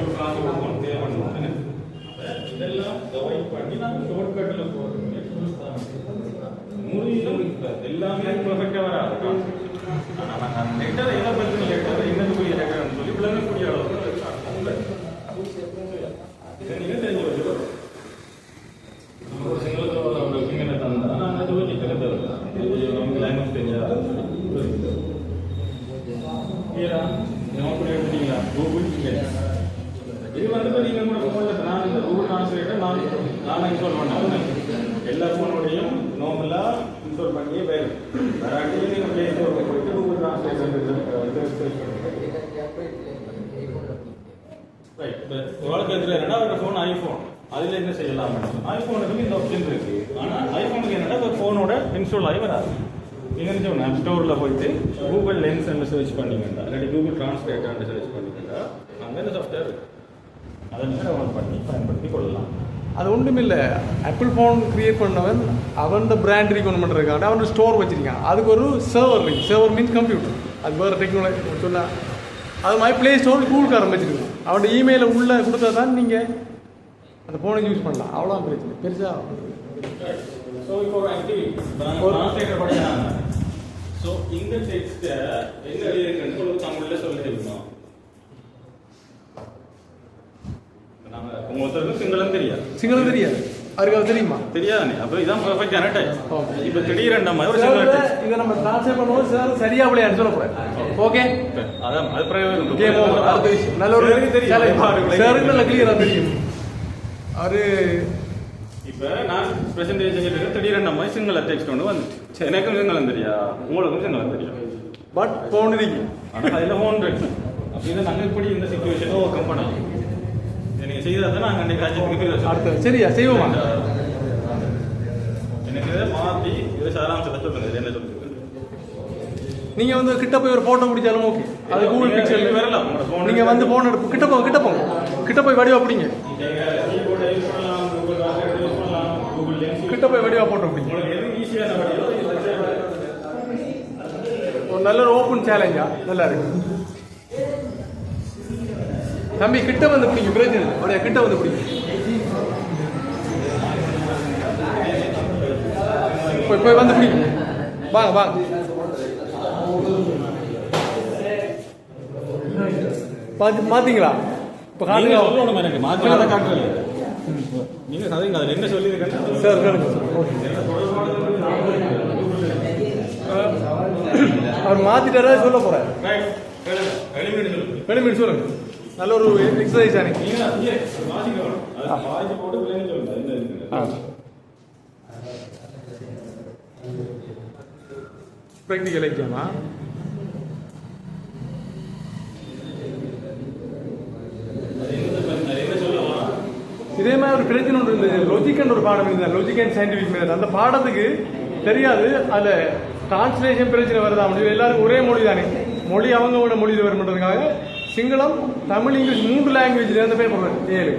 கிளாஸ் போகணும், தேவை பண்ணணும். இதெல்லாம் அவாய்ட் பண்ணி நான் ஷார்ட்கட்டில் போகிறோம். மூலியும் எல்லாமே பர்ஃபெக்டாக வராது. ஆனால் நான் லெட்டர் என்ன பற்றி லெட்டர் என்னதுக்குரிய லெட்டர்னு சொல்லி விளங்கக்கூடிய அளவுக்கு நீங்கள் தெரிஞ்சு வச்சுக்கணும். நம்ம ஒரு சிங்களத்தோட சிங்கள தந்தா நான் அந்த யோசிக்கிற தேவை நமக்கு லாங்குவேஜ் தெரியாது. கிளியரா நோட் எடுத்துட்டீங்களா? கூகுள் இது வந்து நீங்கள் கூட ஃபோனில் நான் இந்த கூகுள் டிரான்ஸ்லேட்டர் நான் இன்ஸ்டால் பண்ணேன். எல்லா ஃபோனோடையும் நார்மலாக இன்ஸ்டால் பண்ணியே போயிடும். வராட்டி நீங்கள் ப்ளே ஸ்டோரில் போயிட்டு கூகுள் டிரான்ஸ்லேட்டர் ரைட். உங்களுக்கு எதில் என்னன்னா ஒரு ஃபோன் ஐஃபோன், அதில் என்ன செய்யலாம்? ஐஃபோனுக்கு இந்த ஆப்ஷன் இருக்கு. ஆனால் ஐஃபோனுக்கு என்னன்னா ஒரு ஃபோனோட இன்ஸ்டால் ஆகி வராது. நீங்கள் என்ன செய்யணும், ஆப் ஸ்டோரில் போயிட்டு கூகுள் லென்ஸ் சர்ச் பண்ணிங்கன்னா இல்லாட்டி கூகுள் டிரான்ஸ்லேட்டர் சர்ச் பண்ணிங்கன்னா அங்கே இந்த சாஃப்ட்வேர் இருக்கு. அதை நீங்கள் டவுன்லோட் பண்ணி பயன்படுத்தி கொள்ளலாம். அது ஒன்றும் இல்லை, ஆப்பிள் ஃபோன் கிரியேட் பண்ணவன் அவன் பிராண்ட் ரீகன் பண்ணுறதுக்காக அவன் ஸ்டோர் வச்சிருக்கான். அதுக்கு ஒரு சர்வர் இருக்கு. Server means computer. அது வேறு டெக்னாலஜி சொன்னால் அது மாதிரி ப்ளே ஸ்டோர் கூகுள்காரன் வச்சுருக்கோம். அவனோட இமெயிலை உள்ளே கொடுத்தா தான் நீங்கள் அந்த ஃபோனை யூஸ் பண்ணலாம். அவ்வளோ பிரச்சனை பெருசாக. ஸோ இப்போ ஒரு டிரான்ஸ்லேட்டர் படிக்கிறாங்க. ஸோ இந்த டெக்ஸ்ட்டை என்ன எழுதியிருக்குன்னு ஒரு தமிழில் சொல்லியிருக்கோம். உங்களுக்கு சிங்களம் தெரியாது, சிங்களம் தெரியாது, அவருக்கு அது தெரியுமா? தெரியாதுண்ணே. அப்போ இதான் பர்ஃபெக்டான டைப். இப்போ திடீரென்ற மாதிரி ஒரு சிங்கள டெக்ஸ்ட் இதை நம்ம ட்ரான்ஸ்லேட் பண்ணுவோம். சார் சரியா விளையாடு சொல்லக்கூடாது. ஓகே, அதான் அது பிரயோஜனம். Game over. அடுத்த விஷயம் நல்ல ஒரு சாருக்கு நல்ல கிளியராக தெரியும். அவரு இப்போ நான் ப்ரெசன்டேஷன் சொல்லிட்டு திடீரென்ற மாதிரி சிங்கள டெக்ஸ்ட் ஒன்று வந்துச்சு. எனக்கும் சிங்களம் தெரியா, உங்களுக்கும் சிங்களம் தெரியும். பட் ஃபோன் இருக்கு, ஆனால் அதில் ஃபோன் இருக்கு. அப்படின்னா நாங்கள் இப்படி இந்த சிச்சுவேஷனை ஓவர் கம் பண்ணலாம். நீங்கள் செய்தால் தான் நாங்கள் அன்றைக்கு காட்சியத்துக்கு அடுத்த சரியா செய்வோமா? எனக்கு இதை மாற்றி இதை சாராம்சத்தை சொல்லுங்கள், என்ன சொல்லுங்க. நீங்கள் வந்து கிட்ட போய் ஒரு ஃபோட்டோ பிடிச்சாலும் ஓகே. அது கூகுள் பிக்சர் வரலாம். நீங்கள் வந்து ஃபோன் எடுப்பு கிட்ட போங்க கிட்ட போய் வடிவா பிடிங்க. கிட்ட போய் வடிவா போட்டோ பிடிங்க. ஒரு நல்ல ஒரு ஓப்பன் சேலஞ்சா நல்லா இருக்கு. தம்பி கிட்ட வந்து பிடிங்க, பிரச்சனை இல்லை. கிட்ட வந்து பிடிங்க. போய் வந்து பிடிங்க. வாங்க மாத்தீங்களா? இப்போ சொல்லணும் எனக்கு மாற்றி அதை காட்டுறது. நீங்கள் கதைங்க அதில் என்ன சொல்லியிருக்கேன் சார் அவர் மாத்திட்டாரா சொல்ல போறாரு. வெளிமீன் சொல்லுங்க. நல்ல ஒரு எக்ஸசைஸ் தானே. ப்ராக்டிக்கல் எக்ஸாமா? இதே மாதிரி ஒரு பிரச்சனை ஒன்று இருந்தது. லொஜிக்னு ஒரு பாடம் இருந்தது, லொஜிக் அண்ட் சயின்டிஃபிக் மெத்தட். அந்த பாடத்துக்கு தெரியாது அதில் டிரான்ஸ்லேஷன் பிரச்சனை வருதா முடியும். எல்லாருக்கும் ஒரே மொழி தானே, மொழி அவங்களோட மொழியில் வரணுன்றதுக்காக சிங்களம், தமிழ், இங்கிலீஷ் 3 லாங்குவேஜ்ல இருந்து பேப்பர் வரும். 7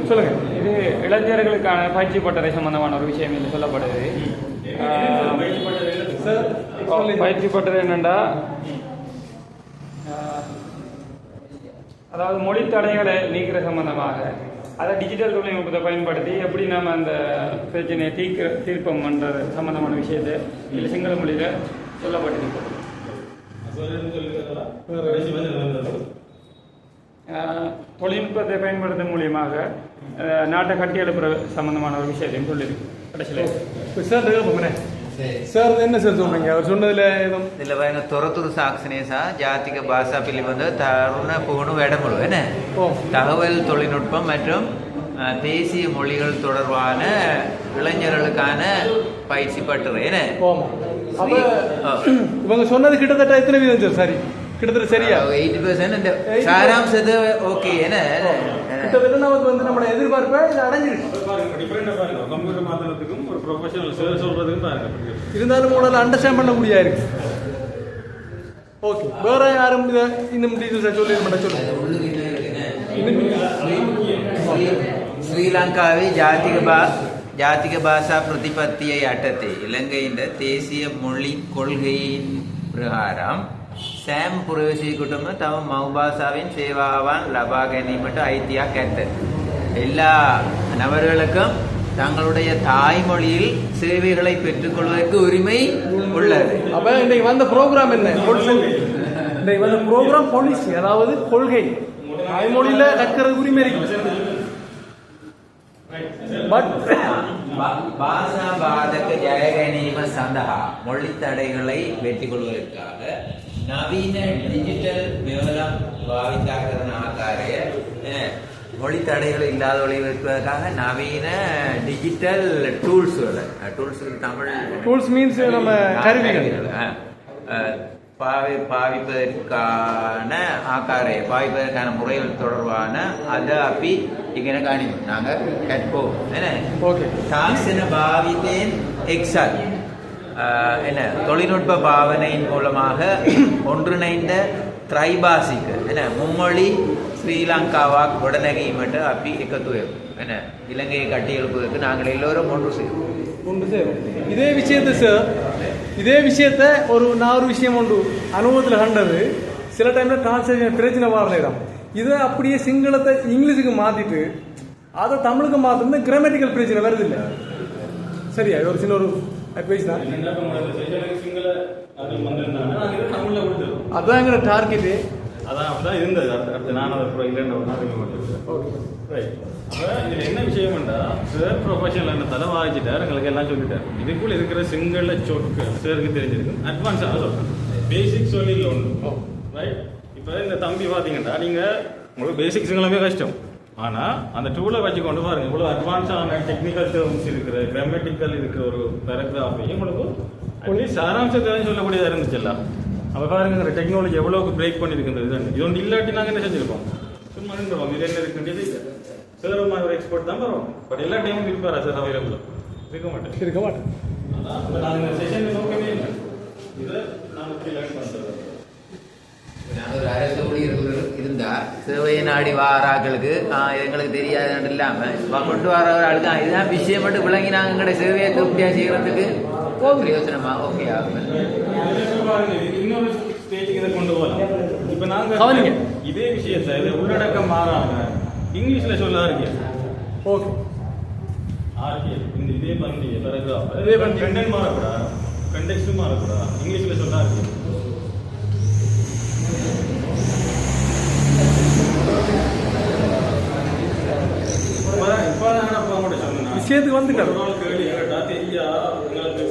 சொல்லுங்க. இது இளைஞர்களுக்கான பயிற்சி பட்டறை சம்பந்தமான ஒரு விஷயம் என்று சொல்லப்படுது. பயிற்சி பட்டறை என்னண்டா, அதாவது மொழி தடைகளை நீக்கிற சம்பந்தமாக அதை டிஜிட்டல் தொழில்நுட்பத்தை பயன்படுத்தி எப்படி நாம் அந்த பிரச்சனையை தீர்ப்பம் பண்ணுறது சம்மந்தமான விஷயத்தை இல்லை சிங்கள மொழியில் சொல்லப்பட்டிருக்கோம். தொழில்நுட்பத்தை பயன்படுத்தும் மூலியமாக நாட்டை கட்டி எழுப்புற சம்பந்தமான ஒரு விஷயத்தையும் சொல்லியிருக்கு கடைசியில். சார் என்ன சார் சொல்றீங்க? அவர் சொன்னதுல ஏதும் இதில் பாருங்க තොරතුරු සාක්ෂණය සහ ජාතික භාෂා පිළිබඳව තරුණ පුහුණු වැඩමුළු என்ன தகவல் தொழில்நுட்பம் மற்றும் தேசிய மொழிகள் தொடர்பான இளைஞர்களுக்கான பயிற்சி பட்டுரை என்ன. அப்ப இவங்க சொன்னது கிட்டத்தட்ட எத்தனை வீதம் சார்? சரி, கிட்டத்தட்ட சரியா 80% இந்த சாராம்சத்தை ஓகே என்ன கிட்டத்தட்ட நமக்கு வந்து நம்மளோட எதிர்பார்ப்பை இது அடைஞ்சிருக்கு. கம்ப்யூட்டர் மாத்திரத்துக்கும் ஒரு ப்ரொஃபஷனல் சொல்றதுக்கும் பாருங்க இருந்தாலும் உங்களால் அண்டர்ஸ்டாண்ட் பண்ண முடியா இருக்கு. ஓகே, வேற யாரும் இதை இன்னும் டீட்டெயில்ஸாக சொல்லி மாட்டேன் சொல்லுங்க. ஸ்ரீலங்காவை ஜாතිக பாஷா பிரதிபத்தியை යටතේ இலங்கையின் தேசிய மொழி கொள்கையின் பிரகாரம் සෑම පුරවැසියෙකුටම තම මව් භාෂාවෙන් සේවාවන් ලබා ගැනීමට අයිතියක් ඇත. எல்லா நபர்களுக்கும் தங்களுடைய தாய்மொழியில் சேவைகளை பெற்றுக்கொள்வதற்கு உரிமை உள்ளது. அப்ப இன்றைக்கு வந்த ப்ரோக்ராம் என்ன? இன்றைக்கு வந்த ப்ரோக்ராம் பாலிசி, அதாவது கொள்கை. தாய்மொழியில கற்கிற உரிமை இருக்கு. பட் பாஷா பாதක ජය ගැනීම සඳහා மொழி தடைகளை வெற்றி கொள்வதற்காக நவீன டிஜிட்டல் මෙවලම් භාවිතා කරන ආකාරය மொழி தடைகள் இல்லாத ஒளிபரப்புவதற்காக நவீன digital tools Tamil tools means நம்ம கருவிகள் பாவிப்பதற்கான ආකාරය பாவிப்பதற்கான முறைகள் தொடர்பான අද අපි ඉගෙන ගනිමු. நாங்கள் கற்போம் என்ன. ஓகே, தாக்ஷண பாவித்தேன் எக்ஸல் என்ன தொழில்நுட்ப பாவனையின் மூலமாக ஒன்றிணைந்த திரைபாசிக்கு என்ன மும்மொழி ஸ்ரீலங்காவாக உடனகீமட்டு அப்படி එකතු என்ன இலங்கையை கட்டி எழுப்புவதற்கு நாங்கள் எல்லோரும் ஒன்று செய்வோம். இதே விஷயத்தை நான் ஒரு விஷயம் உண்டு அனுபவத்தில் கண்டது. சில டைம்ல டிரான்ஸ்லேஷன் பிரச்சனை வர நேரம் இதை அப்படியே சிங்களத்தை இங்கிலீஷுக்கு மாத்திட்டு அதை தமிழுக்கு மாத்தினா கிராமட்டிக்கல் பிரச்சனை வருது இல்லை. சரியா? ஒரு சின்ன ஒரு அட்வைஸ் தான். அதான் எங்களோட டார்கெட்டு. அதான் அப்படிதான் இருந்தது. அடுத்து நான் அதை இதில் என்ன விஷயம்டா சார் ப்ரொஃபஷனல் தலை வாங்கிட்டார், எங்களுக்கு எல்லாம் சொல்லிட்டார். இதுக்குள்ள இருக்கிற சிங்கள சொற்கள் சாருக்கு தெரிஞ்சிருக்கும். அட்வான்ஸாக சொல்கிறேன், பேசிக் சொல்லியில் ஒன்று ரைட். இப்போ இந்த தம்பி பார்த்தீங்கன்னா நீங்கள் உங்களுக்கு பேசிக் சிங்களமே கஷ்டம், ஆனால் அந்த டூலை வச்சு கொண்டு பாருங்க இவ்வளோ அட்வான்ஸான டெக்னிக்கல் டேர்ம்ஸ் இருக்கிற கிராமட்டிக்கல் இருக்கிற ஒரு பேராகிராஃபையும் உங்களுக்கு அட்லீஸ்ட் சாராம்சத்தை சொல்லக்கூடியதாக இருந்துச்சுல்ல. அப்போ பாருங்க டெக்னாலஜி எவ்வளோக்கு பிரேக் பண்ணியிருக்குது. இது ஒன்று இல்லாட்டி நாங்கள் என்ன செஞ்சுருப்போம்? சும்மா நின்றுவோம். இது என்ன இருக்குன்றது இல்லை. சார் ஒரு எக்ஸ்போர்ட் தான் வரும், பட் எல்லா டைமும் இருப்பாரா சார் அவைலபிள்? இருக்க மாட்டேன். நான் இந்த செஷன் நோக்கமே இல்லை. இதை நான் லேர்ன் பண்ணுறேன். ஒரு அரசு ஊழியர்கள் இருந்தால் சேவையை நாடி வாராக்களுக்கு எங்களுக்கு தெரியாதுன்னு இல்லாமல் கொண்டு வர ஆளுக்கு இதுதான் விஷயம் மட்டும் விளங்கி நாங்கள் எங்களுடைய சேவையை திருப்தியாக செய்கிறதுக்கு பிரயோஜனமா ஓகே ஆகும். இன்னொரு ஸ்டேஜுக்கு இதை கொண்டு போகலாம். இப்போ நாங்கள் இதே விஷயத்தை இதை உள்ளடக்கம் மாறாங்க இங்கிலீஷில் சொல்ல இருக்கேன். ஓகே, இந்த இதே பண்ணி பேராகிராஃப் இதே பண்ணி கண்டென்ட் மாறக்கூடாது, கண்டெக்ஸ்டும் மாறக்கூடாது, இங்கிலீஷில் சொல்ல இருக்கேன். விஷயத்துக்கு வந்துட்டார்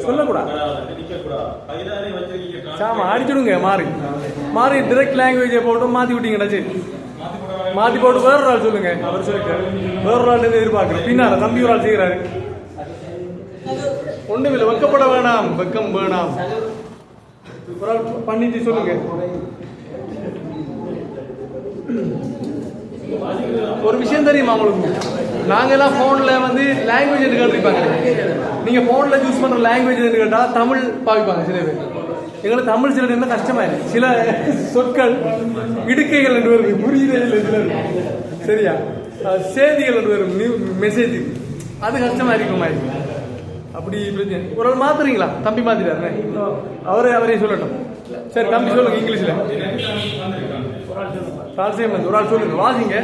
சொல்லக்கூடாது. அடிச்சுடுங்க மாறி டிரெக்ட் லாங்குவேஜை போட்டு மாற்றி விட்டீங்கடா. சரி, மாற்றி போட்டு வேற ஒரு ஆள் சொல்லுங்க. அவர் சொல்லிட்டாரு வேற ஒரு ஆள் எதிர்பார்க்கிறேன். பின்னால தம்பி ஒரு ஆள் செய்கிறாரு. ஒன்றுமில்லை, வெக்கப்பட வேணாம், வெக்கம் வேணாம். ஒரு ஆள் பண்ணிட்டு சொல்லுங்க. ஒரு விஷயம் தெரியுமா உங்களுக்கு? நாங்கெல்லாம் ஃபோனில் வந்து லாங்குவேஜ் என்று கேட்டிருப்பாங்க. நீங்கள் ஃபோனில் யூஸ் பண்ணுற லாங்குவேஜ் என்று கேட்டால் தமிழ் பாவிப்பாங்க சில பேர். எங்களுக்கு தமிழ் சில என்ன கஷ்டமாயிருக்கு. சில சொற்கள் இடுக்கைகள் என்று வருது, புரியுதே இல்லை சிலர். சரியா? செய்திகள் என்று வரும், மெசேஜ், அது கஷ்டமாக இருக்குமா? அப்படி பிரச்சனை. ஒரு ஆள் மாத்துறீங்களா? தம்பி மாத்திட்டாரு, அவரே சொல்லட்டும். சரி, தம்பி சொல்லுங்க இங்கிலீஷில். ஒரு ஆள் சொல்லுங்க, வாசிங்க.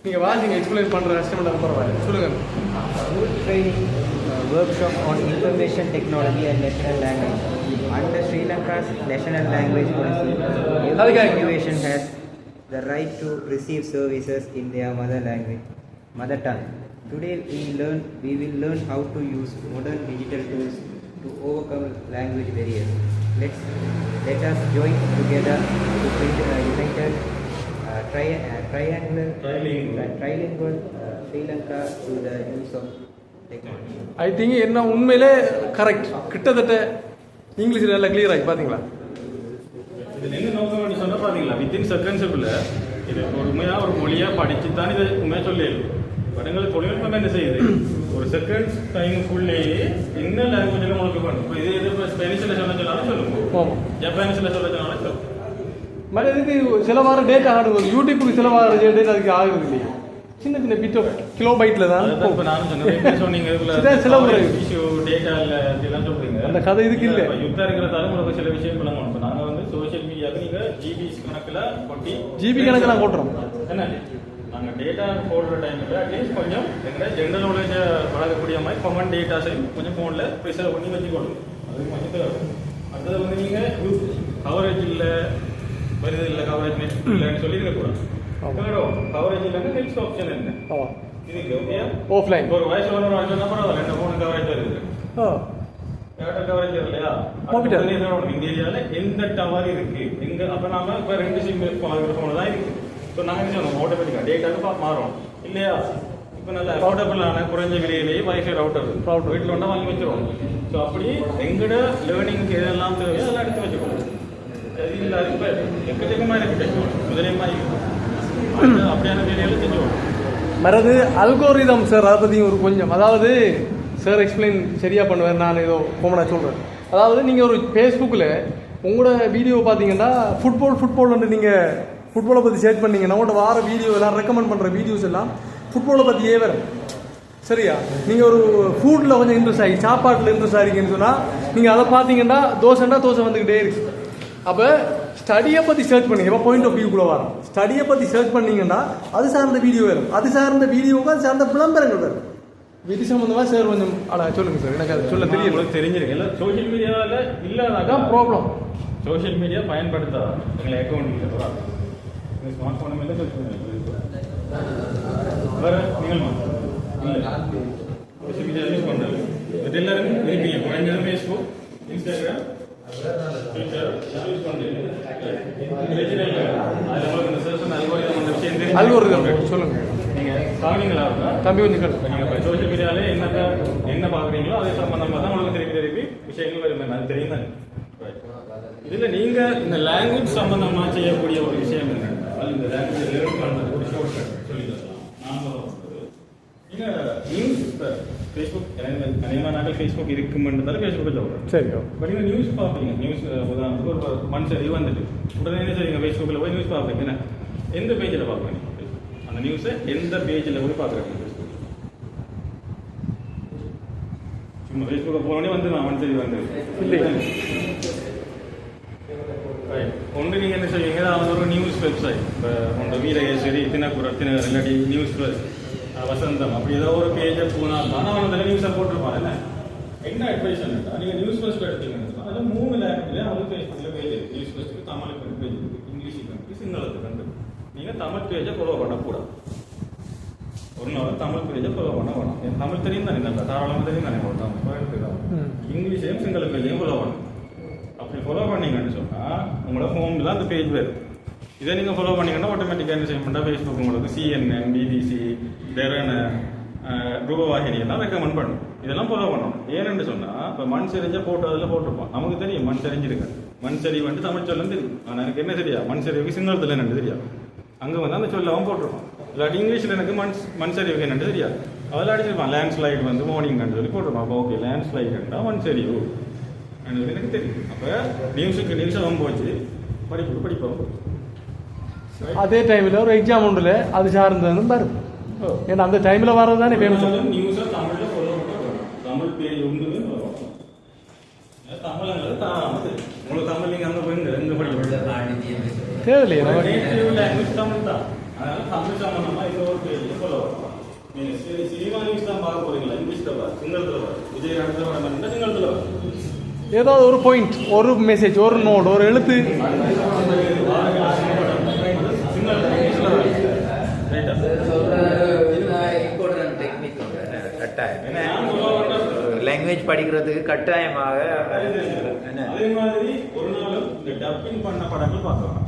நீங்கள் வாசிங்க எக்ஸ்பிளைன் பண்ணுற கஷ்டமெல்லாம் பரவாயில்ல சொல்லுங்கள். Root training workshop on information technology and national language. Under Sri Lanka's national language policy, every population has the right to receive services in their mother tongue. Today we will learn how to use modern digital tools to overcome language barriers. Let us join together to build a united trilingual Sri Lanka through the use of technology. I think என்ன உண்மையிலே correct, கிட்டத்தட்ட இங்கிலீஷில் நல்லா clear ஆகி பார்த்தீங்களா? இதில் என்ன நோக்கம் சொன்னால் பார்த்தீங்களா, வித்தின் செகண்ட்ஸுக்குள்ள இது உண்மையாக ஒரு மொழியாக படித்து தான் இது உண்மையாக சொல்லிடுது. படங்களை தொழில்நுட்பம் என்ன செய்யுது, ஒரு செகண்ட்ஸ் டைமுக்குள்ளேயே என்ன லாங்குவேஜில் உங்களுக்கு பண்ணும். இப்போ இது இது ஸ்பெனிஷில் சொல்ல சொன்னாலும் சொல்லுங்க, ஜப்பானிஸில் சொல்ல சொன்னாலும் சொல்லுங்க. மற்ற இதுக்கு சில வாரம் டேட்டா ஆடுவது, யூடியூப்புக்கு சில வாரம் டேட்டா அதுக்கு ஆகுது இல்லையா, சின்ன சின்ன பிட் ஆஃப் கிலோ பைட்டில் தான். இப்போ நானும் சொன்னேன், சொன்னீங்க சில ஒரு இஷ்யூ டேட்டாவில் இதெல்லாம் சொல்கிறீங்க. அந்த கதை இதுக்கு இல்லை. யுத்தம் இருக்கிறதாலும் உங்களுக்கு சில விஷயம் பண்ணணும். இப்போ நாங்கள் வந்து சோஷியல் மீடியாவுக்கு நீங்கள் ஜிபிஸ் கணக்கில் கொட்டி ஜிபி கணக்கில் நான் போட்டுறோம். என்ன நாங்கள் டேட்டா போடுற டைமில் அட்லீஸ்ட் கொஞ்சம் எங்களை ஜென்ரல் நாலேஜ் வழங்கக்கூடிய மாதிரி காமன் டேட்டாஸையும் கொஞ்சம் ஃபோனில் ப்ரிசர்வ் பண்ணி வச்சுக்கொள்ளும். அது கொஞ்சம் தேவை. அடுத்தது வந்து நீங்கள் கவரேஜ் இல்லை, வருது இல்லை, கவரேஜ் நெட் இல்லைன்னு சொல்லி இருக்கக்கூடாது. கவரேஜ் இல்லைன்னா நெக்ஸ்ட் ஆப்ஷன் என்ன இதுக்கு ஓகே ஆஃப்லைன். ஒரு வயசு ஒரு சொன்னால் பரவாயில்ல, என்ன ஃபோனு கவரேஜ் வருது, ஏர்டெல் கவரேஜ் இல்லையா, இந்த ஏரியாவில் எந்த டவர் இருக்கு எங்க. அப்போ நாம இப்போ 2 சிம் ஃபோன் தான் இருக்கு. ஸோ நாங்கள் என்ன சொன்னோம், ஆட்டோமேட்டிக்காக டேட்டாவுக்கு மாறும் இல்லையா. இப்போ நல்ல அஃபோர்டபுளான குறைஞ்ச விலையிலேயே வைஃபை ரவுட்டர் வீட்டில் ஒன்றா வாங்கி வச்சிருவோம். ஸோ அப்படி எங்கட லேர்னிங்க்கு எதெல்லாம் தேவையோ அதெல்லாம் எடுத்து வச்சுக்கணும். அது இல்லை இப்போ எக்கச்சக்கமாக இருக்கு டெக்னாலஜி, முதலியமாக இருக்கும். அப்படியான வேலையில் செஞ்சுவோம். மறது அல்கோரிதம் சார், அதை பற்றி ஒரு கொஞ்சம், அதாவது சார் எக்ஸ்பிளைன் சரியாக பண்ணுவேன், நான் ஏதோ கோமனாக சொல்கிறேன். அதாவது நீங்கள் ஒரு ஃபேஸ்புக்கில் உங்களோட வீடியோ பார்த்தீங்கன்னா ஃபுட்பால் வந்து நீங்கள் ஃபுட்பாலை பற்றி சர்ச் பண்ணீங்கன்னா உங்களோட வார வீடியோ எல்லாம் ரெக்கமெண்ட் பண்ணுற வீடியோஸ் எல்லாம் ஃபுட்பாலை பற்றியே வரும். சரியா? நீங்கள் ஒரு ஃபுட்டில் கொஞ்சம் இன்ட்ரெஸ்ட் ஆகி, சாப்பாட்டில் இன்ட்ரெஸ்ட் ஆகிங்கன்னு சொன்னால் நீங்கள் அதை பார்த்தீங்கன்னா தோசை வந்துக்கிட்டே இருக்கு. அப்போ ஸ்டடியை பற்றி சர்ச் பண்ணி, எப்போ பாயிண்ட் ஆஃப் வியூக்குள்ளே வரும், ஸ்டடியை பற்றி சர்ச் பண்ணிங்கன்னா அது சார்ந்த வீடியோ வரும், அது சார்ந்த வீடியோவுக்கு அது சார்ந்த விளம்பரங்கள் வரும். விதி சம்பந்தமாக சார் கொஞ்சம் சொல்லுங்கள் சார், எனக்கு அது சொல்ல தெரியல. உங்களுக்கு தெரிஞ்சிருக்கு சோஷியல் மீடியாவில் இல்லாதான் ப்ராப்ளம். சோஷியல் மீடியா பயன்படுத்தாத எங்களை அக்கௌண்ட் இல்லை, ஸ்மார்ட் ஃபோனும் இல்லை, சோஷியல் மீடியா வேறு நீங்கள் இல்லை சோஷியல் மீடியா யூஸ் பண்ணுறது பட் எல்லாரும் இருப்பீங்க. குறைஞ்சது ஃபேஸ்புக், இன்ஸ்டாகிராம், ட்விட்டர் யூஸ் பண்ணுறீங்க. பிரச்சனை இல்லை. அதில் உங்களுக்கு இந்த சர்ச் அல்கோரிதம் அந்த விஷயம் தெரியும். அல்கோரிதம் சொல்லுங்கள். நீங்கள் காமிங்களா தம்பி கொஞ்சம் நீங்கள் சோஷியல் மீடியாவிலே என்ன பார்க்குறீங்களோ அதே சம்பந்தமாக தான் உங்களுக்கு திருப்பி விஷயங்கள் வரும். அது தெரியும் தானே. இதில் நீங்கள் இந்த லாங்குவேஜ் சம்பந்தமாக செய்யக்கூடிய ஒரு விஷயம் என்ன, அது இந்த லாங்குவேஜ் லேர்ன் பண்ணுறது ஒரு ஷார்ட் கட் சொல்லிடலாம். நான் சொல்கிறது நீங்கள் நியூஸ் இப்போ ஃபேஸ்புக் அநேகமாக நாங்கள் ஃபேஸ்புக் இருக்குமென்றதால ஃபேஸ்புக்கை சொல்கிறோம். சரி. பட் நீங்கள் நியூஸ் பார்ப்பீங்க. நியூஸ் உதாரணத்துக்கு ஒரு மண் சரி வந்துட்டு உடனே என்ன செய்வீங்க, ஃபேஸ்புக்கில் போய் நியூஸ் பார்ப்பீங்க. என்ன எந்த பேஜில் பார்ப்பீங்க அந்த நியூஸை, எந்த பேஜில் போய் பார்க்குறீங்க? சும்மா ஃபேஸ்புக்கை போனோடனே வந்து நான் மண் சரி வந்து ஒன்று நீங்கள் என்ன செய்வீங்க, அது ஒரு நியூஸ் வெப்சைட். இப்போ உங்கள் வீரகேஸ்வரி, தினக்குரத்தின இல்லாட்டி நியூஸ் ப்ளஸ், வசந்தம், அப்படி ஏதோ ஒரு பேஜை போனால் தான் அவன் அந்த நியூஸை போட்டிருப்பான். என்ன அட்வைஸ் பண்ணிட்டா நீங்கள் நியூஸ் ஃபர்ஸ்ட் எடுத்தீங்கன்னு அதில் 3 லாங்குவேஜ் அவங்களுக்கு ஃபேஸ்புக்கில் பேஜ் இருக்குது. நியூஸ் ஃபர்ஸ்ட்டுக்கு தமிழுக்கு பேஜ் இருக்குது, இங்கிலீஷுக்கு இருக்குது, சிங்களத்துக்கு இருக்குது. நீங்கள் தமிழ் பேஜை ஃபாலோ பண்ணக்கூடாது. ஒரு நாள் தமிழ் பேஜை ஃபாலோ பண்ண வேணும். என் தமிழ் தெரியும் தானே, நல்லா தாராளமாக தெரியும் தானே, ஒரு தமிழ் இங்கிலீஷையும் சிங்கள பேஜையும் ஃபாலோ பண்ணணும். அப்படி ஃபாலோ பண்ணீங்கன்னு சொன்னால் உங்களோட ஃபோனில் அந்த பேஜ் வரும். இதை நீங்கள் ஃபாலோ பண்ணிங்கன்னா ஆட்டோமேட்டிக்காக என்ன செய்ய மாட்டா ஃபேஸ்புக் உங்களுக்கு CNN, BBC, டெரன், ரூபவாகினி எல்லாம் ரெக்கமெண்ட் பண்ணும். இதெல்லாம் ஃபாலோ பண்ணணும். ஏன்னு சொன்னால் இப்போ மண் சரிஞ்ச போட்டோ அதில் போட்டிருப்போம். நமக்கு தெரியும் மண் சரிஞ்சிருக்கு, மண் சரி வந்து தமிழ் சொல்லம் தெரியும். ஆனால் எனக்கு என்ன தெரியா, மண் சரிவுக்கு சிங்களத்தில் என்னென்னு தெரியாது. அங்கே வந்து அந்த சொல்லவும் போட்டிருப்பான். இல்லாட்டி இங்கிலீஷில் எனக்கு மண் சரிவுக்கு என்னென்னு தெரியாது. அதில் அடிச்சிருப்பான் லேண்ட்ஸ்லைடு வந்து மார்னிங்னு சொல்லி போட்டிருப்பான். அப்போ ஓகே லேண்ட்ஸ்லைடுன்னா மண் சரிவு எனக்கு தெரியும். அப்போ நியூஸை ரொம்ப வச்சு படிப்போம். அதே டைமில் ஒரு எக்ஸாம் உண்டுல அது சார்ந்ததுன்னு வரும். ஏன்னா அந்த டைமில் வர்றது தானே ஃபேமஸ். நியூஸை தமிழில் ஃபாலோ பண்ணுறோம். தமிழ் பேஜ் உண்டு தமிழ்ங்கிறது உங்களுக்கு தமிழ் நீங்கள் அங்கே போய் எங்கே படிக்க தேவையில்லையே. நேட்டிவ் லாங்குவேஜ் தமிழ் தான். அதனால தமிழ் சம்பந்தமா இது ஒரு கேள்வி சொல்ல வரும். நீங்க சினிமா நியூஸ் தான் பார்க்க போறீங்களா? இங்கிலீஷ்ல வர, சிங்களத்துல வர, விஜய் அடுத்த வர மாதிரி சிங்களத்துல வர. ஏதாவது ஒரு பாயிண்ட், ஒரு மெசேஜ், ஒரு நோட், ஒரு எழுத்து. லாங்குவேஜ் படிக்கிறதுக்கு கட்டாயமாக அதே மாதிரி ஒரு நாளும் இந்த டப்பிங் பண்ண படங்கள் பார்க்கலாம்.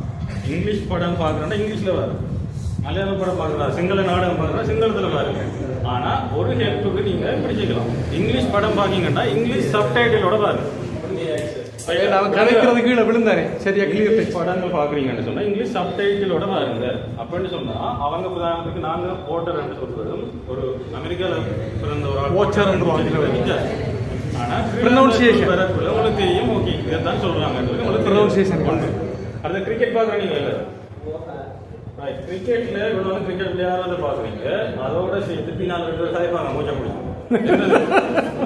இங்கிலீஷ் படம் பார்க்கறோம்னா இங்கிலீஷ்ல வரும், மலையாள படம் பார்க்கலாம், சிங்கள நாடகம் பார்க்கலாம், சிங்களத்துல பாருங்க. ஆனா ஒரு ஹெல்ப்புக்கு நீங்க இப்படி செய்யலாம். இங்கிலீஷ் படம் பாத்தீங்கன்னா இங்கிலீஷ் சப்டைட்டிலோட பாருங்க. அவன் கலைக்கிறது கீழே விழுந்தானே சரியா கிளியர். படங்கள் பாக்குறீங்கன்னு சொன்னா இங்கிலீஷ் சப்டைட்டிலோட பாருங்க. அப்படின்னு சொன்னா அவங்க உதாரணத்துக்கு நாங்க ஓட்டர் சொல்றதும் ஒரு அமெரிக்கால பிறந்த ஒரு ஆள், ஆனா ப்ரொனன்சியேஷன் வரக்குள்ள உங்களுக்கு தெரியும். ஓகே இதான் சொல்றாங்க, உங்களுக்கு ப்ரொனன்சியேஷன் ஒன்று. அடுத்த கிரிக்கெட் பாக்குறீங்க இல்ல, கிரிக்கெட்ல இவ்வளவு கிரிக்கெட் விளையாடுறத பாக்குறீங்க, அதோட சேர்த்து பின்னால் ரெண்டு பேர் சாய்ப்பாங்க மூச்சை பிடிக்கும்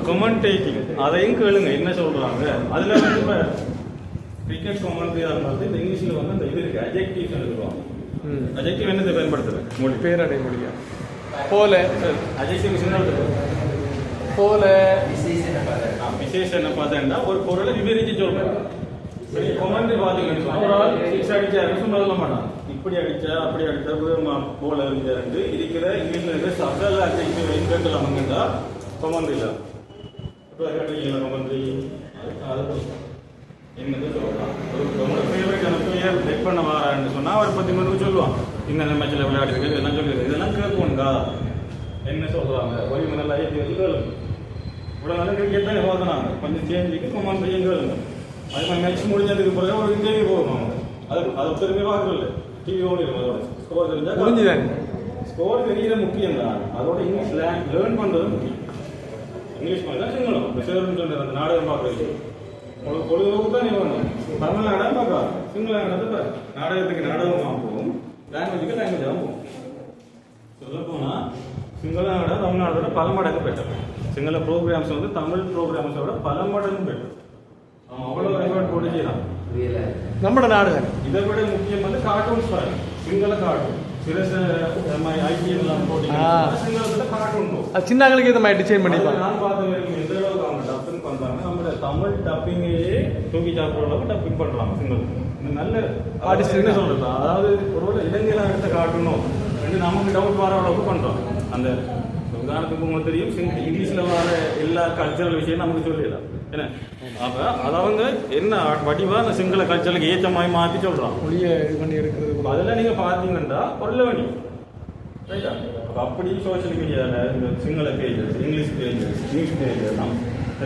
கொமெண்டேட்டிங், அதையும் கேளுங்க என்ன சொல்றாங்க. அதுல வந்து இப்ப கிரிக்கெட் கொமெண்ட்ரியா இருந்தாலும் இந்த இங்கிலீஷ்ல வந்து அந்த இது இருக்கு, அஜெக்டிவ்ஸ் சொல்லுவாங்க. அஜெக்டிவ் என்னத்தை பயன்படுத்துறேன்? மொழி பேரடை மொழியா போல அஜெக்டிவ் சின்னது போல விசேஷம் என்ன பார்த்தேன்னா ஒரு பொருளை விவரிச்சு சொல்றேன். கொமெண்ட்ரி பாத்தீங்கன்னு சொன்னா ஒரு ஆள் சிக்ஸ் அடிச்சாருன்னு சொல்ல மாட்டான், இப்படி அடிச்சா அப்படி அடிச்சா போல இருந்தாரு இருக்கிற இங்கிலீஷ்ல இருக்க சகல அஜெக்டிவ் எங்கெல்லாம் அமைங்கண்டா கொமெண்ட்ரி இல்ல. இப்போ கேட்டீங்களா கொமெண்ட்ரி என்னது சொல்லலாம். ஒரு ஃபேவரட்டான பிளேயர் பெட் பண்ண வரான்னு சொன்னா அவர் 10 மணிக்கு சொல்லுவான், இந்த மேட்ச்ல விளையாடி இருக்கு, இதெல்லாம் சொல்லியிருக்கு, இதெல்லாம் கேட்போங்கா என்ன சொல்றாங்க, ஒரு நல்லா ஏற்றி வச்சு கேளுங்க. இவ்வளோ நாள் கிரிக்கெட் தான் எதிர்பார்க்கறாங்க, கொஞ்சம் சேஞ்சுக்கு கொமெண்ட்ரியும் கேளுங்க. அது மாதிரி மேட்ச் முடிஞ்சதுக்கு பிறகு ஒரு இன்டர்வியூ போகணும் அவங்க. அது பெருமை பார்க்கல, டிவி ஓடிடும். அதோட ஸ்கோர் தெரிஞ்சா ஸ்கோர் தெரியல முக்கியம் தான், அதோட இங்கிலீஷ் லேர்ன் பண்றது முக்கியம். இங்கிலீஷ் மாதிரி தான் சிங்களம் பேருன்னு சொல்ற அந்த நாடகம் பார்க்கறது உங்களுக்கு பொழுதுபோக்கு தான். நீ வரணும் தமிழ் நாடகம் பார்க்கலாம், சிங்கள நாடகத்தை நாடகத்துக்கு நாடகமாக போகும், லாங்குவேஜுக்கு லாங்குவேஜாக போகும். சொல்ல போனா சிங்கள நாடகம் தமிழ் நாடகத்தோட பல மடங்கு பெட்டர். சிங்கள ப்ரோக்ராம்ஸ் வந்து தமிழ் ப்ரோக்ராம்ஸோட பல மடங்கு பெட்டர். அவன் அவ்வளோ எஃபர்ட் போட்டு செய்யலாம். நம்ம நாடு இதை விட முக்கியம் வந்து கார்ட்டூன்ஸ் பாருங்க, சிங்கள கார்ட்டூன் சின்னங்களுக்கு இதை மாதிரி டிசைன் பண்ணிப்பாங்க. நான் பார்த்த வரைக்கும் எந்த அளவுக்கு அவங்க டப்பிங் பண்றாங்க, நம்மளோட தமிழ் டப்பிங்கையே தூக்கி சாப்பிட்ற அளவுக்கு டப்பிங் பண்றாங்க சிங்களுக்கு. நல்ல ஆர்டிஸ்ட் என்ன சொல்றது, அதாவது ஒருவேளை இலங்கையில எடுத்த காட்டணும் நமக்கு டவுட் வர அளவுக்கு பண்றோம். அந்த உதாரணத்துக்கு உங்களுக்கு தெரியும், இங்கிலீஷ்ல வர எல்லா கல்ச்சரல் விஷயம் நமக்கு சொல்லிடலாம் என்ன. அப்ப அது அவங்க என்ன வடிவா அந்த சிங்கள கல்ச்சருக்கு ஏற்ற மாதிரி மாற்றி சொல்றான் மொழியை இது பண்ணி எடுக்கிறது. அதெல்லாம் நீங்க பாத்தீங்கன்னா பொருள வேண்டி ரைட்டா. அப்படி சோசியல் மீடியால இந்த Sinhala pages, English pages, news pages எல்லாம்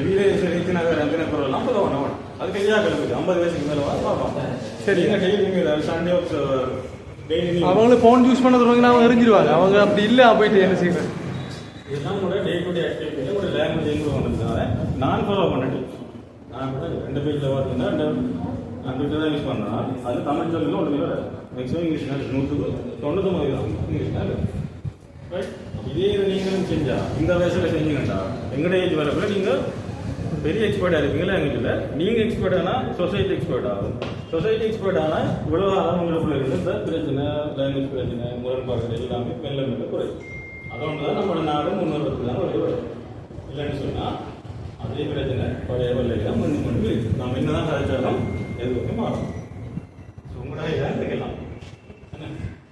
வீரேஸ்வரி நகர் அந்த பொருள் 50 ரூபா அது பெரியா கிளம்புது. 50 வயசுக்கு மேல பார்ப்பாங்க. சரி டெய்லி சண்டே டெய்லி அவங்களும் ஃபோன் யூஸ் பண்ண தொடங்கினா அவங்க எரிஞ்சிருவாங்க. அவங்க அப்படி இல்லை போயிட்டு என்ன செய்யறாங்க. இதெல்லாம் கூட டே டு டே ஆக்டிவிட்டியில ஒரு லாங்குவேஜ் இம்ப்ரூவ் பண்ணுறதுனால நான் ஃபாலோ பண்ணிட்டு நான் கூட 2 பேஜில் பார்த்தீங்கன்னா நான் ட்விட்டர் தான் யூஸ் பண்ணேன். அது தமிழ் சொல்லியில் ஒன்று இல்லை, மேக்ஸிமம் இங்கிலீஷ் 199 தான் இங்கிலீஷ்னால ரைட். இதே இது நீங்களும் செஞ்சா இந்த வயசில் செஞ்சீங்கண்டா எங்கட ஏஜ் வரக்குள்ள நீங்கள் பெரிய எக்ஸ்பர்ட்டாக இருப்பீங்க லாங்குவேஜில். நீங்கள் எக்ஸ்பர்ட் ஆனால் சொசைட்டி எக்ஸ்பர்ட் ஆகும். சொசைட்டி எக்ஸ்பர்ட் ஆனால் இவ்வளோ ஆளும் உங்களுக்குள்ள இருந்து இந்த பிரச்சனை, லாங்குவேஜ் பிரச்சனை, முரண்பாடுகள் எல்லாமே மெல்ல மெல்ல குறையும். அதோடு தான் நம்மளோட நாடு முன்னேறதுக்கு தான் வழி வரும். இல்லைன்னு சொன்னால் அதே பிரச்சனை பழைய வெள்ளையெல்லாம் வந்து கொண்டு நாம் என்னதான் கதைச்சாலும் எதுவுமே மாறும். ஸோ உங்களோட இதான் இருக்கலாம் என்ன.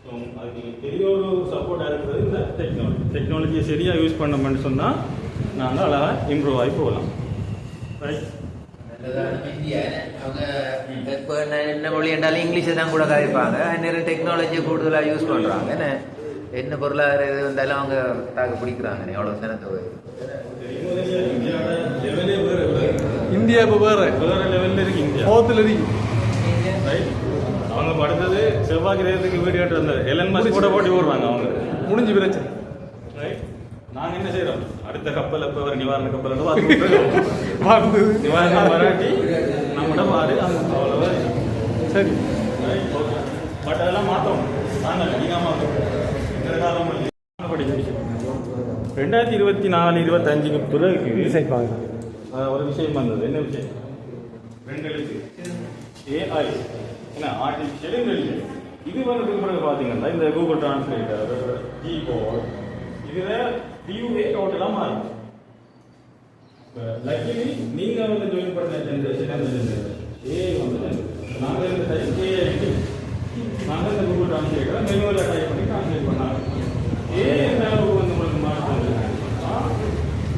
ஸோ அதுக்கு பெரிய ஒரு சப்போர்ட்டாக இருக்கிறது இந்த டெக்னாலஜியை சரியாக யூஸ் பண்ணோம்னு சொன்னால் நாங்கள் அழகாக இம்ப்ரூவ் ஆகி போகலாம். ரைட். அவங்க இப்போ என்ன மொழி என்றாலும் இங்கிலீஷை தான் கூட கதைப்பாங்க. நேரம் டெக்னாலஜியை கூடுதலாக யூஸ் பண்ணுறாங்க. என்ன பொருளாதார இது வந்தாலும் அவங்க தாக்கு பிடிக்கிறாங்க. எவ்வளோ சினத்தை இந்தியா இப்போ வேற லெவலில் இருக்கு. இந்தியா கோத்தில் இருக்கு. அவங்க படுத்தது செவ்வாய் கிரகத்துக்கு வீடு கட்டு வந்தார். எலன் மஸ்க் கூட போட்டி போடுவாங்க. அவங்க முடிஞ்சு பிரச்சனை. ரைட். நாங்கள் என்ன செய்யறோம், அடுத்த கப்பல் எப்போ வர நிவாரண கப்பல் நிவாரணம் வராட்டி நம்மகிட்ட பாரு அவ்வளோவா சரி. பட் அதெல்லாம் மாற்றணும். நாங்கள் நீங்கள் மாற்றணும். இந்த காலம் படிக்க விஷயம் 2024-25 பிறகு ஒரு விஷயம் வந்தது. என்ன விஷயம்? 2 எழுத்து AI, என்ன ஆர்டிஃபிஷியல் இன்டெலிஜென்ஸ். இது வந்து பிறகு பார்த்தீங்கன்னா இந்த கூகுள் டிரான்ஸ்லேட்டர் கீபோர்டு இதில் வியூவே டோட்டலாக மாறும். லக்கிலி நீங்கள் வந்து ஜாயின் பண்ண ஜென்ரேஷன் ஏஐ வந்து நாங்கள் இந்த டைப் ஏஐ நாங்கள் இந்த கூகுள் டிரான்ஸ்லேட்டரை மெனுவலில் டைப் பண்ணி டிரான்ஸ்லேட் பண்ணாங்க. ஏஐ எந்த அளவுக்கு வந்து உங்களுக்கு மாற்றம்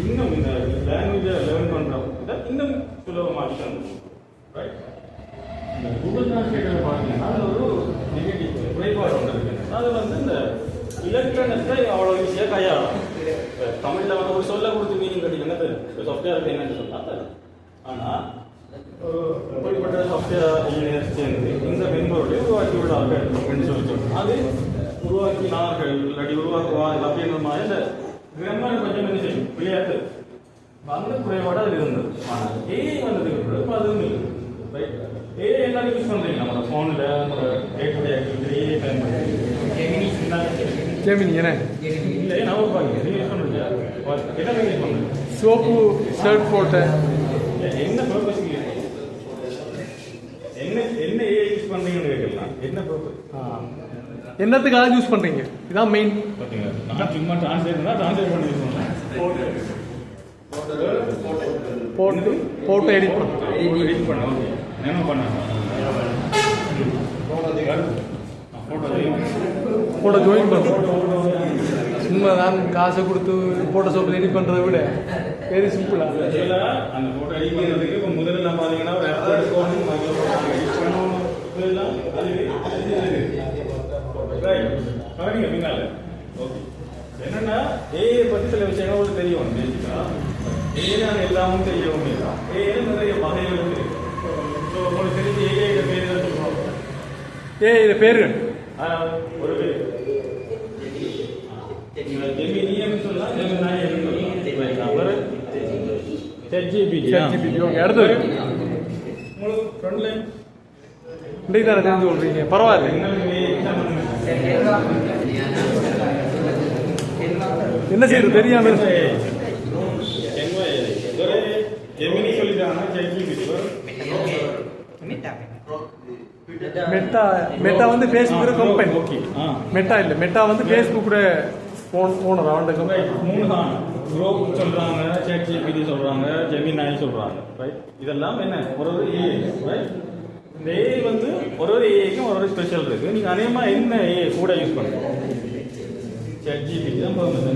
இன்னும் இந்த லாங்குவேஜை லேர்ன் பண்ணுறவங்க இன்னும் சுலபமாக ரைட். இந்த கூகுள் டிரான்ஸ்லேட்டர் பார்த்தீங்கன்னா அதில் ஒரு நெகட்டிவ் குறைபாடு ஒன்று இருக்குது. அது வந்து இந்த இலக்கணத்தை அவ்வளோ ஈஸியாக கையாளலாம். தமிழில் வந்து ஒரு சொல்ல கொடுத்து மீனிங் கிடைக்கிறது சாஃப்ட்வேருக்கு என்னன்னு சொன்னால், ஆனால் ஒரு குறிப்பிட்ட சாஃப்ட்வேர் இன்ஜினியர் சேர்ந்து இந்த மென்பொருளை உருவாக்கி உள்ளார்கள் அப்படின்னு சொல்லி அது உருவாக்கினார்கள் இல்லாட்டி உருவாக்குவார்கள் அப்படின்ற மாதிரி இந்த கிராமர் கொஞ்சம் என்ன செய்யும் விளையாட்டு அந்த குறைபாடு அது இருந்தது. ஆனால் ஏஐ வந்ததுக்கு பிறகு அதுவும் இல்லை. ரைட், ஏஐ எல்லாரும் யூஸ் பண்ணுறீங்க நம்ம ஃபோனில் day to day activity AI பயன்படுத்தி ஜெமினி என்ன இல்லை நான் பார்க்க நீங்கள் யூஸ் பண்ணுறீங்க என்ன யூஸ் பண்ணுறீங்க சோப்பு ஷர்ட் போட்டேன் என்ன பர்பஸ் என்ன ஏஐ யூஸ் பண்ணுறீங்கன்னு கேட்கலாம். என்ன பர்பஸ் என்னத்துக்காக யூஸ் பண்ணுறீங்க? இதான் மெயின். பார்த்தீங்களா, நான் சும்மா ட்ரான்ஸ்லேட் பண்ணி யூஸ் பண்ணுறேன். போட்டோ எடிட் பண்ண எடிட் பண்ண ஓகே என்ன பண்ணேன் போட்டோ ஜாயின் பண்ணுறோம். சும்மா தான் காசை கொடுத்து போட்டோ ஷாப்பில் எடிட் பண்ணுறதை விட வெரி சிம்பிளாக அந்த ஃபோட்டோ எடிட் பண்ணுறதுக்கு இப்போ முதல்ல பார்த்தீங்கன்னா ஒரு ஆப் எடுக்கணும், எடிட் பண்ணணும், இதெல்லாம் கவனிங்க பின்னால. ஓகே, என்னன்னா ஏஐ பற்றி சில விஷயங்கள் உங்களுக்கு தெரியும். பேசிக்கா ஏஐ எல்லாமும் தெரியவும் இல்லை. ஏஐ நிறைய வகைகள் இருக்கு. ஸோ உங்களுக்கு தெரிஞ்ச ஏஐ பேர் தான் சொல்லுவாங்க. இது பேர்கள் ஒரு பேர் ஜெமினின்னு சொல்லலாம், ஜெமினாயின்னு சொல்லலாம். அப்புறம் ChatGPT. ஓகே, அடுத்தது உங்களுக்கு ஃப்ரண்ட் லைன் இன்றைக்கு தானே தெரிஞ்சு கொள்றீங்க, பரவாயில்ல. என்ன செய்யறது தெரியாம ஜெமினி சொல்லிட்டாங்க. மெட்டா வந்து ஃபேஸ்புக் கம்பெனி. ஓகே, மெட்டா இல்லை, மெட்டா வந்து ஃபேஸ்புக் ஓனர். அவன் கம்பெனி 3 தான். குரோக் சொல்றாங்க, ChatGPT சொல்றாங்க, ஜெமினாய் சொல்றாங்க. ரைட், இதெல்லாம் என்ன ஒரு ஏஐ. ரைட், இந்த ஏஐ வந்து ஒரு ஏஐக்கும் ஒரு ஸ்பெஷல் இருக்கு. நீங்க அநேகமா என்ன ஏஐ கூட யூஸ் பண்ணுங்க. ChatGPT தான் போகுது.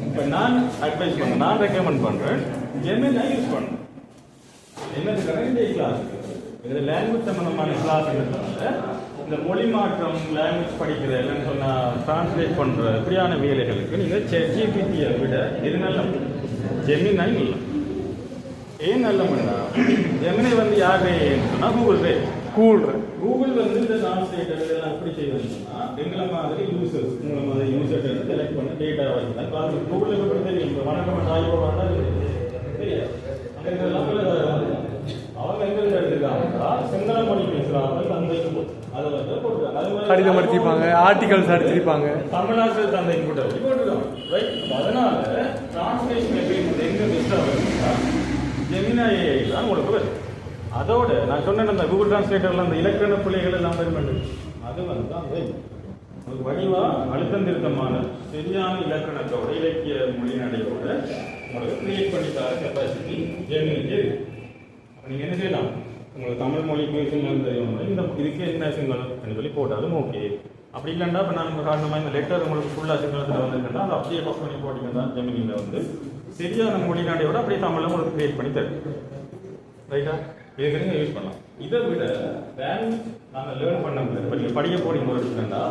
இப்போ நான் அட்வைஸ் பண்ணேன், நான் ரெக்கமெண்ட் பண்றேன் ஜெமினாய் யூஸ் பண்ணுங்க. என்னதுக்காக இந்த கிளாஸ் இது லாங்குவேஜ் சம்பந்தமான கிளாஸ் இருக்கிறதுனால இந்த மொழி மாற்றம் லாங்குவேஜ் படிக்கிறது இல்லைன்னு சொன்னால் டிரான்ஸ்லேட் பண்ணுற இப்படியான வேலைகளுக்கு நீங்கள் ChatGPT-யை விட எது நல்ல ஜெமினாய் நல்ல. ஏன் நல்ல ஜெமினை வந்து யார் சொன்னால் கூகுள் பே. கூகுள் வந்து இந்த டிரான்ஸ்லேட்டர் இதெல்லாம் எப்படி செய்வதுன்னா எங்களை மாதிரி யூசர்ஸ் உங்களை மாதிரி யூசர்கிட்ட இருந்து செலக்ட் பண்ணி டேட்டா வச்சுதான் கூகுளுக்கு எப்படி தெரியும். இப்போ வணக்கம் ஆய்வு தெரியாது. அவங்க எங்க எடுத்துக்காங்க சிங்கள மொழி பேசுறாங்க, தந்தைக்கு அதை வந்து போட்டுருக்காங்க. கடிதம் அடிச்சிருப்பாங்க, ஆர்டிகல்ஸ் அடிச்சிருப்பாங்க, தமிழ்நாட்டில் தந்தைக்கு போட்டுருக்காங்க. ரைட், அதனால டிரான்ஸ்லேஷன் எப்படி எங்க பெஸ்ட் ஆகுதுன்னா ஜெமினாய் தான் உங்களுக்கு வருது. அதோட நான் சொன்னேன் அந்த கூகுள் டிரான்ஸ்லேட்டர்ல அந்த இலக்கண பிள்ளைகள் எல்லாம் வருமெண்டு அது வந்து தான் உங்களுக்கு வடிவா அழுத்தம் திருத்தமான சரியான இலக்கணத்தோட இலக்கிய மொழிநடையோட உங்களுக்கு கிரியேட் பண்ணி தர கெப்பாசிட்டி ஜெமினிக்கு இருக்கு. நீங்கள் என்ன செய்யலாம், உங்களுக்கு தமிழ் மொழிக்கு சிங்களம் தெரியும், இந்த இதுக்கு என்ன சிங்களம் சொல்லி போட்டாலும் ஓகே. அப்படி இல்லைன்னா இப்போ நான் காரணமாக இந்த லெட்டர் உங்களுக்கு ஃபுல்லாக சிங்களத்தில் வந்துருக்குன்னா அதை அப்படியே பாஸ் பண்ணி போட்டிங்கன்னா ஜெமினியில் வந்து சரியான மொழிநாடையோட அப்படியே தமிழில் உங்களுக்கு கிரியேட் பண்ணி தரும். ரைட்டா, இதுக்கு நீங்கள் யூஸ் பண்ணலாம். இதை விட லாங்குவேஜ் நாங்கள் லேர்ன் பண்ண முடியாது. இப்போ நீங்கள் படிக்க போறீங்க ஒரு இடத்துலன்னா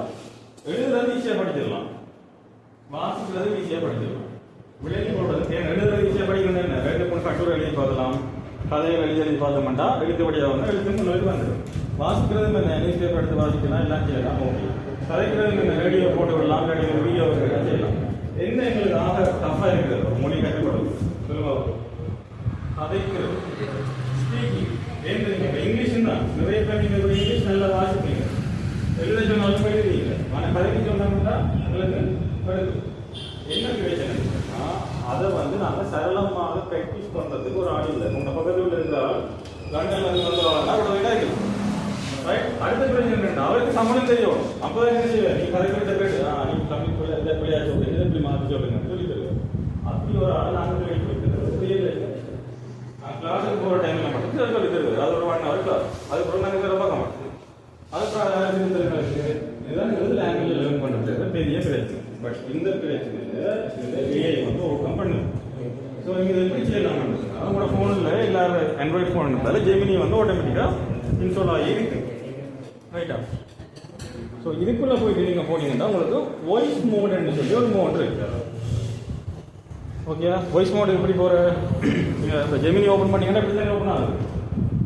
எழுதுறது ஈஸியாக படிச்சிடலாம், வாசிக்கிறது ஈஸியாக படிச்சிடலாம், விளையாடி போடுறது எழுதுறது ஈஸியாக படிக்கணும். என்ன 2-3 கட்டுரை எழுதி பார்க்கலாம், கதையை எழுதி பார்த்தோம்னா எழுத்துப்படியாக வந்து எழுத்து முன்னாடி வந்துடும். வாசிக்கிறது இந்த நியூஸ் பேப்பர் எடுத்து வாசிக்கலாம், எல்லாம் செய்யலாம். ஓகே, கதைக்கிறது இந்த ரேடியோ போட்டு விடலாம், ரேடியோ வீடியோ செய்யலாம். என்ன எங்களுக்கு ஆக டஃபாக இருக்கிறது மொழி கற்றுக்கொடுது சொல்லுவாங்க. கதைக்கிறது ஸ்பீக்கிங் இப்போ இங்கிலீஷ் தான் நிறைய பேர் நீங்கள் இங்கிலீஷ் நல்லா வாசிப்பீங்க, எழுத சொன்னாலும் எழுதுவீங்க. ஆனால் கதைக்கு சொன்னோம்னா உங்களுக்கு வருது. என்ன பிரச்சனைன்னா அதை வந்து நாங்கள் சரளமாக ப்ராக்டிஸ் பண்ணுறதுக்கு ஒரு ஆள் இல்லை. உங்கள் பக்கத்தில் இருக்கிற ஆள் லண்டன்ல இருந்து வந்தவங்கன்னா அவ்வளோ இடம் இருக்குது. அடுத்த பிரச்சனை என்ன, அவருக்கு சம்பளம் தெரியும். அப்பதான் என்ன செய்வார், நீ கதைக்கிறத கேட்டு நீ தமிழ் பிள்ளை இந்த பிள்ளையா சொல்லுங்க, இதை இப்படி மாற்றி சொல்லுங்க சொல்லி தருவார். அப்படி ஒரு ஆள் நாங்கள் கை கொடுக்கிறது புரியல. கிளாஸுக்கு போகிற டைமில் மட்டும் சொல்லி தருவார். அது ஒரு 1 hour கிளாஸ். அதுக்கப்புறம் நாங்கள் வேற பார்க்க மாட்டோம். அதுக்காக இதுதான் லாங்குவேஜ் லேர்ன் பண்ணுறது பெரிய பிரச்சனை. பட் இந்த பிரச்சனையில் ஏஐ வந்து ஓவர்கம் பண்ணுது. ஸோ இங்கே எப்படி செய்யலாம், அவங்களோட ஃபோனில் எல்லாரும் ஆண்ட்ராய்டு ஃபோன் இருந்தாலும் ஜெமினி வந்து ஆட்டோமேட்டிக்காக இன்ஸ்டால் ஆகி இருக்கு. ரைட்டா? ஸோ இதுக்குள்ளே போயிட்டு நீங்கள் போனீங்கன்னா உங்களுக்கு வாய்ஸ் மோடுன்னு சொல்லி ஒரு மோட் இருக்கு. ஓகே, வாய்ஸ் மோடு எப்படி போகிற, இப்போ ஜெமினி ஓப்பன் பண்ணிங்கன்னா இப்படி தான் ஓப்பன் ஆகுது.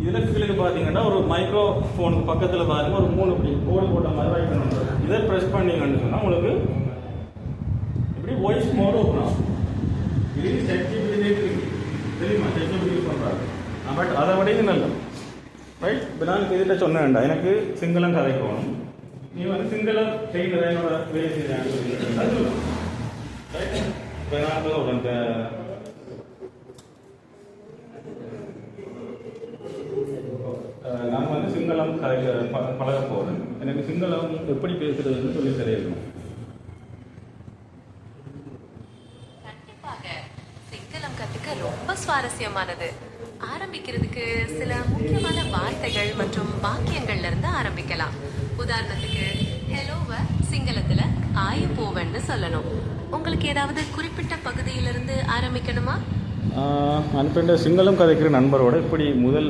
இதில் கீழே பார்த்தீங்கன்னா ஒரு மைக்ரோ ஃபோனுக்கு பக்கத்தில் பாருங்க ஒரு 3 இப்படி கோடு போட்ட மாதிரி ரைட் பண்ணுறது. இதை ப்ரெஸ் பண்ணிங்கன்னு சொன்னால் உங்களுக்கு இப்படி வாய்ஸ் மோடு ஓப்பன் ஆகும். இது செக்யூரிட்டி இருக்கு தெரியுமா, செக்யூரிட்டி யூஸ் பண்ணுறாங்க. பட் அதை விட இது நல்லது. ரைட்? இப்போ நான் இதில் சொன்ன வேண்டாம், எனக்கு சிங்களம் கதைக்கணும், நீ வந்து சிங்களம் செய்கிறத என்னோட வேலை செய்யறாங்க. ரைட்? இப்போ நான் சொல்கிறேன், நான் வந்து சிங்களம் பழக போகிறேன், எனக்கு சிங்களம் எப்படி பேசுறதுன்னு சொல்லி தெரியணும். கண்டிப்பாக சிங்களம் கத்துக்க ரொம்ப சுவாரஸ்யமானது. ஆரம்பிக்கிறதுக்கு சில முக்கியமான வார்த்தைகள் மற்றும் வாக்கியங்கள்ல இருந்து ஆரம்பிக்கலாம். உதாரணத்துக்கு ஹெலோவை சிங்களத்துல ஆயு போவன்னு சொல்லணும். உங்களுக்கு ஏதாவது குறிப்பிட்ட பகுதியிலிருந்து ஆரம்பிக்கணுமா? அனுப்பிட்ட சிங்களம் கதைக்கிற நண்பரோட இப்படி முதல்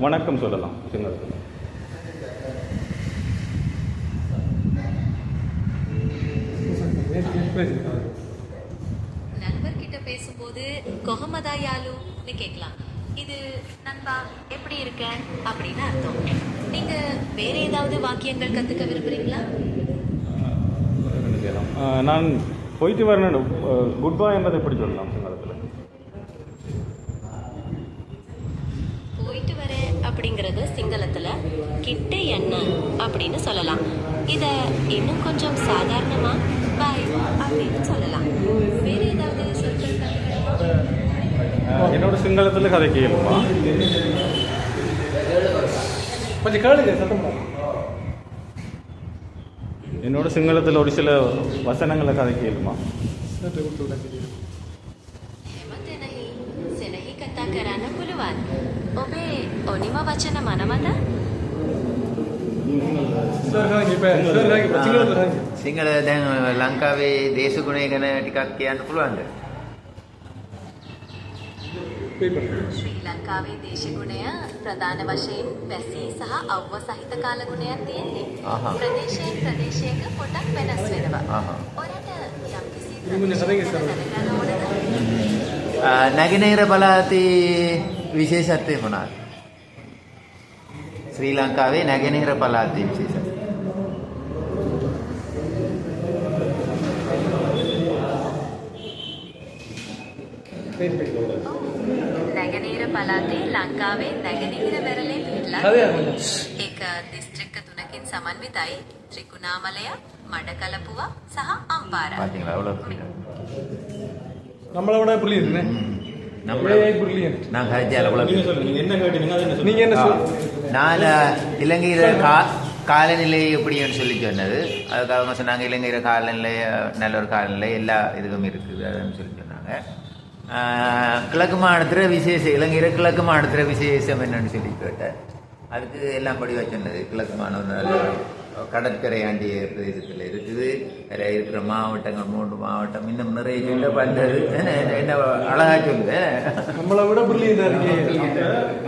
வணக்கம் சொல்லலாம் சிங்களத்தில். நண்பர்கிட்ட பேசும்போது கொஹமதாயாலுன்னு கேட்கலாம். இது நண்பா எப்படி இருக்க அப்படின்னு அர்த்தம். நீங்க வேற ஏதாவது வாக்கியங்கள் கத்துக்க விரும்புறீங்களா? நான் போயிட்டு வரேன், குட் பை என்பதை எப்படி சொல்லலாம் சிங்களத்தில்? போயிட்டு வரேன் அப்படிங்கறது சிங்களத்துல கிட்டே என்ன அப்படின்னு சொல்லலாம். இத இன்னும் கொஞ்சம் சாதாரணமா பாய் அப்படின்னு சொல்லலாம். வேற ஏதாவது சொற்கள் கத்துக்கணுமா? என்னோட சிங்களத்தில் கதை கேளுமா? கொஞ்சம் கேளுங்க, சத்தம். என்னோட சிங்களத்தில் ஒரு சில வசனங்களை கதை கேளுமா? හෙමතෙනහි සෙනහි කතා කරන්න පුළුවන්. ඔබේ ඔනිම වචන මනමද? සිංහල දැන් ලංකාවේ දේශගුණය ගැන ටිකක් කියන්න පුළුවන්ද? ශ්‍රී ලංකාවේ දේශගුණය ප්‍රධාන වශයෙන් වැසි සහ අව්ව සහිත කාලගුණයක් තියෙන්නේ. ප්‍රදේශයෙන් ප්‍රදේශයක පොඩක් වෙනස් වෙනවා. ඔයාලට යම්කිසි දැනගන්න ඕනද? නැගෙනහිර පළාතේ විශේෂත්වය මොනවාද? ශ්‍රී ලංකාවේ නැගෙනහිර පළාතේ විශේෂත්වය. නැගෙනහිර පළාතේ ලංකාවේ නැගෙනහිර වෙරළේ පිහිටලා ඒක දිස්ත්‍රික්ක 3කින් සමන්විතයි. ත්‍රිකුණාමලය, මඩකලපුව සහ අම්පාර. பாத்தீங்களா எவ்வளோ நம்மளை விட பிரில்லியன்ட். நான் கதைச்சால நீங்கள் சொல்லுங்கள், நீங்கள் என்ன கேட்டீங்க, அது என்ன நீங்க என்ன நான் இலங்கையில காலநிலை எப்படின்னு சொல்லி சொன்னது. அதுக்கு அவங்க சொன்னாங்க இலங்கையில காலநிலை நல்ல ஒரு காலநிலை எல்லா இதுவும் இருக்குது அதுன்னு சொல்லி சொன்னாங்க. கிழக்கு மாநிலத்தில் விசேஷம், இலங்கையில் கிழக்கு மாநிலத்தில் விசேஷம் என்னன்னு சொல்லி கேட்டேன். அதுக்கு எல்லாம் படிவா சொன்னது. கிழக்கு மாநிலம் கடற்கரை ஆண்டிய பிரதேசத்தில் இருக்குது. அதில் இருக்கிற மாவட்டங்கள் 3 மாவட்டம் இன்னும் நிறைய சொல்ல பண்ணுறது என்ன அழகா சொல்லுவேன். நம்மளை விட பிரில்லியண்டா இருக்கு.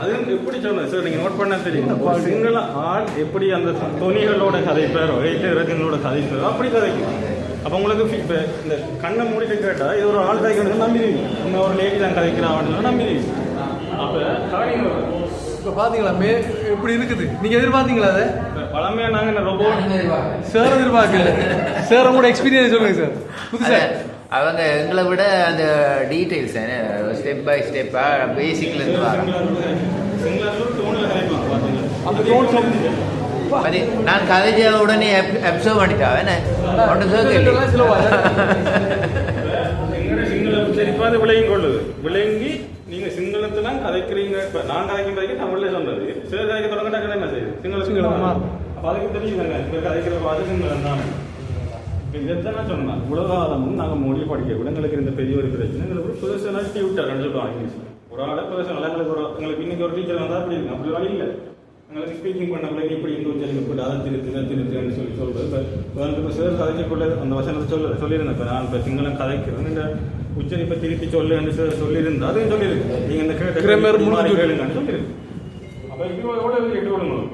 அது எப்படி சொல்லுங்க சார், நீங்கள் நோட் பண்ண தெரியும். ஒரு சிங்கள ஆள் எப்படி அந்த துணிகளோட கதைப்பாரோ, இறக்கங்களோட கதைப்பாரோ அப்படி கதைக்கும். அப்போ உங்களுக்கு இப்போ இந்த கண்ணை மூடிட்டு கேட்டால் இது ஒரு ஆள் கதைக்கணும் நம்பிடுவீங்க. இன்னும் ஒரு லேடி தான் கதைக்கிறான் நம்பிடுவீங்க. அப்போ கவனிங்க. இப்போ பார்த்தீங்களா எப்படி இருக்குது? நீங்கள் எதிர்பார்த்தீங்களா? அதை பழமையாக நாங்கள் இந்த ரோபோட் சார் எதிர்பார்க்கல. சார் உங்களோட எக்ஸ்பீரியன்ஸ் சொல்லுங்கள் சார். புதுசா அவங்க எங்களை விட அந்த டீட்டெயில்ஸ் ஸ்டெப் பை ஸ்டெப்பாக பேசிக்ல இருந்து வராங்க. அந்த டோன் நான் கதைச்ச உடனே அப்சர்வ் பண்ணிட்டாவே சிங்களம் சரிப்பாது விளங்கி கொள்ளுது. விளங்கி நீங்க சிங்களத்துல கதைக்கிறீங்க. இப்ப நான் கதைக்கும் வரைக்கும் தமிழ்ல சொன்னது சில கதைக்க தொடங்கிட்டாங்க என்ன செய்யுது சிங்களமா சிங்களம். அப்ப அதுக்கு தெரியுங்க இப்ப கதைக்கிற பார்த்து சிங்களம் தான். இப்போ இதைத்தான் சொன்னேன், உலகாலமும் நாங்கள் மொழி படிக்க கூட எங்களுக்கு இந்த பெரிய ஒரு பிரச்சனை. எங்களுக்கு ஒரு பர்சனாலிட்டி விட்டாருன்னு சொல்லுவாங்க இங்கிலீஷில். ஒரு ஆளை பர்சனல் எங்களுக்கு இன்னைக்கு ஒரு டீச்சர் வந்தால் அப்படி இருக்கு, அப்படி வழி இல்லை. எங்களுக்கு ஸ்பீக்கிங் பண்ண பிள்ளைங்க இப்படி இந்த உச்சரிக்க போட்டு அதை திருத்துன்னு சொல்லி சொல்றது. இப்போ சார் கதைக்கக்குள்ள அந்த வசனத்தை சொல்லியிருந்தேன். இப்போ நான் இப்போ சிங்களம் கதைக்கிறேன் இந்த உச்சரிப்பை திருப்பி சொல்லுன்னு சொல்லியிருந்தேன். அதையும் சொல்லியிருக்கு. நீங்கள் இந்த கேளுங்கன்னு சொல்லியிருக்கு. அப்போ எவ்வளோ எட்டு விடணும்.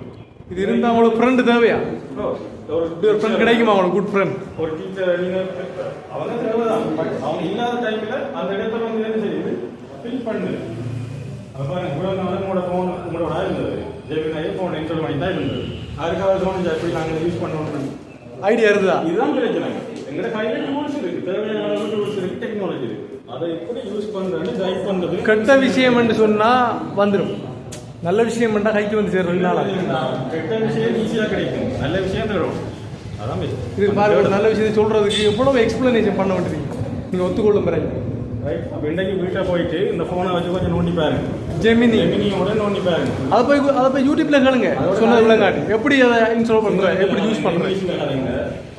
இது இருந்தால் அவங்களுக்கு ஃப்ரெண்டு தேவையா? ஒரு ஃப்ரெண்ட் கிடைக்குமா அவங்களுக்கு? குட் ஃப்ரெண்ட் ஒரு டீச்சர் நீங்கள் அவங்க தேவைதான். அவங்க இல்லாத டைமில் அந்த இடத்துல வந்து என்ன செய்யுது ஃபில் பண்ணு. அப்போ இவ்வளோ நாள் உங்களோட இருந்தது ஜெமினாயே ஃபோன் இன்ஸ்டால் பண்ணி தான் இருந்தது. அதுக்காக தோணுச்சு எப்படி நாங்கள் யூஸ் பண்ணணும் ஐடியா இருக்குதா? இதுதான் பிரச்சனை. எங்களோட கையில் டூல்ஸ் இருக்கு, தேவையான அளவு டூல்ஸ் இருக்கு, டெக்னாலஜி இருக்கு. அதை எப்படி யூஸ் பண்ணுறேன்னு கைட் பண்ணுறது. கெட்ட விஷயம் என்று சொன்னால் வந்துடும், நல்ல விஷயம் பண்ணால் கைக்கு வந்து சேர்றதுனால கெட்ட விஷயம் ஈஸியாக கிடைக்கும், நல்ல விஷயம் தரும். அதான் இது பாருங்க, ஒரு நல்ல விஷயத்தை சொல்றதுக்கு எவ்வளவு எக்ஸ்பிளனேஷன் பண்ண வேண்டியது நீங்க ஒத்துக்கொள்ளும் பிறகு. ரைட். அப்போ இன்றைக்கு வீட்டில் போயிட்டு இந்த ஃபோனை வச்சு கொஞ்சம் நோண்டி பாருங்க, ஜெமினியோட நோண்டி பாருங்க. அதை போய் யூடியூப்ல கேளுங்க, சொன்னது விளங்காட்டி எப்படி அதை இன்ஸ்டால் பண்றேன், எப்படி யூஸ் பண்றேன்.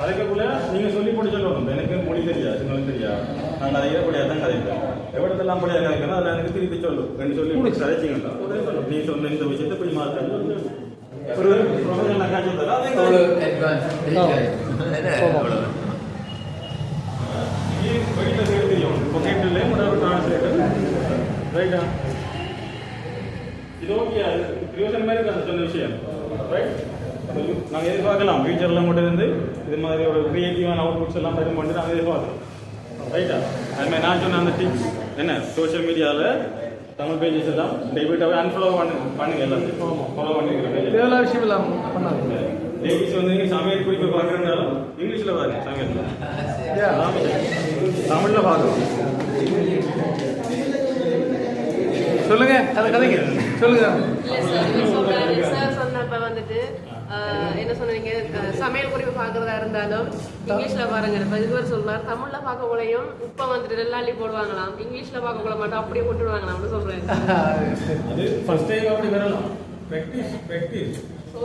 அதுக்குள்ள நீங்க சொல்லி போட்டு சொல்லணும். எனக்கு மொழி தெரியாது, சிங்களம் தெரியாது, நான் அதை ஏற்படையாக தான் கதைப்பேன். எவ்வளோத்தெல்லாம் படியாக கதைக்கணும் அதில் எனக்கு திருப்பி சொல்லும். ரெண்டு சொல்லி கதைச்சிங்கன்னா உடனே சொல்லும். நீ சொன்ன இந்த விஷயத்தை போய் மாற்ற ஒரு ப்ரொஃபஷனல் காட்சி வெளியில் தெரியும். பொக்கெட்டில் ஒரு டிரான்ஸ்லேட்டர். ரைட்டா? இது ஓகே, ரியோசன் மாதிரி தான் சொன்ன விஷயம். ரைட். நாங்கள் எதிர்பார்க்கலாம் ஃபியூச்சரில் மட்டும் இருந்து இது மாதிரி ஒரு க்ரியேட்டிவான அவுட்புட்ஸ் எல்லாம் வரும் பண்ணிட்டு நாங்கள் எதிர்பார்க்கலாம். ரைட்டா? அதுமாதிரி நான் சொன்ன அந்த டிப்ஸ் என்ன, சோஷியல் மீடியாவில் தமிழ் பேஜஸ் எல்லாம் டெபிட்டாகவே அன்ஃபாலோ பண்ணுங்க, எல்லாத்தையும் ஃபாலோ பண்ணிக்கிறேன். எல்லா விஷயம் எல்லாம் பண்ணாங்க. லேடிஸ் வந்து நீங்கள் சமையல் குறிப்பை பார்க்குறதுனாலும் இங்கிலீஷில் பாருங்க, சமையல் தமிழில் பார்க்கணும். சொல்லுங்க, அதை கதைங்க சொல்லுங்க. சார் சொன்னப்ப வந்துட்டு என்ன சொன்னீங்க, சமையல் குறிப்பு பார்க்கறதா இருந்தாலும் இங்கிலீஷ்ல பாருங்க. இதுவரை சொல்றாரு தமிழ்ல பார்க்கக்குள்ளையும் உப்பை வந்துட்டு நெல்லாளி போடுவாங்களாம், இங்கிலீஷ்ல பார்க்கக்குள்ள மட்டும் அப்படியே போட்டுடுவாங்களாம் சொல்றேன். அது ஃபர்ஸ்ட் டைம் அப்படி வரலாம். Practice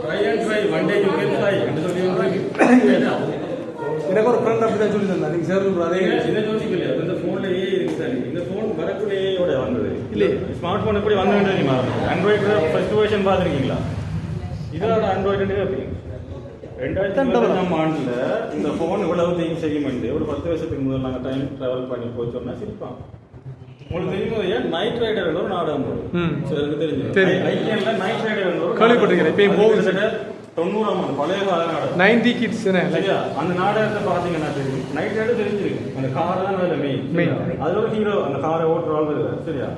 try and try, one day you can try என்று சொல்லி எனக்கு ஒரு ஃப்ரெண்ட் அப்படி தான் சொல்லி தந்தா. நீங்கள் சேரும் அதே இதை யோசிக்கலையா? இந்த ஃபோன்லேயே இருக்கு சார். இந்த ஃபோன் வரக்குள்ளேயோட வந்தது இல்லை. ஸ்மார்ட் ஃபோன் எப்படி வந்து தெரியுமா? ஆண்ட்ராய்டு ஃபர்ஸ்ட் வெர்ஷன் பார்த்துருக்கீங்களா? இதோட ஆண்ட்ராய்டு அப்படி 2025 ஆண்டில் இந்த ஃபோன் இவ்வளவு தெரியும் செய்யும். ஒரு 10 வருஷத்துக்கு முதல் நாங்கள் டைம் ட்ராவல் பண்ணி போச்சோம்னா சிரிப்பான். உங்களுக்கு தெரியுமோ ஏன் நைட் ரைடர் ஒரு நாடகம் போடும். சிலருக்கு தெரிஞ்சு ஐக்கியன்ல நைட் ரைடர் ஒரு கேள்விப்பட்டிருக்கிறேன். 90ஆம் ஆண்டு பழைய கால நாடகம் 90 கிட்ஸ் சரியா? அந்த நாடகத்தை பார்த்தீங்கன்னா தெரியும். நைட் ரைடர் தெரிஞ்சிருக்கு. அந்த கார் தான் அதில் மெயின். அதில் ஒரு ஹீரோ அந்த காரை ஓட்டுறாள் சரியா?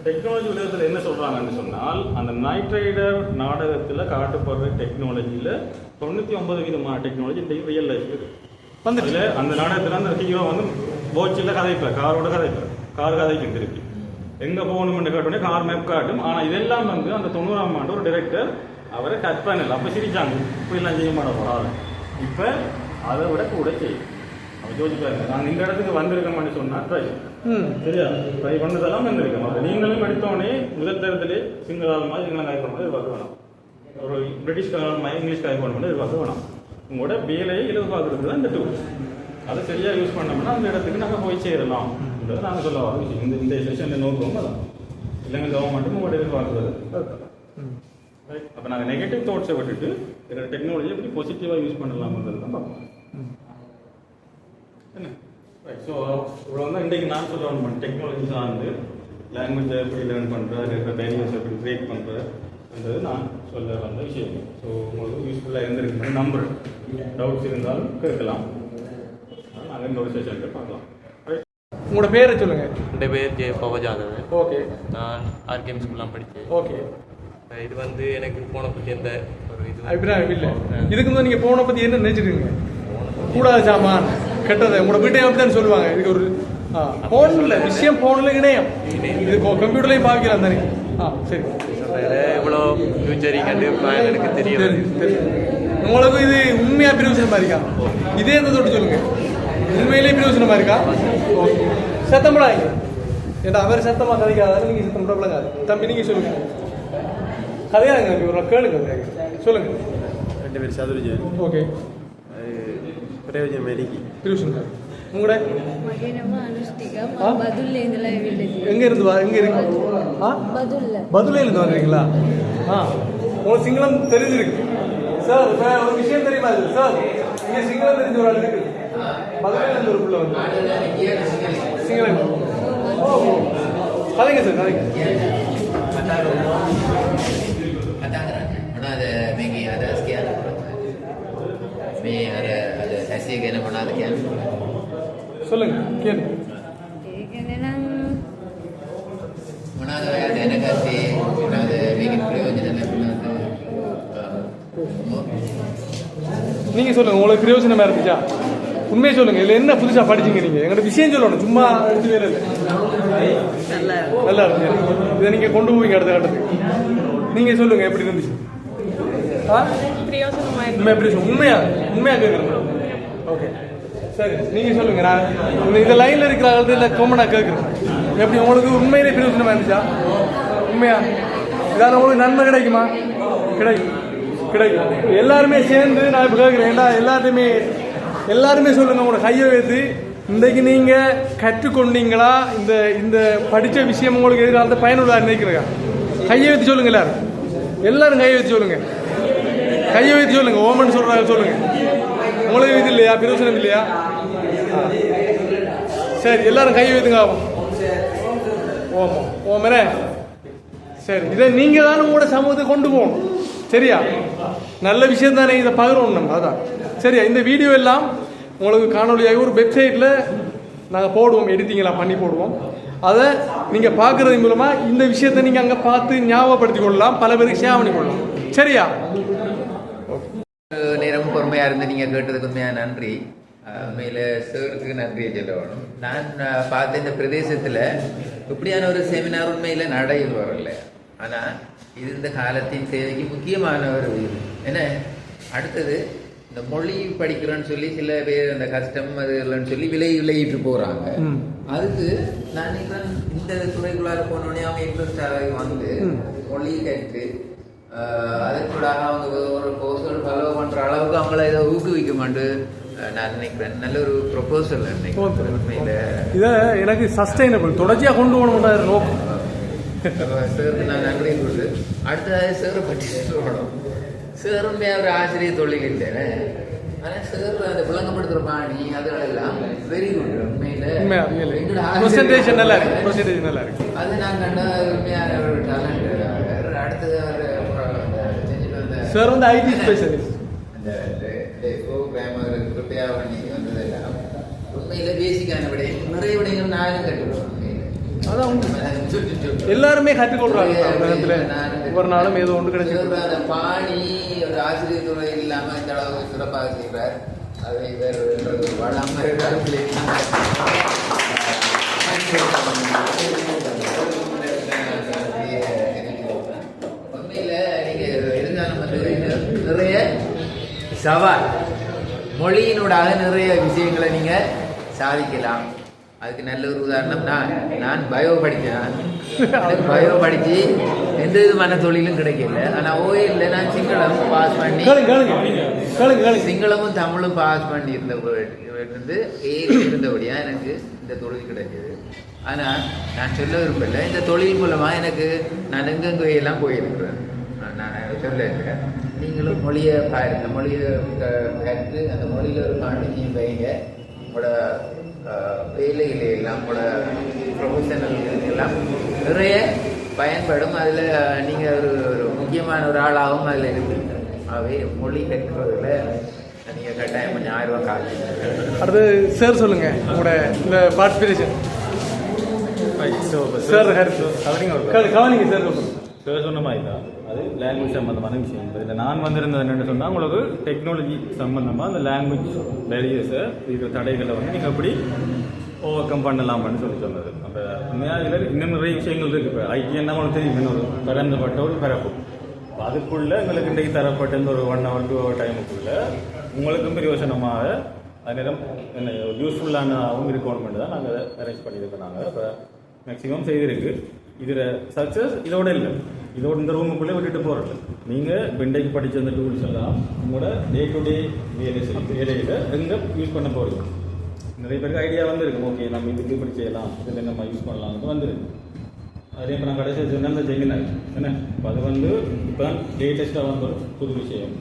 டெக்னாலஜி உலகத்தில் என்ன சொல்றாங்கன்னு சொன்னால், அந்த நைட் ரைடர் நாடகத்தில் காட்டப்படுற டெக்னாலஜியில் 99% டெக்னாலஜி இன்றைக்கு ரியல் லைஃப் வந்துட்டு. அந்த நாடகத்தில் அந்த ஹீரோ வந்து போச்சில் கதைப்பார், காரோட கதைப்பார், கார் கதைக்கும் திருப்பி எங்கே போகணும்னு காட்டோடனே கார் மேப் காட்டும். ஆனால் இதெல்லாம் வந்து அந்த 90ஆம் ஆண்டு ஒரு டைரக்டர் அவரை கட் பண்ணல. அப்போ சிரிச்சாங்க, இப்படிலாம் செய்ய மாட்டோம் போகிறாங்க. இப்போ அதை விட கூட செய்யும். அவன் யோசிப்பாருங்க, நாங்கள் இந்த இடத்துக்கு வந்திருக்கோம்னு சொன்னால் ட்ரை சரியா? ட்ரை பண்ணதெல்லாம் வந்திருக்கோம். அப்போ நீங்களும் எடுத்தோடனே முதல் தரத்திலே சிங்கள ஆளுமா சிங்களம் காய் பண்ணும்போது எதிர்பார்க்க வேணாம். ஒரு பிரிட்டிஷ் ஆளுமா இங்கிலீஷ் காய் பண்ணும்போது எதிர்பார்க்க வேணாம். உங்களோட வேலையை எதிர்பார்க்கறது தான் இந்த டூல். அதை சரியாக யூஸ் பண்ணோம்னா அந்த இடத்துக்கு நாங்கள் போய் சேரலாம். நாங்கள் சொல்ல வரோம். இந்த செஷன் நோக்கம் அதான். இல்லைங்க கவர்மெண்ட்டும் உங்களோட எதிர்பார்க்குறது ரைட். அப்போ நாங்கள் நெகட்டிவ் தாட்ஸை விட்டுட்டு எங்களோட டெக்னாலஜி எப்படி பாசிட்டிவாக யூஸ் பண்ணலாம்ன்றது தான் பார்ப்போம். என்ன ரைட். ஸோ இவ்வளோ தான் இன்றைக்கு நான் சொல்ல டெக்னாலஜி சார்ந்து லாங்குவேஜை எப்படி லேர்ன் பண்ணுறது, இருக்கிற பேரியர்ஸ் எப்படி பிரேக் பண்ணுறதுன்றது நான் சொல்ல வந்த விஷயம். ஸோ உங்களுக்கு யூஸ்ஃபுல்லாக இருந்திருக்கு நம்புறேன். டவுட்ஸ் இருந்தாலும் கேட்கலாம். நாங்கள் இன்னொரு செஷனுக்கு பார்க்கலாம். உங்களோட பேரை சொல்லுங்க. என் பேர் ஜே பவஜாதவன். ஓகே. நான் ஆர்கேஎம் ஸ்கூல்லாம் படித்தேன். ஓகே. இது வந்து எனக்கு ஃபோனை பற்றி எந்த ஒரு இது அபிப்பிராயம் இல்லை. இதுக்கு வந்து நீங்கள் ஃபோனை பற்றி என்ன நினைச்சிருக்கீங்க? கூடாது சாமான் கெட்டதை உங்களோட வீட்டை அப்படி தான் சொல்லுவாங்க. இதுக்கு ஒரு ஃபோனில் விஷயம், ஃபோனில் இணையம், இது கம்ப்யூட்டர்லையும் பார்க்கலாம் தானே. சரி. இவ்வளோ ஃபியூச்சரிங் பிளான் எனக்கு தெரியும். உங்களுக்கு இது உண்மையாக பிரயோஜனமாக இருக்கா? இதே எந்த தொட்டு சொல்லுங்க, உண்மையிலேயே பிரயோஜனமாக இருக்கா? ஓகே. சத்தம்படாங்க. ஏன்னா அவர் சத்தமாக கதைக்காதாரு, நீங்கள் சத்தம் கூட விளங்காது. தம்பி நீங்கள் சொல்லுங்கள், கதையாங்க ஒரு கேளுங்க, சொல்லுங்கள். 2 பேர் சதுரஜன். ஓகே, பிரயோஜனம் மெடிக்கி. பிரியூஷன் சார் உங்களோட எங்கே இருந்து எங்கே இருக்கு? பதுலையிலேருந்து வந்துருக்கீங்களா? உங்களுக்கு சிங்களம் தெரிஞ்சிருக்கு சார். ஒரு விஷயம் தெரியுமா சார், இங்கே சிங்களம் தெரிஞ்ச ஒரு ஆள் இருக்கு. பதுலையிலேருந்து ஒரு பிள்ளை வந்து சிங்களம். கதைங்க sir, கதைங்க. ada Maggie ada sekian ada hasil kena mana sekian சொல்லுங்க கேளு. mana ada negasi ada Maggie பிரயோஜனம் நீங்க சொல்லுங்க, உங்களுக்கு பிரயோஜனமா இருந்துச்சா? உண்மையை சொல்லுங்க, இல்லை என்ன புதுசா படிச்சீங்க நீங்க? எங்கள்கிட்ட விஷயம் சொல்லணும், சும்மா எடுத்து வேலை இல்லை. நல்லா இருக்கு, இதை நீங்க கொண்டு போவீங்க அடுத்த கட்டத்துக்கு. நீங்க சொல்லுங்க எப்படி இருந்துச்சு? உண்மையா உண்மையா கேட்குறேன். ஓகே சரி, நீங்க சொல்லுங்க. நான் இந்த லைன்ல இருக்கிற இல்லை காமனா கேட்குறேன். எப்படி உங்களுக்கு உண்மையிலே பிரயோஜனமா இருந்துச்சா? உண்மையா இதால உங்களுக்கு நன்மை கிடைக்குமா? கிடைக்கும், கிடைக்கும். எல்லாருமே சேர்ந்து நான் இப்போ கேட்குறேன். ஏன்னா எல்லாருமே சொல்லுங்க, உங்களோட கையை வைத்து இன்றைக்கு நீங்க கற்றுக்கொண்டீங்களா? இந்த இந்த படித்த விஷயம் உங்களுக்கு எதிர்காலத்தை பயனுள்ளதாக நினைக்கிறீங்க? கையை வைத்து சொல்லுங்க. எல்லாரும் கையை வைத்து சொல்லுங்க, கையை வைத்து சொல்லுங்க. ஓமன் சொல்றாங்க, சொல்லுங்க. உங்களுக்கு இது இல்லையா? பிரயோஜனம் இல்லையா? சரி, எல்லாரும் கையை வைத்துங்க. ஓமோ ஓமரே சரி, இதை நீங்க தான் உங்களோட சமூகத்தை கொண்டு போகணும். சரியா? நல்ல விஷயம் தானே, இதை பகிரணும் நம்ம. அதான் சரியா? இந்த வீடியோ எல்லாம் உங்களுக்கு காணொலியாக ஒரு வெப்சைட்டில் நாங்கள் போடுவோம், எடிட்டிங்கெல்லாம் பண்ணி போடுவோம். அதை நீங்கள் பார்க்குறது மூலமாக இந்த விஷயத்தை நீங்கள் அங்கே பார்த்து ஞாபகப்படுத்தி கொள்ளலாம், பல பேருக்கு ஷேர் பண்ணி கொள்ளலாம். சரியா? நேரம் பொறுமையாக இருந்து நீங்கள் கேட்டதுக்கு உண்மையாக நன்றி. உண்மையில் சாருக்கு நன்றியை சொல்ல வேணும். நான் பார்த்த இந்த பிரதேசத்தில் இப்படியான ஒரு செமினார் உண்மையில் நடையில் வரல. ஆனால் இது இந்த காலத்தின் தேவைக்கு முக்கியமான ஒரு இது. ஏன்னா அடுத்தது இந்த மொழி படிக்கிறோன்னு சொல்லி சில பேர் அந்த கஷ்டம் அது இல்லைன்னு சொல்லி விளையிட்டு போகிறாங்க. அதுக்கு நான் இந்த துறைக்குள்ளார போனோடனே அவங்க இன்ட்ரெஸ்டாக வந்து மொழி கற்று அதற்கூட அவங்க ஒரு கோர்ஸ்கள் ஃபாலோ பண்ணுற அளவுக்கு அவங்கள இதை ஊக்குவிக்க மாட்டேன் நான் நினைக்கிறேன். நல்ல ஒரு ப்ரொபோசல் உண்மையில் இதை எனக்கு சஸ்டைனபிள் தொடர்ச்சியாக கொண்டு போகணும் நோக்கம். சாருக்கு நான் நன்றி கொடுத்து அடுத்ததாக சாரை பற்றி சொல்லணும். சாருமே ஒரு ஆசிரியர் தொழில் இல்லைன்னு, ஆனால் சார் அந்த விளங்கப்படுத்துகிற பாணி அதெல்லாம் வெரி குட். உண்மையில் அது நான் கண்ட உண்மையான ஒரு டேலண்ட். அடுத்தது செஞ்சுட்டு வந்த சார் வந்து ஐடி ஸ்பெஷலிஸ்ட். அந்த ப்ரோக்ராமர் ப்ரிப்பேர் பண்ணி வந்ததெல்லாம் உண்மையில் பேசிக்கான விடயம் நிறைய விடயங்கள் நானும் கற்றுக்கிறோம். அதான் எல்லாருமே கற்றுக்கொள்றாங்க. ஒவ்வொரு நாளும் ஏதோ ஒன்று கிடைச்சிருக்கு. அந்த பாணி ஒரு ஆசிரியர் துறை இல்லாமல் இந்த அளவுக்கு சிறப்பாக செய்கிறார். அதை இவர் வளமாக உண்மையில் நீங்கள் எதிர்காலம் வந்து நிறைய சவால் மொழியினூடாக நிறைய விஷயங்களை நீங்கள் சாதிக்கலாம். அதுக்கு நல்ல ஒரு உதாரணம் நான் பயோ படித்தேன். பயோ படித்து எந்த விதமான தொழிலும் கிடைக்கல. ஆனால் ஓயில் நான் சிங்களம் பாஸ் பண்ணி சிங்களமும் தமிழும் பாஸ் பண்ணி இருந்து இருந்தபடியாக எனக்கு இந்த தொழில் கிடைக்கிது. ஆனால் நான் சொல்ல விரும்பல, இந்த தொழில் மூலமாக எனக்கு நான் எங்கெங்கெல்லாம் போயிருக்கிறேன். நான் சொல்ல நீங்களும் மொழியை பாருங்க, மொழியை கற்று அந்த மொழியில் ஒரு காண்டினியும் வைங்க. உங்களோட வேலைகளை எல்லாம் கூட ப்ரொஃபஷனல் எல்லாம் நிறைய பயன்படும். அதில் நீங்கள் ஒரு முக்கியமான ஒரு ஆளாகவும் அதில் இருப்பீங்க. ஆகவே மொழி கற்கிறதுல நீங்கள் கட்டாயம் கொஞ்சம் ஆர்வம் காட்டுங்க. அடுத்து சார் சொல்லுங்க உங்களோட இந்த பார்ட்டிசிபேஷன். சார் கவனிங்க சார். சார் சொன்ன மாதிரி தான் அது லாங்குவேஜ் சம்மந்தமான விஷயம். இதில் நான் வந்திருந்தது என்னென்னு சொன்னால் உங்களுக்கு டெக்னாலஜி சம்மந்தமாக அந்த லாங்குவேஜ் பேரியர்ஸை இருக்கிற தடைகளை வந்து நீங்கள் எப்படி ஓவர் கம் பண்ணலாம்னு சொன்னது. அப்போ உண்மையாக இதில் இன்னும் நிறைய விஷயங்கள் இருக்குது. இப்போ ஐடிஎன்னா உங்களுக்கு தெரியும், இன்னொரு பரந்தப்பட்ட ஒரு பரப்பு. அதுக்குள்ளே எங்களுக்கு இன்றைக்கு தரப்பட்ட இந்த ஒரு 1 hour 2 hour டைமுக்குள்ளே உங்களுக்கும் பிரயோஜனமாக அது நேரம் என்ன யூஸ்ஃபுல்லானதாகவும் இருக்கணும்னு தான் நாங்கள் அரேஞ்ச் பண்ணியிருக்கோம். நாங்கள் இப்போ மேக்ஸிமம் செய்திருக்கு. இதில் சக்ஸஸ் இதோட இல்லை, இதோட இந்த ரூமுக்குள்ளே விட்டுட்டு போகிறது. நீங்கள் இன்றைக்கு படித்த அந்த டூல்ஸ் எல்லாம் உங்களோட டே டு டே வேலையில் எங்கே யூஸ் பண்ண போகிறீங்க. நிறைய பேருக்கு ஐடியா வந்துருக்கு, ஓகே நம்ம இதுக்கு இப்படி செய்யலாம், இதில் நம்ம யூஸ் பண்ணலாம்னு வந்துருக்கு. அதே இப்போ நான் கடைசியாக சொன்ன அந்த ஜெமினாய் என்ன, இப்போ அது இப்போ தான் லேட்டஸ்ட்டாக வந்து ஒரு புது விஷயம்.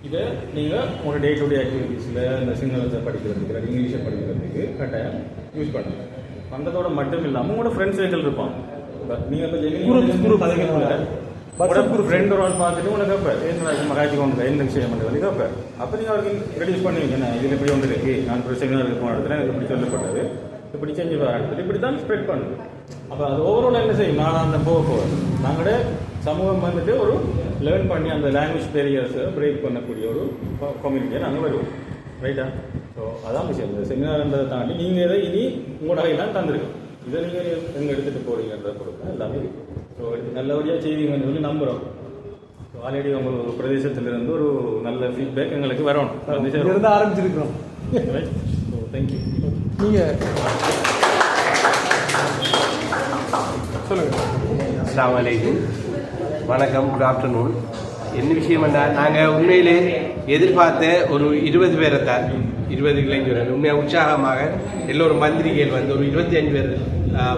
இதை நீங்கள் உங்களோட டே டு டே ஆக்டிவிட்டீஸில் இந்த சிங்களத்தை படிக்கிறதுக்கு, இங்கிலீஷை படிக்கிறதுக்கு கட்டாயம் யூஸ் பண்ணுங்க. வந்ததோட மட்டும் இல்லாமல் உங்களோட ஃப்ரெண்ட்ஸ் சர்க்கிள் இருப்பாங்க. நீங்கள் இப்போ ஜெமினி ஒரு ஃப்ரெண்ட் ஒரு ஆள் பார்த்துட்டு உனக்கு கேட்பார், என்ன மகாஜி கொண்டு என்ன விஷயம் பண்ணி கேட்பார். அப்போ நீங்கள் அவருக்கு ரெடியூஸ் பண்ணுவீங்க, என்ன இதில் எப்படி ஒன்று இருக்கு, நான் ஒரு செமினாருக்கு போன இடத்துல எனக்கு இப்படி சொல்லப்பட்டது, இப்படி செஞ்சு வர இடத்துல இப்படி தான் ஸ்ப்ரெட் பண்ணுது. அப்போ அது ஓவரால் என்ன செய்யும், நான் அந்த போக நாங்களோட சமூகம் வந்துட்டு ஒரு லேர்ன் பண்ணி அந்த லாங்குவேஜ் பேரியர்ஸை பிரேக் பண்ணக்கூடிய ஒரு கம்யூனிட்டியை நாங்கள் வருவோம். ரைட்டா? ஸோ அதான் விஷயம். இந்த செமினார்ன்றதை தாண்டி நீங்கள் இதை இனி உங்களோட கையெல்லாம் தந்துருக்கோம். இதை நீங்கள் எங்கே எடுத்துகிட்டு போகிறீங்கன்றத பொறுத்து எல்லாமே இருக்குது. ஸோ நல்லபடியாக செய்வீங்கன்னு சொல்லி நம்புகிறோம். ஸோ ஆல்ரெடி உங்கள் ஒரு பிரதேசத்திலிருந்து ஒரு நல்ல ஃபீட்பேக் எங்களுக்கு வரணும். இருந்து ஆரம்பிச்சிருக்கிறோம். So thank you. நீங்கள் சொல்லுங்கள். அஸ்ஸலாமு அலைக்கும், வணக்கம், குட் ஆஃப்டர்நூன். என்ன விஷயம் என்றால், நாங்கள் உண்மையிலே எதிர்பார்த்த ஒரு 20 பேரை தான், 20 இளைஞர்கள் உண்மையாக உற்சாகமாக எல்லோரும் வந்திரிக்கைகள் வந்து ஒரு 25 பேர்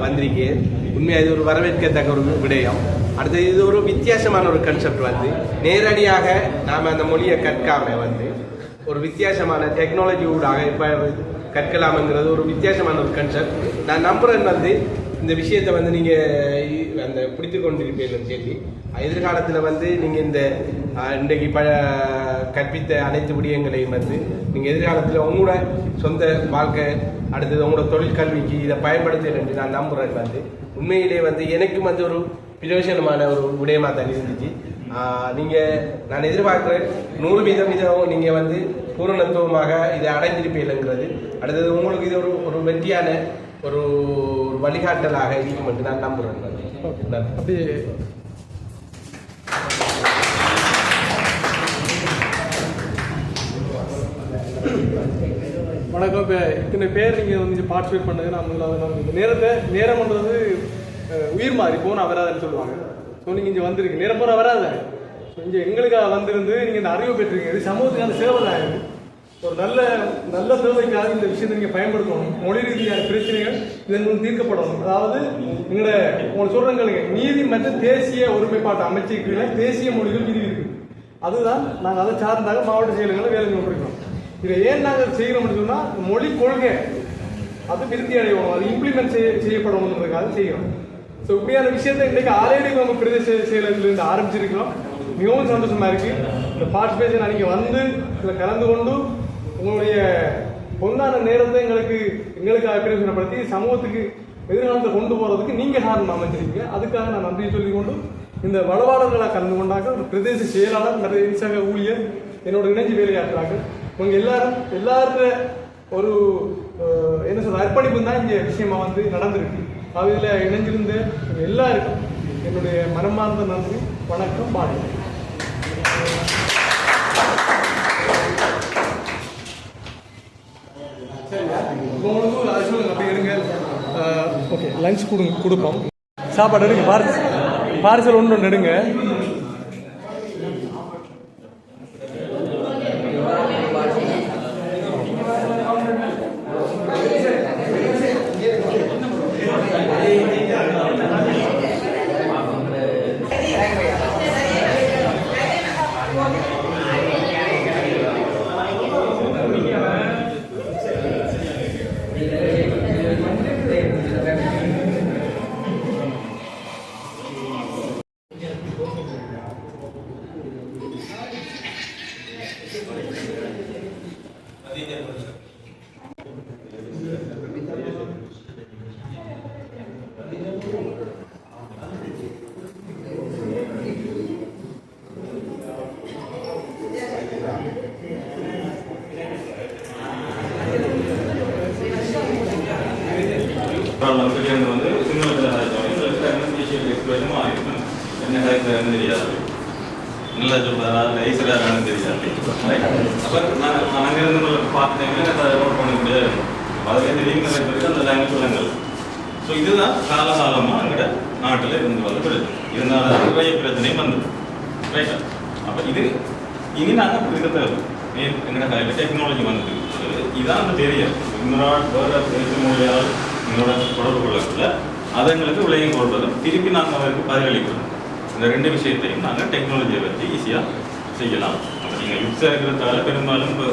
வந்திரிக்கைகள். உண்மையாக இது ஒரு வரவேற்கத்தக்க ஒரு விடயம். அடுத்தது இது ஒரு வித்தியாசமான ஒரு கன்செப்ட் வந்து நேரடியாக நாம் அந்த மொழியை கற்காம வந்து ஒரு வித்தியாசமான டெக்னாலஜி ஊடாக இப்போ கற்கலாம்ங்கிறது ஒரு வித்தியாசமான ஒரு கன்செப்ட். நான் நம்புறேன் வந்து இந்த விஷயத்தை வந்து நீங்கள் அந்த பிடித்து கொண்டிருப்பீங்கன்னு சொல்லி எதிர்காலத்தில் வந்து நீங்கள் இந்த இன்றைக்கு கற்பித்த அனைத்து விடயங்களையும் வந்து நீங்கள் எதிர்காலத்தில் உங்களோட சொந்த வாழ்க்கை, அடுத்தது உங்களோட தொழிற்கல்விக்கு இதை பயன்படுத்துகிறேன் என்று நான் நம்புகிறேன். வந்து உண்மையிலே வந்து எனக்கும் வந்து ஒரு பிரயோஜனமான ஒரு விடயமாக தான் இருந்துச்சு. நான் எதிர்பார்க்குறேன் 100% இதை நீங்கள் வந்து பூரணத்துவமாக இதை அடைந்திருப்பீங்கிறது. அடுத்தது உங்களுக்கு இது ஒரு வெற்றியான ஒரு வழிகாட்டலாக இருக்கும் என்று நான் நம்புகிறேன். அப்படி வணக்கம். இப்போ இத்தனை பேர் நீங்கள் வந்து பார்ட்டிசிபேட் பண்ணது நான் முதலாவது நேரம் பண்ணுறது உயிர் மாறி போனால் வராதுன்னு சொல்லுவாங்க. ஸோ நீங்கள் இங்கே வந்திருக்கு, நேரம் போனால் வராது. ஸோ இங்கே எங்களுக்காக வந்திருந்து நீங்கள் இந்த அறிவை பெற்றிருக்கீங்க. இது சமூகத்துக்கான சேவை தான். ஒரு நல்ல சேவைக்காக இந்த விஷயத்தை நீங்கள் பயன்படுத்தணும். மொழி ரீதியான பிரச்சனைகள் இதன் மூலம் தீர்க்கப்படணும். அதாவது உங்களுக்கு சொல்கிறேங்க, நீதி மற்றும் தேசிய ஒருமைப்பாட்டு அமைச்சுக்கு தேசிய மொழிகள் விதி இருக்குது. அதுதான் நாங்கள் அதை சார்ந்தாக மாவட்ட செயலர்களை வேலை கொண்டிருக்கோம். இதை ஏன் நாங்கள் செய்கிறோம்னு சொன்னால், மொழி கொள்கை அது விருத்தி அடையணும், அது இம்ப்ளிமெண்ட் செய்யப்படணுன்றதுக்காக செய்கிறோம். ஸோ இப்படியான விஷயத்தை இன்றைக்கு ஆல்ரெடி நம்ம பிரதேச செயலர்லேருந்து ஆரம்பிச்சிருக்கிறோம். மிகவும் சந்தோஷமாக இருக்குது. இந்த பார்ட்டிசிபேஷன் அன்றைக்கி வந்து இதில் கலந்து கொண்டு உங்களுடைய பொன்னான நேரத்தை எங்களுக்காக பிரயோஜனப்படுத்தி சமூகத்துக்கு எதிர்காலத்தை கொண்டு போகிறதுக்கு நீங்கள் காரணம் அமைச்சிருக்கீங்க. அதுக்காக நான் நன்றி சொல்லிக்கொண்டு இந்த வளவாளர்களாக கலந்து கொண்டாங்க ஒரு பிரதேச செயலாளர், நிறைய சக ஊழியர் என்னோட இணைஞ்சு வேலையாற்றுறாங்க. இவங்க எல்லாருக்கும் ஒரு என்ன சொல்ற அர்ப்பணிப்பு தான் இந்த விஷயமா வந்து நடந்திருக்கு. இதில் இணைஞ்சிருந்த எல்லாருக்கும் என்னுடைய மனமார்ந்த நன்றி, வணக்கம், பாடி. உங்களுக்கு அது சொல்லுங்க, அப்படி இருங்க. ஓகே, லஞ்ச் கொடுப்போம். சாப்பாடு எடுங்க, பார்சல் ஒன்று எடுங்க. வந்து சிங்களத்தில் என்ன கலைக்கிறதுன்னு தெரியாது, நல்லா சொல்றதா ஐஸ்வர்யான்னு தெரியாது. அப்போ நான் அங்கேருந்து பார்த்தேன், அதை நோட் பண்ண முடியாது. அதுலேருந்து ரீங்கலைக்கு அந்த லாங்குவேஜ் சொல்லுங்கள். ஸோ ஸோ இதுதான் காலகாலமாக எங்கள்கிட்ட நாட்டில் இருந்து வந்து பிரச்சனை. இதனால நிறைய பிரச்சனையும் வந்தது. ரைட்டா? அப்போ இது இனி நாங்கள் அப்படி இருக்க தேவை. எங்கள்ட கையில் டெக்னாலஜி வந்தது. இதுதான் அந்த பெரிய இன்னொரு வேறு பேச மொழியால் எங்களோட தொடர்பு கொள்ளக்குள்ள அதை எங்களுக்கு விளையும் கொள்வதும் திருப்பி நாங்கள் அவருக்கு பதிலளிக்கிறோம். இந்த ரெண்டு விஷயத்தையும் நாங்கள் டெக்னாலஜியை வச்சு ஈஸியாக செய்யலாம். அப்போ நீங்கள் யூஸாக இருக்கிறதால பெரும்பாலும் இப்போ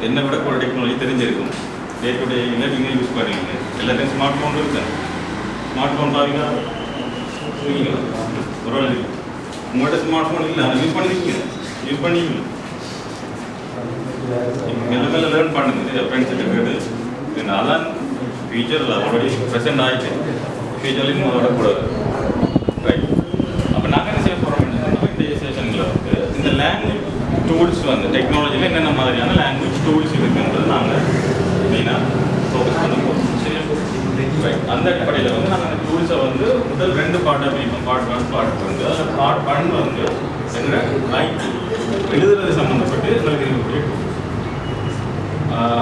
என்னை விட கூட டெக்னாலஜி தெரிஞ்சிருக்கும். டே டு டே நீங்கள் யூஸ் பண்ணுவீங்க. எல்லாத்தையும் ஸ்மார்ட் ஃபோன் இருக்கு. ஸ்மார்ட் ஃபோன் பாருங்க ஒரு உங்கள்கிட்ட ஸ்மார்ட் ஃபோன் இல்லை, அதை யூஸ் பண்ணிருக்கீங்க. யூஸ் பண்ணிக்கீங்க. மெல்ல மெல்ல லேர்ன் பண்ணுங்க. ஃப்ரெண்ட்ஸ் கேட்டு அதான் ஃபியூச்சரில் ஆல்ரெடி ப்ரெசென்ட் ஆகிட்டு ஃபியூச்சர்லையும் வரக்கூடாது. ரைட்? அப்போ நாங்கள் என்ன செய்ய போகிறோம் இந்த செஷனில் வந்து இந்த லாங்குவேஜ் டூல்ஸ் வந்து டெக்னாலஜியில் என்னென்ன மாதிரியான லாங்குவேஜ் டூல்ஸ் இருக்குன்றது நாங்கள் மெயினாக ஃபோக்கஸ் பண்ண போகிறோம். சரியா? ரைட். அந்த அடிப்படையில் வந்து நாங்கள் அந்த டூல்ஸை வந்து முதல் 2 பார்ட்டாக பிரிப்போம். Part 1 part 2. அதில் பார்ட் 1 வந்து என்ன ரைட்டிங் எழுதுறது சம்மந்தப்பட்டு எங்களுக்கு இருக்கக்கூடிய டூல்.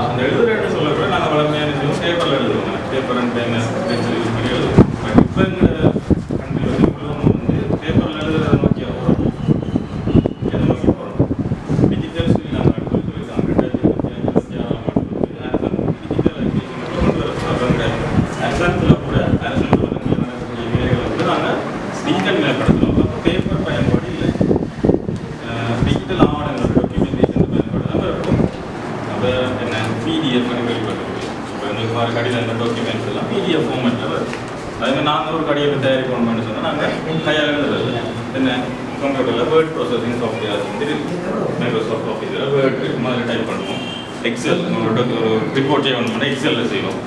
அந்த எழுதுறேன்னு சொல்லக்கூட நாங்கள் வளமையான விஷயம் பேப்பரில் எழுதுவோம். பேப்பர் அண்ட் பென்சில் யூஸ் பண்ணி எழுதுவோம். பட் இப்போ எங்கள் கண்ட்ரி வந்து உலகம் வந்து பேப்பரில் எழுதுறதை நோக்கி போகிறோம். எதை நோக்கி போகிறோம்? டிஜிட்டல் ஸ்ரீலங்கா சொல்லியிருக்காங்க. 2026 டிஜிட்டல் அரசாங்கத்தில் கூட அரசாங்கத்தில் நடக்கக்கூடிய வேலைகளை வந்து நாங்கள் டிஜிட்டல் மேம்படுத்துகிறோம். அப்போ பேப்பர் பயன்பாடு இல்லை. டிஜிட்டல் ஆவணங்கள் டாக்குமெண்டேஷன் பயன்பாடு தான் இருக்கும். அப்போ என்ன பிடிஎஃப் வெளிப்படுது. இப்போ எங்களுக்கு வர கடிதங்கள் டாக்குமெண்ட்ஸ் எல்லாம் பிடிஎஃப் ஃபார்மேட்டில் வருது. அதேமாதிரி நாங்கள் ஒரு கடிதத்தை தயாரிக்கணும்னு சொன்னால் நாங்கள் கையால் எழுதுறது என்ன கம்ப்யூட்டரில் வேர்ட் ப்ராசஸிங் சாஃப்ட்வேர் வந்து மைக்ரோசாஃப்ட் ஆஃபீஸில் வேர்ட் மாதிரி டைப் பண்ணுவோம். எக்ஸல் ஒரு ரிப்போர்ட் செய்யணும்னா எக்ஸலில் செய்வோம்.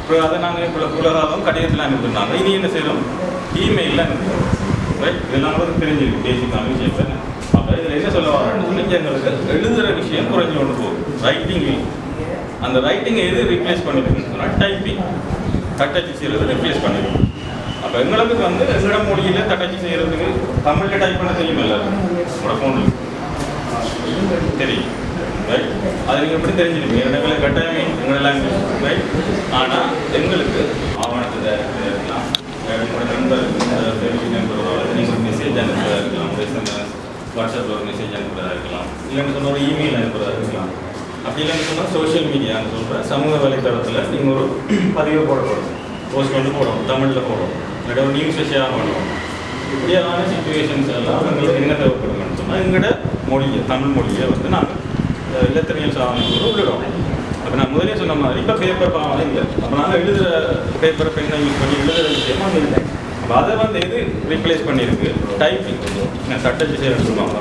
இப்போ அதை நாங்கள் இப்போ உலகம் கடிதத்தில் அனுப்பிட்டுருந்தாங்க. இனி என்ன செய்கிறோம்? இமெயிலில் அனுப்புகிறோம். ரைட்? இதெல்லாம் கூட தெரிஞ்சிருக்கு பேசிக்கான விஷயம். அப்போ இதில் என்ன சொல்ல வரோம்னு எங்களுக்கு எழுதுகிற விஷயம் குறைஞ்சி கொண்டு போகும். ரைட்டிங் அந்த ரைட்டிங்கை எது ரீப்ளேஸ் பண்ணிருக்குன்னு சொன்னால் டைப்பிங் தட்டச்சு செய்கிறது ரீப்ளேஸ் பண்ணிடும். அப்போ எங்களுக்கு வந்து எங்களோட மொழியில் தட்டச்சு செய்கிறதுக்கு தமிழில் டைப் பண்ண தெரியும் எல்லாரும் உங்களோட ஃபோனில் தெரியும். ரைட்? அது நீங்கள் எப்படி தெரிஞ்சிருப்பீங்க? எங்களுக்கு கட்டாயமே எங்களோட லாங்குவேஜ். ரைட்? ஆனால் எங்களுக்கு ஆவணத்தை தயாரிக்கிறதா இருக்கலாம், உங்களோட நண்பர் நீங்கள் ஒரு மெசேஜ் அனுப்புறதா இருக்கலாம், ஒரு எஸ்எம்எஸ் வாட்ஸ்அப்பில் ஒரு மெசேஜ் அனுப்புறதா இருக்கலாம், இல்லைன்னு சொன்ன ஒரு இமெயில் அனுப்புறதா இருக்கலாம். அப்படி இல்லைன்னு சொன்னால் சோஷியல் மீடியான்னு சொல்கிற சமூக வலைத்தளத்தில் நீங்கள் ஒரு பதிவு போடணும், போஸ்ட் கொண்டு போடணும், தமிழில் போடணும், இல்லாட்ட ஒரு நியூஸை ஷேர் பண்ணணும். இப்படியான சிச்சுவேஷன்ஸ் எல்லாம் எங்களுக்கு என்ன தேவைப்படுங்கன்னு சொன்னால் எங்களோட மொழியை தமிழ் மொழியை வந்து நாங்கள் இல்லத்திரியல் சாதனங்களோடு விடுறோம். அப்போ நான் முதலே சொன்ன மாதிரி இப்போ பேப்பர் பாவம் இல்லை. அப்போ நாங்கள் எழுதுகிற பேப்பரை பெண்ணை யூஸ் பண்ணி எழுதுகிற விஷயமா அது இல்லை. அப்போ அதை வந்து எது ரீப்ளேஸ் பண்ணியிருக்கு? டைப்பிங். நான் தட்டச்சு செய்ய சொல்லுவாங்க,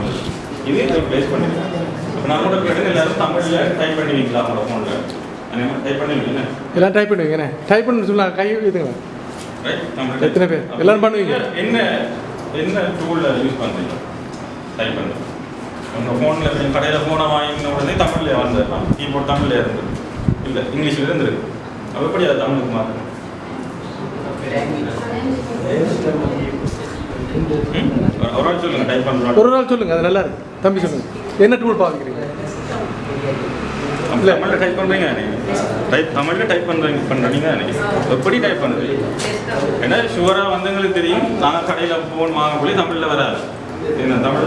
இது ரீப்ளேஸ் பண்ணியிருக்கு. இப்போ நம்மளோட பிள்ளைங்க எல்லாரும் தமிழில் டைப் பண்ணுவீங்களா? அவங்களோட ஃபோனில் அந்த மாதிரி டைப் பண்ணுவீங்க? எல்லாம் டைப் பண்ணுவீங்கண்ணே. டைப் பண்ணு சொல்லலாம், கை இதுங்க. ரைட்? நம்ம எத்தனை பேர் எல்லாரும் பண்ணுவீங்க? என்ன டூலில் யூஸ் பண்ணுறீங்க டைப் பண்ணுறது? உங்கள் ஃபோனில் கடையில் ஃபோனை வாங்கின உடனே தமிழில் வந்துடலாம். கீபோர்ட் தமிழில் இருந்தது இல்லை, இங்கிலீஷில் இருந்துருக்கு. அப்போ எப்படி அதை தமிழுக்கு மாற்றணும்? ஒரு ஆள் சொல்லுங்கள் டைப் பண்ணுறோம். ஒரு நாள் சொல்லுங்கள், அது நல்லா இருக்கு. தம்பி சொல்லுங்கள், என்ன டூல் பார்க்குறீங்க? தமிழில் டைப் பண்ணுறீங்க தமிழில் டைப் பண்ணுறீங்க எப்படி டைப் பண்ணுறீங்க? ஏன்னா ஷுவராக வந்து எங்களுக்கு தெரியும், நாங்கள் கடையில் ஃபோன் வாங்கக்குள்ளே தமிழில் வராது. தமிழ்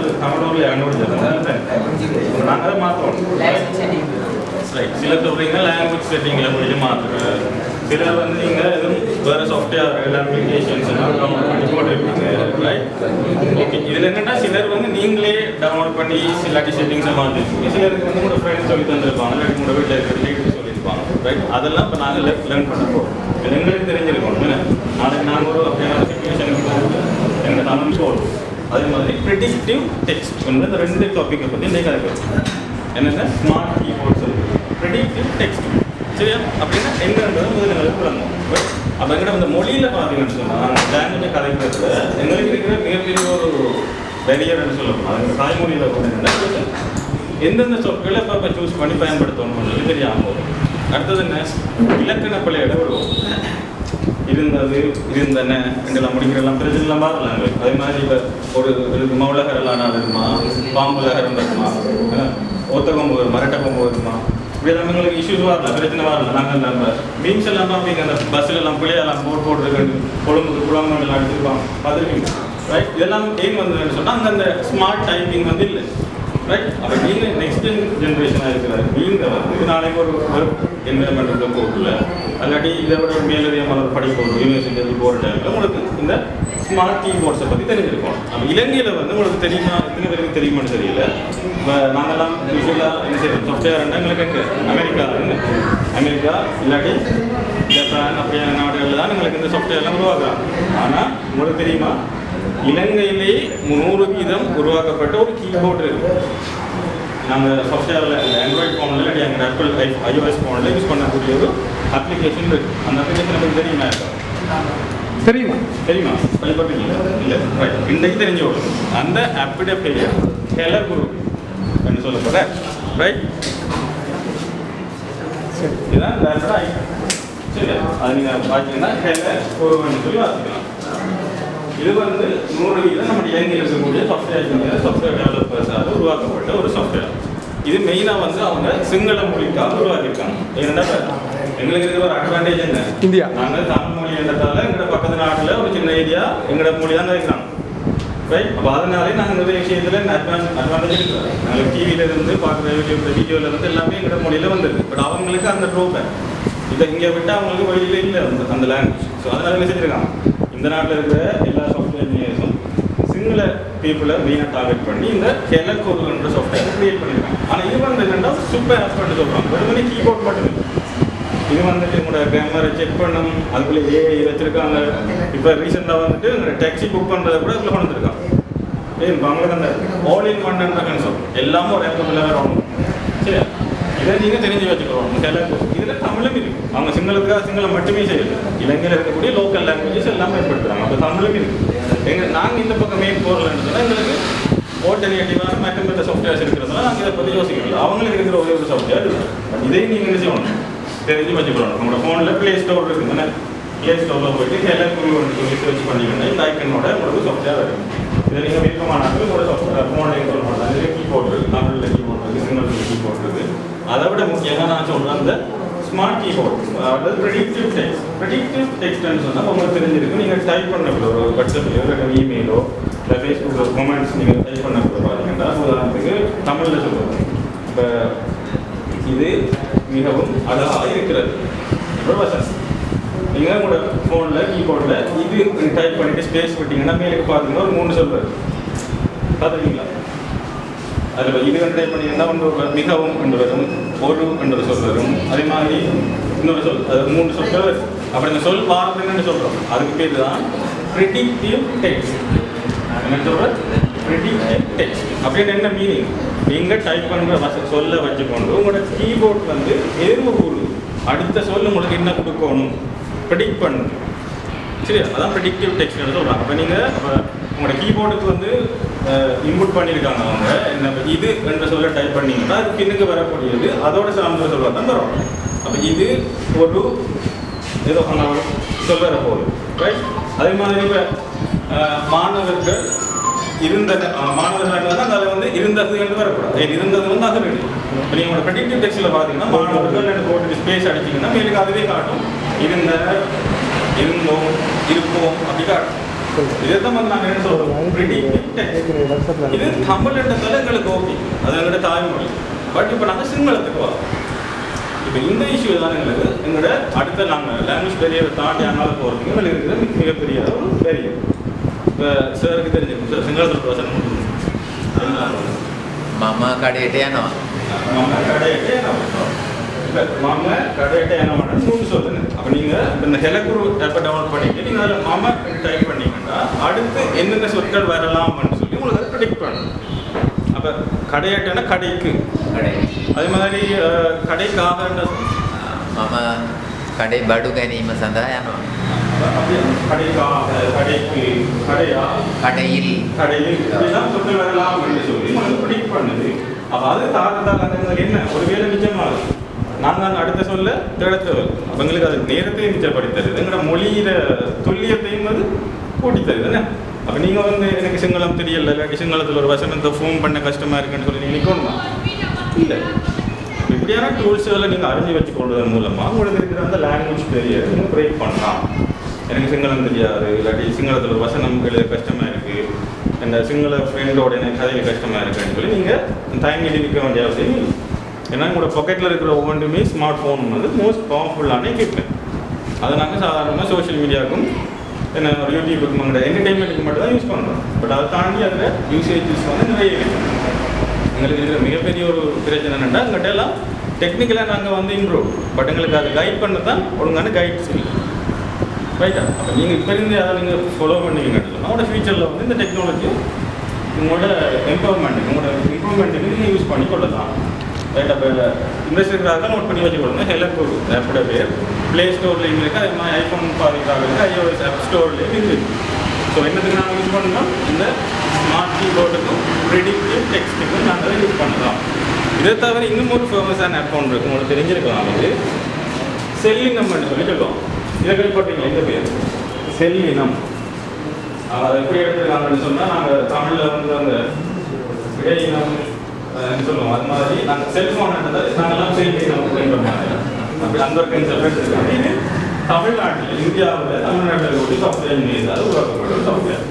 நாங்கள் அதை மாற்றுவோம். ரைட்? சிலர் சொல்கிறீங்க லாங்குவேஜ் செட்டிங்கில் போயிட்டு மாற்றுறது. சிலர் வந்து நீங்கள் எதுவும் வேறு சாஃப்ட்வேர் அப்ளிகேஷன்ஸ் எல்லாம் டவுன்லோட் பண்ணி போட்டுருப்பீங்க. ரைட்? ஓகே. இதில் என்னென்னா சிலர் வந்து நீங்களே டவுன்லோட் பண்ணி இல்லாட்டி செட்டிங்ஸை மாற்றிருப்பீங்க. சிலருக்கு வந்து உங்களோட ஃப்ரெண்ட்ஸ் சொல்லி தந்துருப்பாங்க, இல்லாட்டி உங்களோட வீட்டில் இருக்கிற ரிலேட்டிவ் சொல்லியிருப்பாங்க. ரைட்? அதெல்லாம் இப்போ நாங்கள் லேர்ன் பண்ண போகிறோம். இது எங்களுக்கு தெரிஞ்சிருக்கணும். என்ன நாளைக்கு நாங்கள் ஒரு அப்படியான சிச்சுவேஷனுக்கு போகும்போது எங்கள் தமிழ் சொல்லுவோம். அதே மாதிரி ப்ரெடிக்டிவ் டெக்ஸ்ட் வந்து இந்த 2 டாப்பிக்கை பற்றி இன்றைக்கு கதைக்கிறோம். என்னென்ன ஸ்மார்ட் கீபோர்ட்ஸ் ப்ரெடிக்டிவ் டெக்ஸ்ட். சரியா? அப்படின்னா எங்கன்றது முதல்ல எங்களுக்கு விளங்கும். அப்போ எங்கிட்ட இந்த மொழியில் பார்த்தீங்கன்னு சொன்னால் லாங்குவேஜை கதைக்கிறதுல எங்களுக்கு இருக்கிற மிகப்பெரிய ஒரு பேரியர்னு சொல்லணும். அது தாய்மொழியில் கூட என்ன எந்தெந்த சொற்களை இப்போ சூஸ் பண்ணி பயன்படுத்தணும்னு சொல்லி தெரியாமல் போகும். அடுத்தது என்ன? இலக்கண பிள்ளையோட விடுவோம். இருந்தன என்றெல்லாம் முடிக்கிறெல்லாம் பிரச்சனைலாம் பார்க்கலாங்க. அதே மாதிரி இப்போ ஒரு மௌலகரெல்லாம் இருக்குமா, பாம்புலகரம் இருக்குமா, ஒத்தகொம்பு வருமா, ரெட்டை கொம்பு வருமா, எல்லாம் எங்களுக்கு இஷ்யூஸ் வரல, பிரச்சனை வரல. நாங்கள் அந்த மீன்ஸ் எல்லாம் பார்ப்பீங்க, அந்த பஸ்ஸில் எல்லாம் பிள்ளையெல்லாம் போட்டுருக்கு, கொழும்புக்கு குழம்புகள் அடிச்சிருப்பாங்க பார்த்துருக்கீங்க, ரைட்? இதெல்லாம் ஏன் வந்ததுன்னு சொன்னால் அங்கே அந்த ஸ்மார்ட் டைப்பிங் வந்து இல்லை, ரைட்? அப்போ நீங்கள் நெக்ஸ்ட் ஜென்ரேஷனாக இருக்கிறாரு, நீங்கள் வந்து நாளைக்கு ஒரு ஒர்க் என்வரன்மெண்ட் இருக்க போகல, அல்லாட்டி இதை விட மேலதிகமான ஒரு படிப்பு ஒரு யூனிவர்சிட்டி போகிற டைமில் உங்களுக்கு இந்த ஸ்மார்ட் கீபோர்ட்ஸை பற்றி தெரிஞ்சிருக்கோம். நம்ம இலங்கையில் வந்து உங்களுக்கு தெரியுமா, எத்தனை பேருக்கு தெரியுமான்னு தெரியல. இப்போ நாங்கள்லாம் யூஸ்வலாக என்ன செய்யறோம், சாஃப்ட்வேர் எங்களுக்கு எங்கே அமெரிக்கா இல்லாட்டி ஜப்பான் அப்படியான நாடுகளில் தான் எங்களுக்கு இந்த சாஃப்ட்வேர்லாம் உருவாக்குறாங்க. ஆனால் உங்களுக்கு தெரியுமா, இலங்கையிலே 100% உருவாக்கப்பட்ட ஒரு கீபோர்டு இருக்குது. நாங்கள் சாஃப்ட்வேரில் ஆண்ட்ராய்ட் ஃபோனில் இல்லாட்டி எங்கள் ஆப்பிள் iOS ஃபோனில் யூஸ் பண்ணக்கூடிய ஒரு அப்ளிகேஷன் இருக்குது. அந்த அப்ளிகேஷன் நமக்கு தெரியுமா? தெரியுமா? பயன்படுறீங்களா? இல்லை, ரைட். இன்றைக்கு தெரிஞ்சு விடும். அந்த ஆப்பிட பெயர் ஹெலர் குரூப் என்று சொல்லப்படுற, ரைட்? இதுதான் இந்த ஆப்போட ஐட்டம். சரியா? அது நீங்கள் பார்த்தீங்கன்னா ஹெலர் குரூப்னு சொல்லி வாசிக்கலாம். இது வந்து 100% நம்ம இலங்கையில் இருக்கக்கூடிய சாஃப்ட்வேர் டெவலப்பர்ஸால் உருவாக்கப்பட்ட ஒரு சாஃப்ட்வேர். இது மெயினாக வந்து அவங்க சிங்கள மொழிக்காக உருவாக்கியிருக்காங்க. ஏன்னா எங்களுக்கு இருக்கிற ஒரு அட்வான்டேஜ் என்ன, இந்தியா நாங்கள் தமிழ் மொழி என்றதால எங்களோட பக்கத்து நாட்டில் ஒரு சின்ன ஏரியா எங்களோட மொழி தான் இருக்கிறாங்க, ரைட்? அப்போ அதனாலே நாங்கள் நிறைய விஷயத்தில் அட்வான்டேஜ் இருக்கிறோம். நாங்கள் டிவியிலேருந்து பார்க்குற வீடியோவிலேருந்து எல்லாமே எங்களோட மொழியில் வந்துருக்கு. பட் அவங்களுக்கு அந்த ட்ரோபேக் இதை இங்கே விட்டு அவங்களுக்கு வழியில் இல்லை அந்த லாங்குவேஜ். ஸோ அதனால என்ன செஞ்சுருக்காங்க, இந்த நாட்டில் இருக்கிற எல்லா சாஃப்ட்வேர் இன்ஜினியர்ஸும் சிங்கள பீப்புளை மெயினாக டார்கெட் பண்ணி இந்த ஹெலர் சாஃப்ட்வேர் கிரியேட் பண்ணியிருக்காங்க. ஆனால் இது வந்து என்னென்னா சூப்பர் ஆப்னு சொல்கிறாங்க. வெறுமனே கீபோர்ட் மட்டும் இது வந்துட்டு உங்களோட கேமரா செக் பண்ணும், அதுக்குள்ளே ஏஐ வச்சுருக்காங்க. இப்போ ரீசெண்டாக வந்துட்டு உங்களோட டாக்ஸி புக் பண்ணுறதை கூட அதில் கொண்டு வந்துருக்காங்க. அவங்களுக்கு அந்த ஆல் இன் ஒன்ன்ற கன்செப்ட் எல்லாமே ஒரு ஆப்பில் வரணும். சரியா? இதை நீங்கள் தெரிஞ்சு வச்சுக்கிறோம். இதில் தமிழும் இருக்குது. அவங்க சிங்களம் மட்டுமே செய்யலை, இலங்கையில் இருக்கக்கூடிய லோக்கல் லாங்குவேஜஸ் எல்லாம் பயன்படுத்துகிறாங்க. அப்போ தமிழும் இருக்குது. நாங்கள் இந்த பக்கம் மெயின் போகிறலன்னு சொன்னால் எங்களுக்கு ஆல்டர்னேட்டிவான மற்ற சாஃப்ட்வேர்ஸ் இருக்கிறதுனால நாங்கள் இதை பற்றி யோசிக்கிறோம். அவங்களுக்கு இருக்கிற ஒரே ஒரு சாஃப்ட்வேர் பட் இதையும் நீங்கள் என்ன செய்யணும், தெரிஞ்சு வச்சுக்கிறோம். நம்மளோட ஃபோனில் ப்ளே ஸ்டோர் இருக்குதுன்னு ப்ளே ஸ்டோரில் போயிட்டு ஹெலர் குரூப்னு சொல்லி சர்ச் பண்ணிங்கன்னா இந்த ஐக்கனோட உங்களுக்கு சாஃப்ட்வேர் இருக்கும். இதை நீங்கள் விருப்பமானாலும் உங்களோட சாஃப்ட்வேர் ஃபோனில் இன்ஸ்டால் பண்ணலாம். இதில் கீபோர்டு இருக்குது, தமிழில் கீபோர்டு இருக்குது, சிங்களத்தில் கீபோர்டு இருக்குது. அதை விட முக்கியமாக நான் சொல்கிறேன் அந்த ஸ்மார்ட் கீபோர்டு, அதாவது ப்ரெடிக்டிவ் டெக்ஸ்ட்னு சொன்னால் உங்களுக்கு தெரிஞ்சிருக்கும். நீங்கள் டைப் பண்ணக்குள்ள ஒரு வாட்ஸ்அப்லையோ இல்லை இமெயிலோ இல்லை ஃபேஸ்புக்கில் கமெண்ட்ஸ் நீங்கள் டைப் பண்ணக்குள்ள பார்த்தீங்கன்னா உதாரணத்துக்கு தமிழில் சொல்லுவோம். இப்போ இது மிகவும் அழகாக இருக்கிறது வசனம். நீங்கள் உங்களோட ஃபோனில் கீபோர்டில் இது டைப் பண்ணிவிட்டு ஸ்பேஸ் விட்டிங்கன்னா மேலுக்கு பார்த்தீங்கன்னா ஒரு 3 சொல் வரும். பார்த்துருக்கீங்களா? அதில் இது டைப் பண்ணிங்கன்னா ஒன்று மிகவும் என்று வரும், ஒரு என்ற சொல் வரும். அதே மாதிரி இன்னொரு சொல், அது 3 சொற்கள் வரும். அப்படி இந்த சொல் பார்த்தீங்கன்னு சொல்கிறோம். அதுக்கு பேர் தான் ப்ரெடிக்டிவ் டெக்ஸ்ட். என்ன சொல்கிறேன்? ப்ரெடிக்டிவ் டெக்ஸ்ட் அப்படின்னு என்ன மீனிங்? நீங்கள் டைப் பண்ணுற சொல்ல வச்சுக்கொண்டு உங்களோட கீபோர்ட் வந்து தேர்வு கூறு அடுத்த சொல் உங்களுக்கு என்ன கொடுக்கணும் ப்ரெடிக்ட் பண்ணுது. சரி, அதான் ப்ரெடிக்டிவ் டெக்ஸ்ட்னு சொல்கிறாங்க. அப்போ நீங்கள் உங்களோட கீபோர்டுக்கு வந்து இன்புட் பண்ணியிருக்காங்க அவங்க என்ன இது என்ற சொல்ல டைப் பண்ணிங்கன்னா அது பின்னுக்கு வரக்கூடியது அதோட சார்ந்த சொல்ல தான் வரும். அப்போ இது ஒரு ஏதோ சொல்ல வரப்போகுது, ரைட்? அதே மாதிரி இப்போ மாணவர்கள் மாணவர்கள் அதில் வந்து இருந்தது என்று வரக்கூடாது. இருந்தது வந்து அது ரெடி. இப்போ நீங்கள் ப்ரெடிக்டிவ் டெக்ஸ்டில் பார்த்தீங்கன்னா மாணவர்கள் போட்டு ஸ்பேஸ் அடிச்சிங்கன்னா மேலுக்கு அதுவே காட்டும். இருந்தோம் இருப்போம் அப்படி காட்டும். இதைத்தான் வந்து நாங்கள் என்ன சொல்கிறோம், ப்ரெடிக்டிவ் டெக்ஸ்ட். இது தமிழ்ன்றதால எங்களுக்கு ஓகே, அது எங்களோட தாய்மொழி. பட் இப்போ நாங்கள் சிங்களத்துக்கு வரோம். இப்போ இந்த இஷ்யூ தான் எங்களோட அடுத்த நாங்கள் லாங்குவேஜ் பெரியரை தாண்டி அங்கால போகிறதுக்கு எங்களுக்கு இருக்கிற மிகப்பெரிய ஒரு பெரிய. இப்போ சாருக்கு தெரிஞ்சிருக்கும் சார், சிங்களத்தில் வசனம் மாமா கடையிட்டே என்ன மாமா கடையிட்ட என்ன பண்ணணும் 3 சொல்லுங்க. அப்போ நீங்கள் இந்த ஹெலகுரு ஆப்பை டவுன்லோட் பண்ணிட்டு நீங்கள் அதில் மாமா டைப் பண்ணிங்கன்னா அடுத்து என்னென்ன சொற்கள் வரலாம்னு சொல்லி உங்களுக்கு அதை ப்ரெடிக்ட் பண்ணணும். அப்போ கடையாட்டனா கடைக்கு கடை, அதே மாதிரி கடைக்காக மாமா கடை படு கனிம சந்தா என்ன அப்படியே கடைக்காக கடைக்கு கடையா கடையில் இப்படிலாம் சொற்கள் வரலாம்னு சொல்லி உங்களுக்கு ப்ரெடிக்ட் பண்ணுது. அப்போ அது தாக்கத்தால் என்ன ஒரு வேலை நிச்சயமாகுது. நாங்கள் அடுத்த சொல்ல தேடத்தவர் அப்போ எங்களுக்கு அது நேரத்தையும் மிச்சப்படுத்தி தருது, எங்களோட மொழியில துல்லியத்தையும் அது கூட்டி தருதுன்னு. அப்போ நீங்கள் வந்து எனக்கு சிங்களம் தெரியல இல்லாட்டி சிங்களத்தில் ஒரு வசனத்தை ஃபோன் பண்ண கஷ்டமாக இருக்குன்னு சொல்லி நீங்கள் நிற்கணுமா? இல்லை, இப்படி இப்படியான டூல்ஸுகளை நீங்கள் அறிஞ்சு வச்சுக்கொள்வதன் மூலமாக உங்களுக்கு இருக்கிற அந்த லாங்குவேஜ் பேரியரை நீங்கள் பிரேக் பண்ணலாம். எனக்கு சிங்களம் தெரியாது, இல்லாட்டி சிங்களத்தில் ஒரு வசனம் எழுத கஷ்டமாக இருக்குது, இந்த சிங்கள ஃப்ரெண்டோட எனக்கு கதையில் கஷ்டமாக இருக்குன்னு சொல்லி நீங்கள் தயங்கி இருக்க வேண்டிய அவசியம் இல்லை. ஏன்னா உங்களோட பாக்கெட்டில் இருக்கிற ஒவ்வொன்றுமே ஸ்மார்ட் ஃபோன் வந்து மோஸ்ட் பவர்ஃபுல்லான எக்யூப்மெண்ட். அதை நாங்கள் சாதாரணமாக சோஷியல் மீடியாவுக்கும் என்ன ஒரு யூடியூபுக்கும் அங்கே என்டர்டெயின்மெண்ட்டுக்கு மட்டும் தான் யூஸ் பண்ணுறோம். பட் அதை தாண்டி அதில் யூசேஜஸ் வந்து நிறைய இருக்குது. எங்களுக்கு இருக்கிற மிகப்பெரிய ஒரு பிரச்சனை என்னென்னா எங்கள்கிட்ட எல்லாம் டெக்னிக்கலாக நாங்கள் வந்து இம்ப்ரூவ், பட் எங்களுக்கு அதை கைட் பண்ண தான் ஒழுங்கான கைட்ஸ் இல்லை. ரைட்டா? அப்போ நீங்கள் இப்போ இருந்து அதை நீங்கள் ஃபாலோ பண்ணுவீங்கன்னு சொன்னால் உங்களோட ஃபியூச்சரில் வந்து இந்த டெக்னாலஜி உங்களோட எம்பவர்மெண்ட்டுக்கு உங்களோட இம்ப்ரூவ்மெண்ட்டுக்கு நீங்கள் யூஸ் பண்ணி கொள்ளலாம். ரைட்? அப்போ இன்வெஸ்டருக்காக நோட் பண்ணி வச்சுக்கொள்ளுங்க. ஹெலக் ஒரு ஆப்போட பேர் ப்ளே ஸ்டோர்லேயும் இருக்குது, அதே மாதிரி ஐஃபோன் பாதிக்காக இருக்குது, iOS ஆப் ஸ்டோர்லேயும் இருக்குது. ஸோ என்னத்துக்கு நாங்கள் யூஸ் பண்ணலாம்? இந்த ஸ்மார்ட் கீபோர்டுக்கும் ப்ரெடிக்டிவ் டெக்ஸ்ட்டுக்கும் நாங்கள் யூஸ் பண்ணலாம். இதை தவிர இன்னும் ஒரு ஃபேமஸான ஆப் ஒன்று இருக்குது, உங்களுக்கு தெரிஞ்சிருக்கலாம். வந்து செல்லினம்னு சொல்லி சொல்லுவோம். இதை கேள்விப்பட்டீங்களா? இந்த பேர் செல்லினம். அதை எப்படி எடுத்துருக்காங்கன்னு சொன்னால் நாங்கள் தமிழில் வந்து அந்த விடையினம் சொல்லுவோம். அது மாதிரி நாங்கள் செல்ஃபோன் நாங்கள்லாம் செல்லினம் அப்படின்ற அப்படி அந்த ஒரு கன்செப்ட் எடுத்துருக்காங்க. இது தமிழ்நாட்டில் இந்தியாவில் தமிழ்நாட்டில் கூடிய சாஃப்ட்வேர் மீது உருவாக்கப்பட்ட சாஃப்ட்வேர்.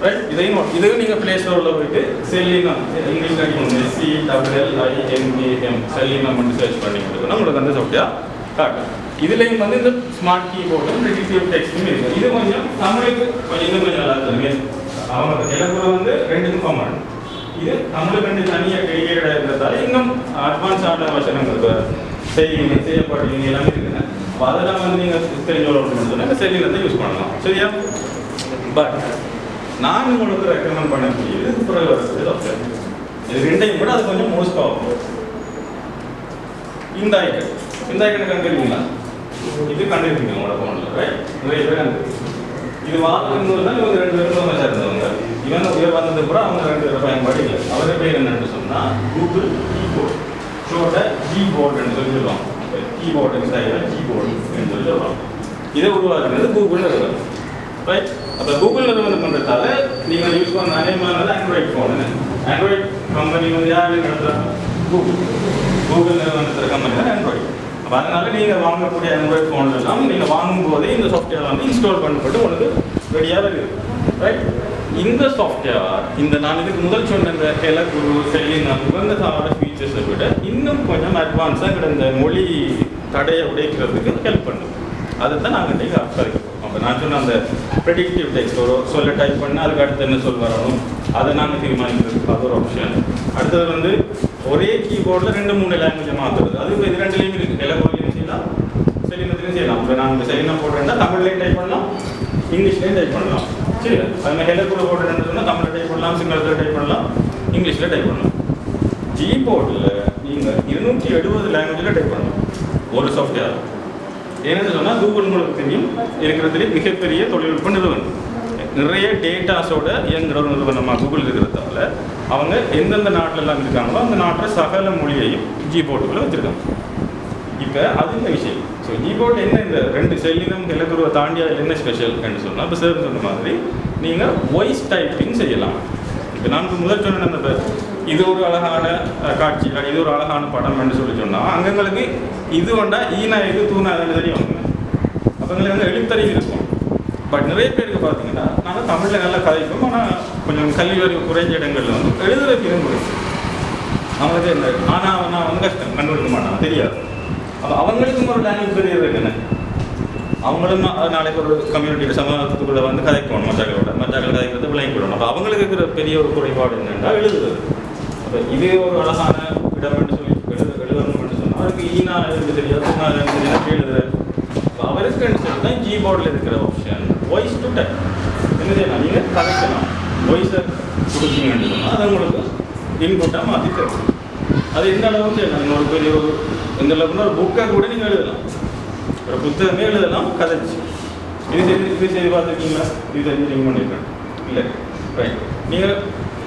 ரைட்? இதையும் நீங்கள் ப்ளே ஸ்டோரில் போயிட்டு செல்லினம் இங்கிலீஷ் அடிக்கணும், SELLINAM செல்லினம் சர்ச் பண்ணி கொடுக்கணும், உங்களுக்கு அந்த சாஃப்ட்வேர் காட்டும். இதுலேயும் வந்து இந்த ஸ்மார்ட் கீபோர்டும் ப்ரெடிக்டிவ் டெக்ஸ்ட்டும் இருக்குது. இது கொஞ்சம் தமிழுக்கு இன்னும் கொஞ்சம் நல்லா இருக்குது. அவங்க எனக்கு வந்து ரெண்டுக்கும் காமன். இது தமிழுக்கு ரெண்டு தனியாக டெடிகேட்டடாக இருக்கிறதால இன்னும் அட்வான்ஸான வசனங்கள் செய்யப்படுவீங்க எல்லாமே இருக்குங்க. அப்போ அதெல்லாம் வந்து நீங்கள் தெரிஞ்சவங்க சொன்னால் செல்லினத்தை யூஸ் பண்ணலாம். சரியா? பட் நான் உங்களுக்கு ரெக்கமெண்ட் பண்ணக்கூடியது பிறகு வரக்கூடிய சாஃப்ட்வேர். இது ரெண்டையும் கூட அது கொஞ்சம் மோஸ்ட் ஆகும். இந்த ஐக்கன் கண்டுருக்கீங்களா? இது கண்டுருக்கீங்க உங்களோட ஃபோனில். ரைட்? நிறைய பேர் கண்டு இது வாங்கினது தான் இவங்க 2 பேரும் தான் சேர்ந்தவங்க. இவங்க உயர் வந்தது கூட அவங்க 2 பேரும் பயன்பாடு இல்லை. அவரே பேர் என்னன்னு சொன்னால் கூகுள் கீபோர்ட், ஷோர்ட்டை கீபோர்டுன்னு சொல்லி சொல்லுவாங்க. கீபோர்டு கீபோர்டு சொல்லி சொல்லுவாங்க. இதை உருவாக்குறது கூகுள் நிறுவனம். ரைட்? அப்போ கூகுள் நிறுவனம் பண்ணுறதால நீங்கள் யூஸ் பண்ண அநேகமானது ஆண்ட்ராய்ட் ஃபோனு. ஆண்ட்ராய்ட் கம்பெனி வந்து யார் நடத்துகிறாங்க? கூகுள் நிறுவனத்தில் கம்பெனி தான் ஆண்ட்ராய்டு. அப்போ அதனால் நீங்கள் வாங்கக்கூடிய ஆண்ட்ராய்ட் ஃபோன்லாம் நீங்கள் வாங்கும் போதே இந்த சாஃப்ட்வேர் வந்து இன்ஸ்டால் பண்ணப்பட்டு உங்களுக்கு ரெடியாக இருக்குது. ரைட்? இந்த சாஃப்ட்வேர் இந்த நான் இதுக்கு முதல் சொன்ன இந்த ஹெலகுரு செல்லினம் இவங்க சாரோட ஃபீச்சர்ஸை விட இன்னும் கொஞ்சம் அட்வான்ஸாக இந்த மொழி தடையை உடைக்கிறதுக்கு ஹெல்ப் பண்ணுது. அதை தான் நாங்கள் இன்றைக்கி ஆரம்பிக்கிறோம். அப்போ நான் சொன்ன அந்த ப்ரெடிக்டிவ் டெக்ஸ்ட் ஒரு சொல்ல டைப் பண்ணால் அதுக்கு அடுத்து என்ன சொல் வரணும் அதை நாங்கள் தீர்மானிக்கிறதுக்கு அது ஒரு ஆப்ஷன். அடுத்தது வந்து ஒரே கீபோர்டில் 2-3 லாங்குவேஜை மாற்றுறது. அது இப்போ இது 2லேயும் இருக்குது. ஹெலகுருலையும் செய்யலாம், செல்லினத்துலையும் செய்யலாம். இப்போ நாங்கள் செல்லினம் போடுறேன்னா தமிழ்லையும் டைப் பண்ணலாம், இங்கிலீஷ்லேயும் டைப் பண்ணலாம். சரி, அதுமாதிரி ஹெலகுரு போடுறேன்னு சொன்னால் தமிழில் டைப் பண்ணலாம், சிங்களத்தில் டைப் பண்ணலாம், இங்கிலீஷில் டைப் பண்ணலாம். கீபோர்டில் நீங்கள் 270 லாங்குவேஜில் டைப் பண்ணலாம் ஒரு சாஃப்ட்வேர். ஏன்னு சொன்னால் கூகுள் உங்களுக்கு தெரியும் இருக்கிறதுலே மிகப்பெரிய தொழில்நுட்ப நிறுவனம். நிறைய டேட்டாஸோட இயங்குற ஒரு நிறுவனமாக கூகுள் இருக்கிறதால அவங்க எந்தெந்த நாட்டிலெல்லாம் இருக்காங்களோ அந்த நாட்டில் சகல மொழியையும் கீபோர்டுக்குள்ளே வச்சுருக்காங்க. இப்போ அது இந்த விஷயம். ஸோ கீபோர்டு என்ன இந்த 2 செல்லினம் ஹெலகுருவை தாண்டி அதில் என்ன ஸ்பெஷல் என்று சொன்னால் இப்போ சார் சொன்ன மாதிரி நீங்கள் வாய்ஸ் டைப்பிங் செய்யலாம். இப்போ நான் முதல் சொன்ன அந்த இது ஒரு அழகான காட்சி, இது ஒரு அழகான படம் என்று சொல்லி சொன்னால் அங்கங்களுக்கு இது ஒன்றா ஈனா இது தூணா அது தெரியும். அப்போ எங்களுக்கு வந்து எழுத்தறிவு இருக்கும். பட் நிறைய பேருக்கு பார்த்தீங்கன்னா நாங்கள் தமிழில் நல்லா கதைப்போம், ஆனால் கொஞ்சம் கல்வி அறிவு குறைஞ்ச இடங்களில் வந்து எழுதுகிற விரும்புகிறோம். அவங்களுக்கு இந்த ஆனால் நான் வந்து கஷ்டம் கண்டுபிடிக்க மாட்டாங்க, தெரியாது. அப்போ அவங்களுக்கும் ஒரு லாங்குவேஜ் பெரியது இருக்குன்னு அவங்களும் நாளைக்கு ஒரு கம்யூனிட்டியில் சமூகத்துக்குள்ளே வந்து கதைக்கணும், மற்றாக்கள் கதைக்கிறது விளங்கிக்கணும். அப்போ அவங்களுக்கு இருக்கிற பெரிய ஒரு குறைபாடு என்னென்னா எழுதுறது. அப்போ இதே ஒரு அழகான இடம் என்று சொல்லி எழுதணும்னு சொன்னால் அவருக்கு ஈனா எழுது தெரியாது, தூணா எழுது தெரியாது, எழுதுறது. இப்போ அவருக்கு சொல்லி தான் கீபோர்டில் இருக்கிற ஆப்ஷன் வாய்ஸ் டு டைப். என்ன செய்யலாம்? நீங்கள் கதைக்கலாம், வாய்ஸை கொடுத்தீங்கன்னு சொன்னால் அது உங்களுக்கு இன்புட்டாக மாற்றி தரும். அது எந்த அளவுக்கு செய்யலாம்? இன்னொரு பெரிய ஒரு எந்த அளவுக்குன்னா ஒரு புக்கை கூட நீங்கள் எழுதலாம், ஒரு புத்தகமே எழுதலாம் கதைச்சு. இது செய்து பார்த்துருக்கீங்களா? இது தெரிஞ்சு நீங்கள் பண்ணியிருக்கேன் இல்லை? ரைட். நீங்கள்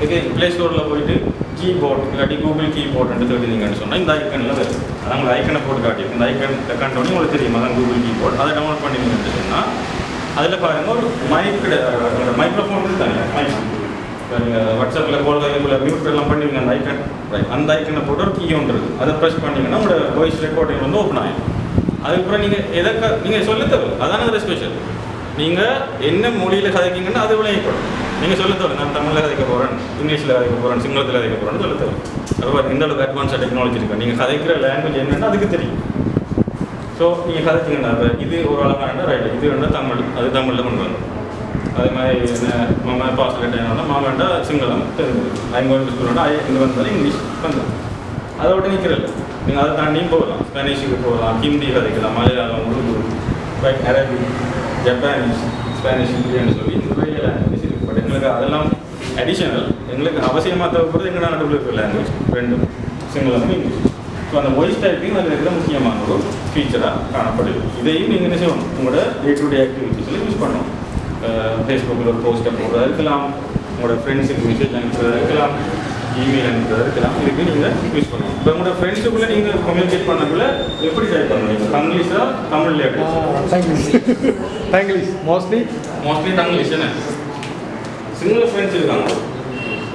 இதே ப்ளே ஸ்டோரில் போயிட்டு கீபோர்ட் இல்லாட்டி கூகுள் கீபோர்டுன்னு சொல்லியிருந்தீங்கன்னு சொன்னால் இந்த ஐக்கனில் வருது. நாங்கள் ஐக்கனை போட்டு காட்டியிருக்கோம். இந்த ஐக்கன் கண்டோடனே உங்களுக்கு தெரியுமா தான் கூகுள் கீபோர்ட். அதை டவுன்லோட் பண்ணிங்கன்னு சொன்னால் அதில் பாருங்கள் ஒரு மைக்ரோஃபோன் தனியாக மைக் இப்போ நீங்கள் வாட்ஸ்அப்பில் கால் கைக்குள்ளே மியூட் எல்லாம் பண்ணுவீங்க அந்த ஐக்கன், ரைட், அந்த ஐக்கனை போட்டு ஒரு கீ ஒன்று இருக்குது, அதை ப்ரெஸ் பண்ணிங்கன்னா உங்களோட வாய்ஸ் ரெக்கார்டிங் வந்து ஓப்பன் ஆகிடும். அதுக்கப்புறம் நீங்கள் எதற்கு நீங்கள் சொல்ல தேவை, அதான அதில் ஸ்பெஷல். நீங்கள் என்ன மொழியில் கதைக்கிங்கன்னா அது விளங்கிப்படும். நீங்கள் சொல்ல தேவை, நான் தமிழில் கதைக்க போகிறேன், இங்கிலீஷில் கதைக்க போகிறேன், சிங்களத்தில் கதைக்க போகிறேன்னு சொல்ல தேவை. அதுபோல் இந்த அளவுக்கு அட்வான்ஸாக டெக்னாலஜி இருக்கா, நீங்கள் கதைக்கிற லாங்குவேஜ் என்னென்னா அதுக்கு தெரியும். ஸோ நீங்கள் கதைச்சிங்கன்னா இப்போ இது ஒரு அழகான ரைட், இது வேண்டா தமிழ், அது தமிழில் கொண்டு வரணும். அதே மாதிரி என்ன மாமா பாஸ்ட் கேட்டேன்னா மாமாண்டா சிங்களம் தெரிஞ்சது, ஐங்கோன்னு சொல்லணும்னா இங்கே வந்தாலும் இங்கிலீஷ் வந்தது. அதோட நிற்கிறல்ல, நீங்கள் அதை தாண்டியும் போகலாம். ஸ்பானிஷுக்கு போகலாம், ஹிந்தி கதைக்கலாம், Malayalam, Urdu, Arabic, Japanese, Spanish, இந்தியன்னு சொல்லி நிறைய லாங்குவேஜ் இருக்குது. பட் எங்களுக்கு அதெல்லாம் அடிஷனல், எங்களுக்கு அவசியமாக தேவைப்படுறது எங்கள் நாட்டுக்குள்ள இருக்கிற லாங்குவேஜ் ரெண்டும், சிங்களமும் இங்கிலீஷ். ஸோ அந்த வாய்ஸ் டைப்பிங் அதில் இருக்கிற முக்கியமான ஒரு ஃபீச்சராக காணப்படுது. இதையும் நீங்கள் என்ன செய்யணும், உங்களோட டே டு டே ஆக்டிவிட்டீஸில் யூஸ் பண்ணணும். ஃபேஸ்புக்கில் ஒரு போஸ்ட்டை போடுறதா இருக்கலாம், உங்களோட ஃப்ரெண்ட்ஸுக்கு மெசேஜ் அனுப்புறதா இருக்கலாம், இமெயில் அனுப்புறதா இருக்கலாம், இதுக்கு நீங்கள் யூஸ் பண்ணணும். இப்போ உங்களோட ஃப்ரெண்ட்ஸுக்குள்ளே நீங்கள் கம்யூனிகேட் பண்ணக்குள்ள எப்படி டைப் பண்ணுவீங்க, தங்கிலீஷா தமிழ்லையா? தங்கிலீஷ் மோஸ்ட்லி தங்கிலீஷ். என்ன சிங்கள ஃப்ரெண்ட்ஸ் இருக்காங்க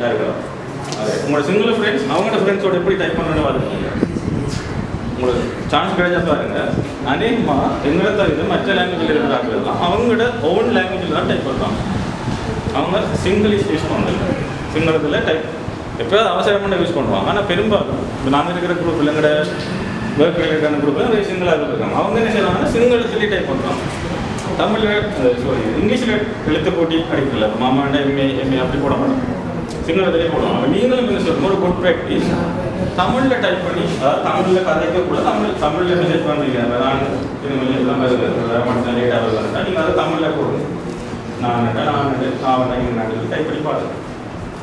யாருக்கா? அது உங்களோட சிங்கள ஃப்ரெண்ட்ஸ் அவங்களோட ஃப்ரெண்ட்ஸோட எப்படி டைப் பண்ணணும்னு பார்த்துக்கோங்க. உங்களுக்கு சான்ஸ் கிடைச்சா பாருங்க. அநேகமாக எங்களை தவிர மற்ற லாங்குவேஜில் இருக்கிறாங்கலாம் அவங்களோட ஓன் லாங்குவேஜில் தான் டைப் பண்ணுறாங்க. அவங்க சிங்கிலீஷ் யூஸ் பண்ணல, சிங்களத்தில் டைப் எப்போயாவது அவசரமான யூஸ் பண்ணுவாங்க. ஆனால் பெரும்பாலும் இப்போ நாங்கள் இருக்கிற குரூப் எங்களோட ஒர்க் ரிலேட்டான குரூப்பில் நிறைய சிங்களாக இருக்காங்க. அவங்க என்ன செய்வாங்கன்னா சிங்களத்துலேயே டைப் பண்ணுறாங்க. தமிழில் இங்கிலீஷில் எழுத்து போட்டி அடிக்கல, மாமாண்ட எம்ஏ அப்படி போட மாட்டோம், சிங்களத்திலே போடுவோம். அப்போ நீங்களும் என்ன சொல்லணும், ஒரு குட் ப்ராக்டிஸ் தமிழில் டைப் பண்ணி, அதாவது தமிழில் கதைக்கக்கூட தமிழில் மெசேஜ் பண்ணுறீங்க. நான் எல்லாம் வேறு மட்டும் லேட்டாக வருவாங்க, நீங்கள் அதை தமிழில் போடுங்க. நான் டைப் பண்ணி பாருங்க.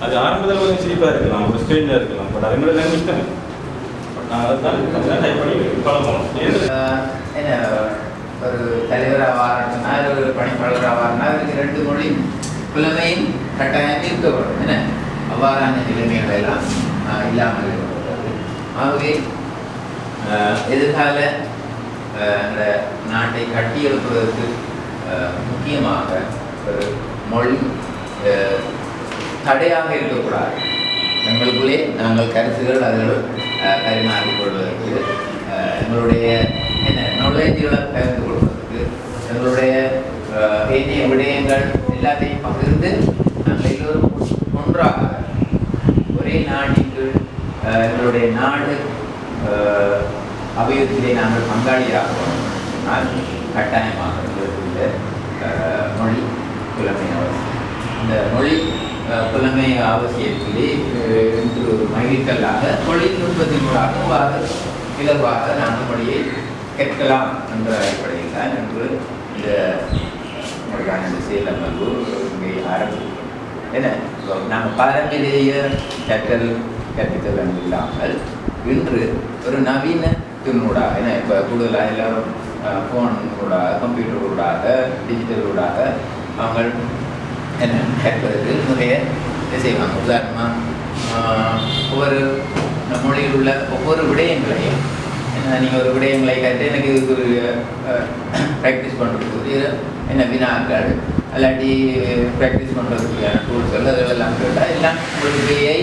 அது ஆரம்பத்தில் கொஞ்சம் சிரிப்பாக இருக்கலாம், ஒரு ஸ்டேஜாக இருக்கலாம், பட் அது என்னோட லாங்குவேஜ் தானே. பட் நான் அதை தான் டைப் பண்ணி பழகணும். என்ன ஒரு தலைவராக வாரணும்னா, ஒரு பணிப்பாளராக வாரணும்னா அதுக்கு 2 மொழி புலமையும் கட்டாயம் இருக்க வரும். என்ன அவ்வாறான நிலைமைகள் எல்லாம் இல்லாமல் இருக்கிறது. ஆகவே எதிர்கால அந்த நாட்டை கட்டியெழுப்புவதற்கு முக்கியமாக ஒரு மொழி தடையாக இருக்கக்கூடாது. எங்களுக்குள்ளே நாங்கள் கருத்துகள் அதுகள் பரிமாறிக்கொள்வதற்கு, எங்களுடைய நாலேஜுகளை பகிர்ந்து கொள்வதற்கு, எங்களுடைய ஏனைய விடயங்கள் எல்லாத்தையும் பகிர்ந்து நாங்கள் எல்லோரும் ஒன்றாக ஒரே நாட்டிற்கு எங்களுடைய நாடு அபிவிருத்தியை நாங்கள் பங்காளியாகிறோம். ஆனால் கட்டாயமாக இந்த மொழி புலமை அவசியம். இந்த மொழி புலமை அவசியத்திலே இன்று ஒரு மைல்கல்லாக தொழில்நுட்பத்தினூடாக இலவாக நாங்கள் மொழியை கேட்கலாம் என்ற அடிப்படையில் தான் என்று இந்த மொழியான இந்த செயலமர்வு இங்கே ஆரம்பிக்கிறோம். என்ன நாங்கள் பாரம்பரிய கற்பித்தல் இல்லாமல் இன்று ஒரு நவீனத்தினூடாக, ஏன்னா இப்போ கூடுதலாக எல்லோரும் ஃபோனூடாக, கம்ப்யூட்டரோடாக, டிஜிட்டலூடாக அவங்க என்ன கற்பதற்கு நிறைய செய்வாங்க. உதாரணமாக ஒவ்வொரு மொழியில் உள்ள ஒவ்வொரு விடயங்களையும் நீங்கள் ஒரு விடயங்களை கற்று எனக்கு இதுக்கு ஒரு ப்ராக்டிஸ் பண்ணுறதுக்கு என்ன வினாக்கள் இல்லாட்டி ப்ராக்டிஸ் பண்ணுறதுக்கான டூல்ஸ்கள் அதெல்லாம் கேட்டால் எல்லாம் ஒரு விடையை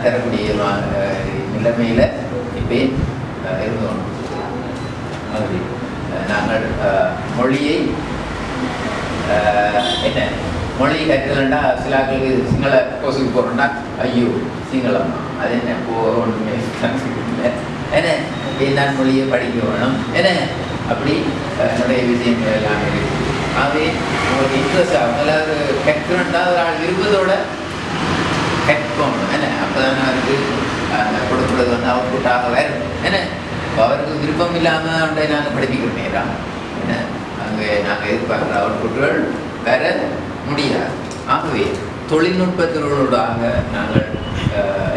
தரக்கூடிய நிலைமையில் இப்போ இருந்தோம். அப்படி நாங்கள் மொழியை என்ன மொழி கற்றுலண்டா சிலாக்களுக்கு சிங்கள கோர்ஸுக்கு போகிறோம்னா ஐயோ சிங்களம் அது என்ன ஒன்றுமே இல்லை, என்ன நான் மொழியை படிக்க வேணும், என்ன அப்படி என்னுடைய விஷயங்கள் எல்லாம் இருக்குது. ஆகவே உங்களுக்கு இன்ட்ரெஸ்ட் ஆகும், எல்லாவது கற்றுண்டா ஒரு ஆள் விருப்பத்தோட கற்போம், என்ன அப்போ தான் அதுக்கு கொடுக்குறது வந்து அவுட்புட்டாக வரும். என்ன அவருக்கு விருப்பம் இல்லாமல் அவனை நாங்கள் படிப்பிக்கிறோம் நேரம், என்ன அங்கே நாங்கள் எதிர்பார்க்குற அவுட்புட்டுகள் வர முடியாது. ஆகவே தொழில்நுட்பத்தினூடாக நாங்கள்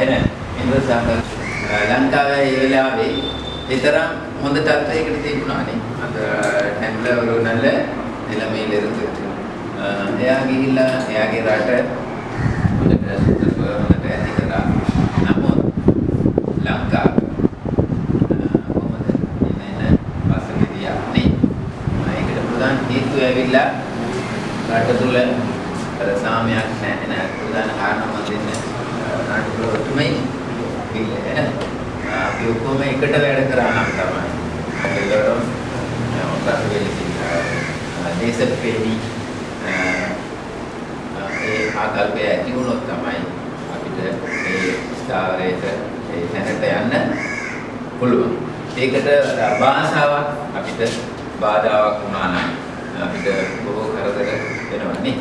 என்ன இன்ட்ரெஸ்டாக லங்காவை இல்லாவே இத்தரம் முதல் கிடைத்திருக்கணும். அந்த டைமில் ஒரு நல்ல நிலைமையில் இருந்துச்சு. யாகிராட்ட நம்ம லங்கா வசதியாக எங்கிட்ட தான் தீர்த்து வேவில்லை காட்டத்துள்ள சாமியாக என்ன பிரதான காரணம் வந்து என்ன நாட்டுக்குள்ள ஒற்றுமை இல்லை அப்படி ஒப்புமை கிட்டவே எடுக்கிறாங்க எல்லோரும் ஒன்றாக வேலை செய்கிறார் தேசப்பேணி ආකල්පය ඇති වුණොත් තමයි අපිට මේ ස්ථාවරයට තැනට යන්න පුළුවන්. ඒකට භාෂාවක් අපිට බාධාවක් වුණා නම් අපිට බොහෝ කරදර වෙනවනේ.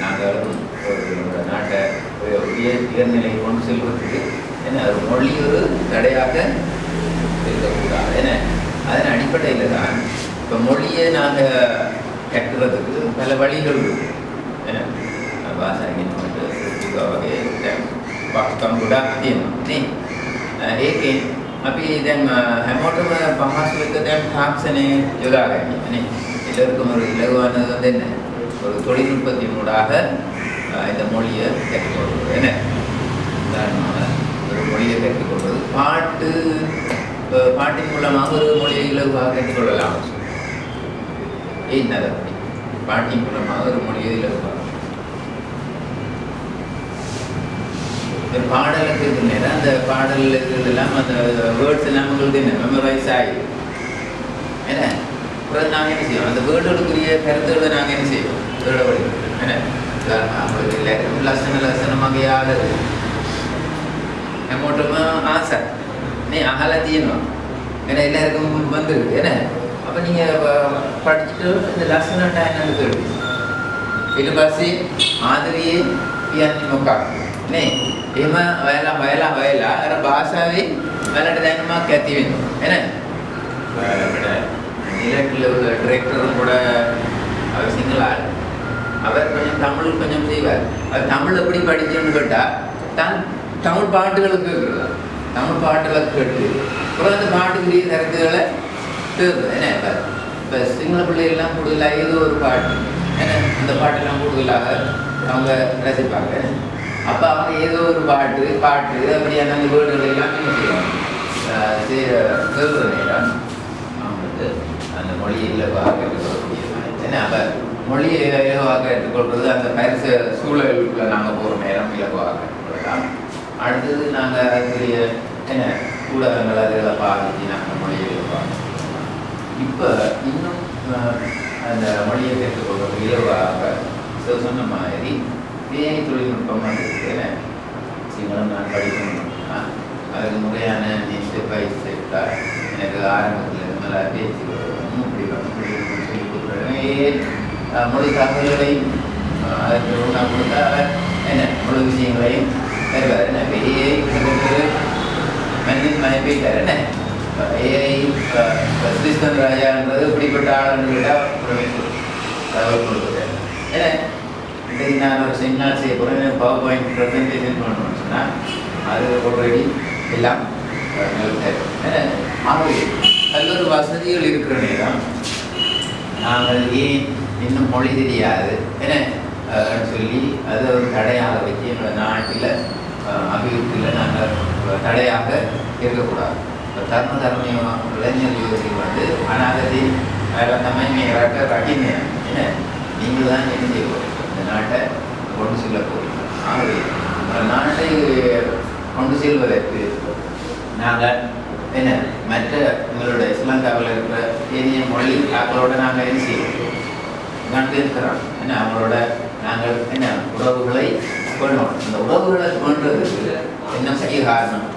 நாங்கள் நாட்டை உயர்நிலை கொண்டு செல்வதற்கு ஏன்னா அது மொழி ஒரு தடையாக இருக்கக்கூடாது. ஏன்னா அதன் அடிப்படையில் தான் இப்போ மொழியை நாங்கள் கற்றுறதுக்கு பல வழிகள் இருக்குது. bahasa ingin juga wage dan bahkan budak tim ni ඒකේ අපි දැන් හැමෝටම පහසු එක දැන් තාක්ෂණය යොදා ගන්න. නේ எல்லாருக்கும் ஒரு இலகுவான என்ன ஒரு தொழில்நுட்பத்தின் ஊடாக இந்த மொழியை கற்றுக்கொள்வது என்ன உதாரணமாக ஒரு மொழியை கற்றுக்கொள்வது பாட்டின் மூலமாக ஒரு மொழியை இலகுவாக கற்றுக்கொள்ளலாம். ஏன் அதை பாட்டின் மூலமாக ஒரு மொழியை இலகுவாக ஒரு பாடலுக்கு இருக்குன்னா அந்த பாடலுக்கு எல்லாம் அந்த வேர்ட்ஸ் எல்லாம் உங்களுக்கு என்ன மெமரைஸ் ஆகிடும். ஏன்னா அப்புறம் நாங்கள் என்ன செய்வோம் அந்த வேர்டுகளுக்குரிய கருத்துக்களை நாங்கள் என்ன செய்வோம் வேர்ட வழி என்ன அவங்களுக்கு லசனமாக ஆகுது நம்மோட்டமாக ஆசை நீ அகலாக தீயணும். ஏன்னா எல்லாருக்கும் வந்துருக்கு என்ன அப்போ நீங்கள் படிச்சுட்டு இந்த லசனட்டா என்னன்னு கேள்வி ඊට පස්සේ ආදරයේ කියන්නේ මොකක්ද නේ එහෙම වයලා අර භාෂාවේ වලට දැනුමක් ඇති වෙනවා එහෙනම් நிலத்தில் உள்ள டிரெக்டரும் கூட அவர் சிங்கள ஆள் அவர் கொஞ்சம் தமிழ் கொஞ்சம் செய்வார். அவர் தமிழ் எப்படி படிக்கணும்னு கேட்டால் தான் தமிழ் பாட்டுகளுக்கு கேட்குறதா தமிழ் பாட்டுகளை கேட்டு அப்புறம் அந்த பாட்டுக்குரிய கருத்துக்களை கேட்குது. ஏன்னா இப்போ சிங்கள பிள்ளைகள்லாம் கூடுதலாக ஏதோ ஒரு பாட்டு ஏன்னா அந்த பாட்டெல்லாம் கூடுதலாக அவங்க ரசிப்பாங்க. அப்போ அவங்க ஏதோ ஒரு பாட்டு அப்படியான அந்த வேர்டுகளை எல்லாம் என்ன செய்வாங்க கேட்குற நேரம் அவங்களுக்கு அந்த மொழியை இலவாக கற்றுக்கொள்ளக்கூடியது. ஏன்னா அப்போ மொழியை இலவாக கற்றுக்கொள்வது அந்த பரிசு சூழலுக்குள்ள நாங்கள் போகிற நேரம் இலவாக கற்றுக்கொள்ளலாம். அடுத்தது நாங்கள் அதுக்குரிய என்ன ஊடகங்கள் அதில் பாதித்து நாங்கள் மொழியை இலவாக இப்போ இன்னும் அந்த மொழியை கற்றுக்கொள்வது இலவாக சொன்ன மாதிரி ஏஐ தொழில்நுட்பம் வந்துருக்கு. ஏன்னா சிங்களம் நான் படிக்கணும்னா அதுக்கு முறையான ஸ்டெப் பை ஸ்டெப்பாக எனக்கு ஆரம்பத்தில் இது மாதிரி பேச்சு இப்படி சொல்லி கொடுக்குறேன். மொழி தகவல்களையும் அதுக்கு நான் கொடுத்தா என்ன முழு விஷயங்களையும் தருவார். என்ன இப்போ ஏஐ மனிதன் மயப்பிட்டார். என்ன ஏஐ கிருஷ்ணன் ராஜான்றது இப்படிப்பட்ட ஆளுன்னு கேட்டால் தகவல் கொடுக்குறாரு. ஏன்னா இன்றைக்கு நான் ஒரு செமினார் செய்ய போகிறேன் எனக்கு பவர் பாயிண்ட் ப்ரெசன்டேஷன் பண்ணணும்னு சொன்னால் அது ஆல்ரெடி எல்லாம் ஆகவே பல்வேறு வசதிகள் இருக்கிற நேரம் நாங்கள் ஏன் இன்னும் மொழி தெரியாது என சொல்லி அதை ஒரு தடையாக வச்சு எங்களோட நாட்டில் அபிவிருத்தியில் நாங்கள் தடையாக இருக்கக்கூடாது. தர்ம இளைஞர் யுவதிகள் வந்து அநாகதி தமிழ்மையாக ரகினேன் என்ன நீங்கள் தான் என்ன செய்ய போகிறீங்க இந்த நாட்டை கொண்டு செல்ல போகிறீங்க. ஆகவே நாட்டை கொண்டு செல்வதற்கு நாங்கள் என்ன மற்ற எங்களோட ஸ்ரீலங்காவில் இருக்கிற ஏனைய மொழி அவங்களோட நாங்கள் என்ன செய்வோம் நாங்கள் இருக்கிறோம். என்ன அவங்களோட நாங்கள் என்ன உறவுகளை கொள்ளணும். அந்த உறவுகளை கொள்றதுக்கு என்ன முக்கிய காரணம்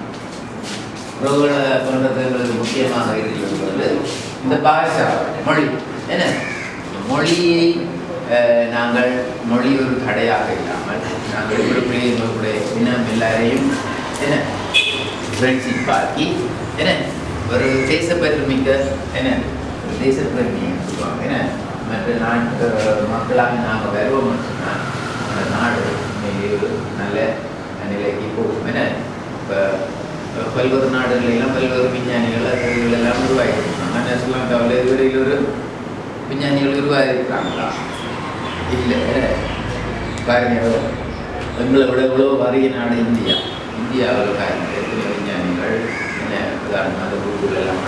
உறவுகளை கொள்றதுங்கிறது முக்கியமாக இருக்கிறது இந்த பாஷா மொழி. என்ன மொழியை நாங்கள் மொழி ஒரு தடையாக இல்லாமல் நாங்கள் எங்களுடைய எங்களுடைய இனம் எல்லாரையும் என்ன ஃப்ரெண்ட்ஷிப் ஆக்கி என்ன ஒரு தேசப்பெருமிக்க என்ன ஒரு தேசப்பெருமையை சொல்லுவாங்க. ஏன்னா மற்ற நாட்டு மக்களாக நாங்கள் வருவோம்னு சொன்னால் அந்த நாடு ஒரு நல்ல நிலைக்கு போகும். ஏன்னா இப்போ பல்வேறு நாடுகளெல்லாம் பல்வேறு விஞ்ஞானிகள் அறிவியல் எல்லாம் உருவாகிருக்காங்க. ஆனால் ஸ்ரீலங்காவில் இதுவரையில் ஒரு விஞ்ஞானிகள் உருவாகிருக்காங்களா இல்லை. பாருங்க எங்களை விட இவ்வளோ வறிய நாடு இந்தியாவில் பாருங்க எத்தனை விஞ்ஞானிகள் என்ன உதாரணமாக கூகுள் எல்லாம்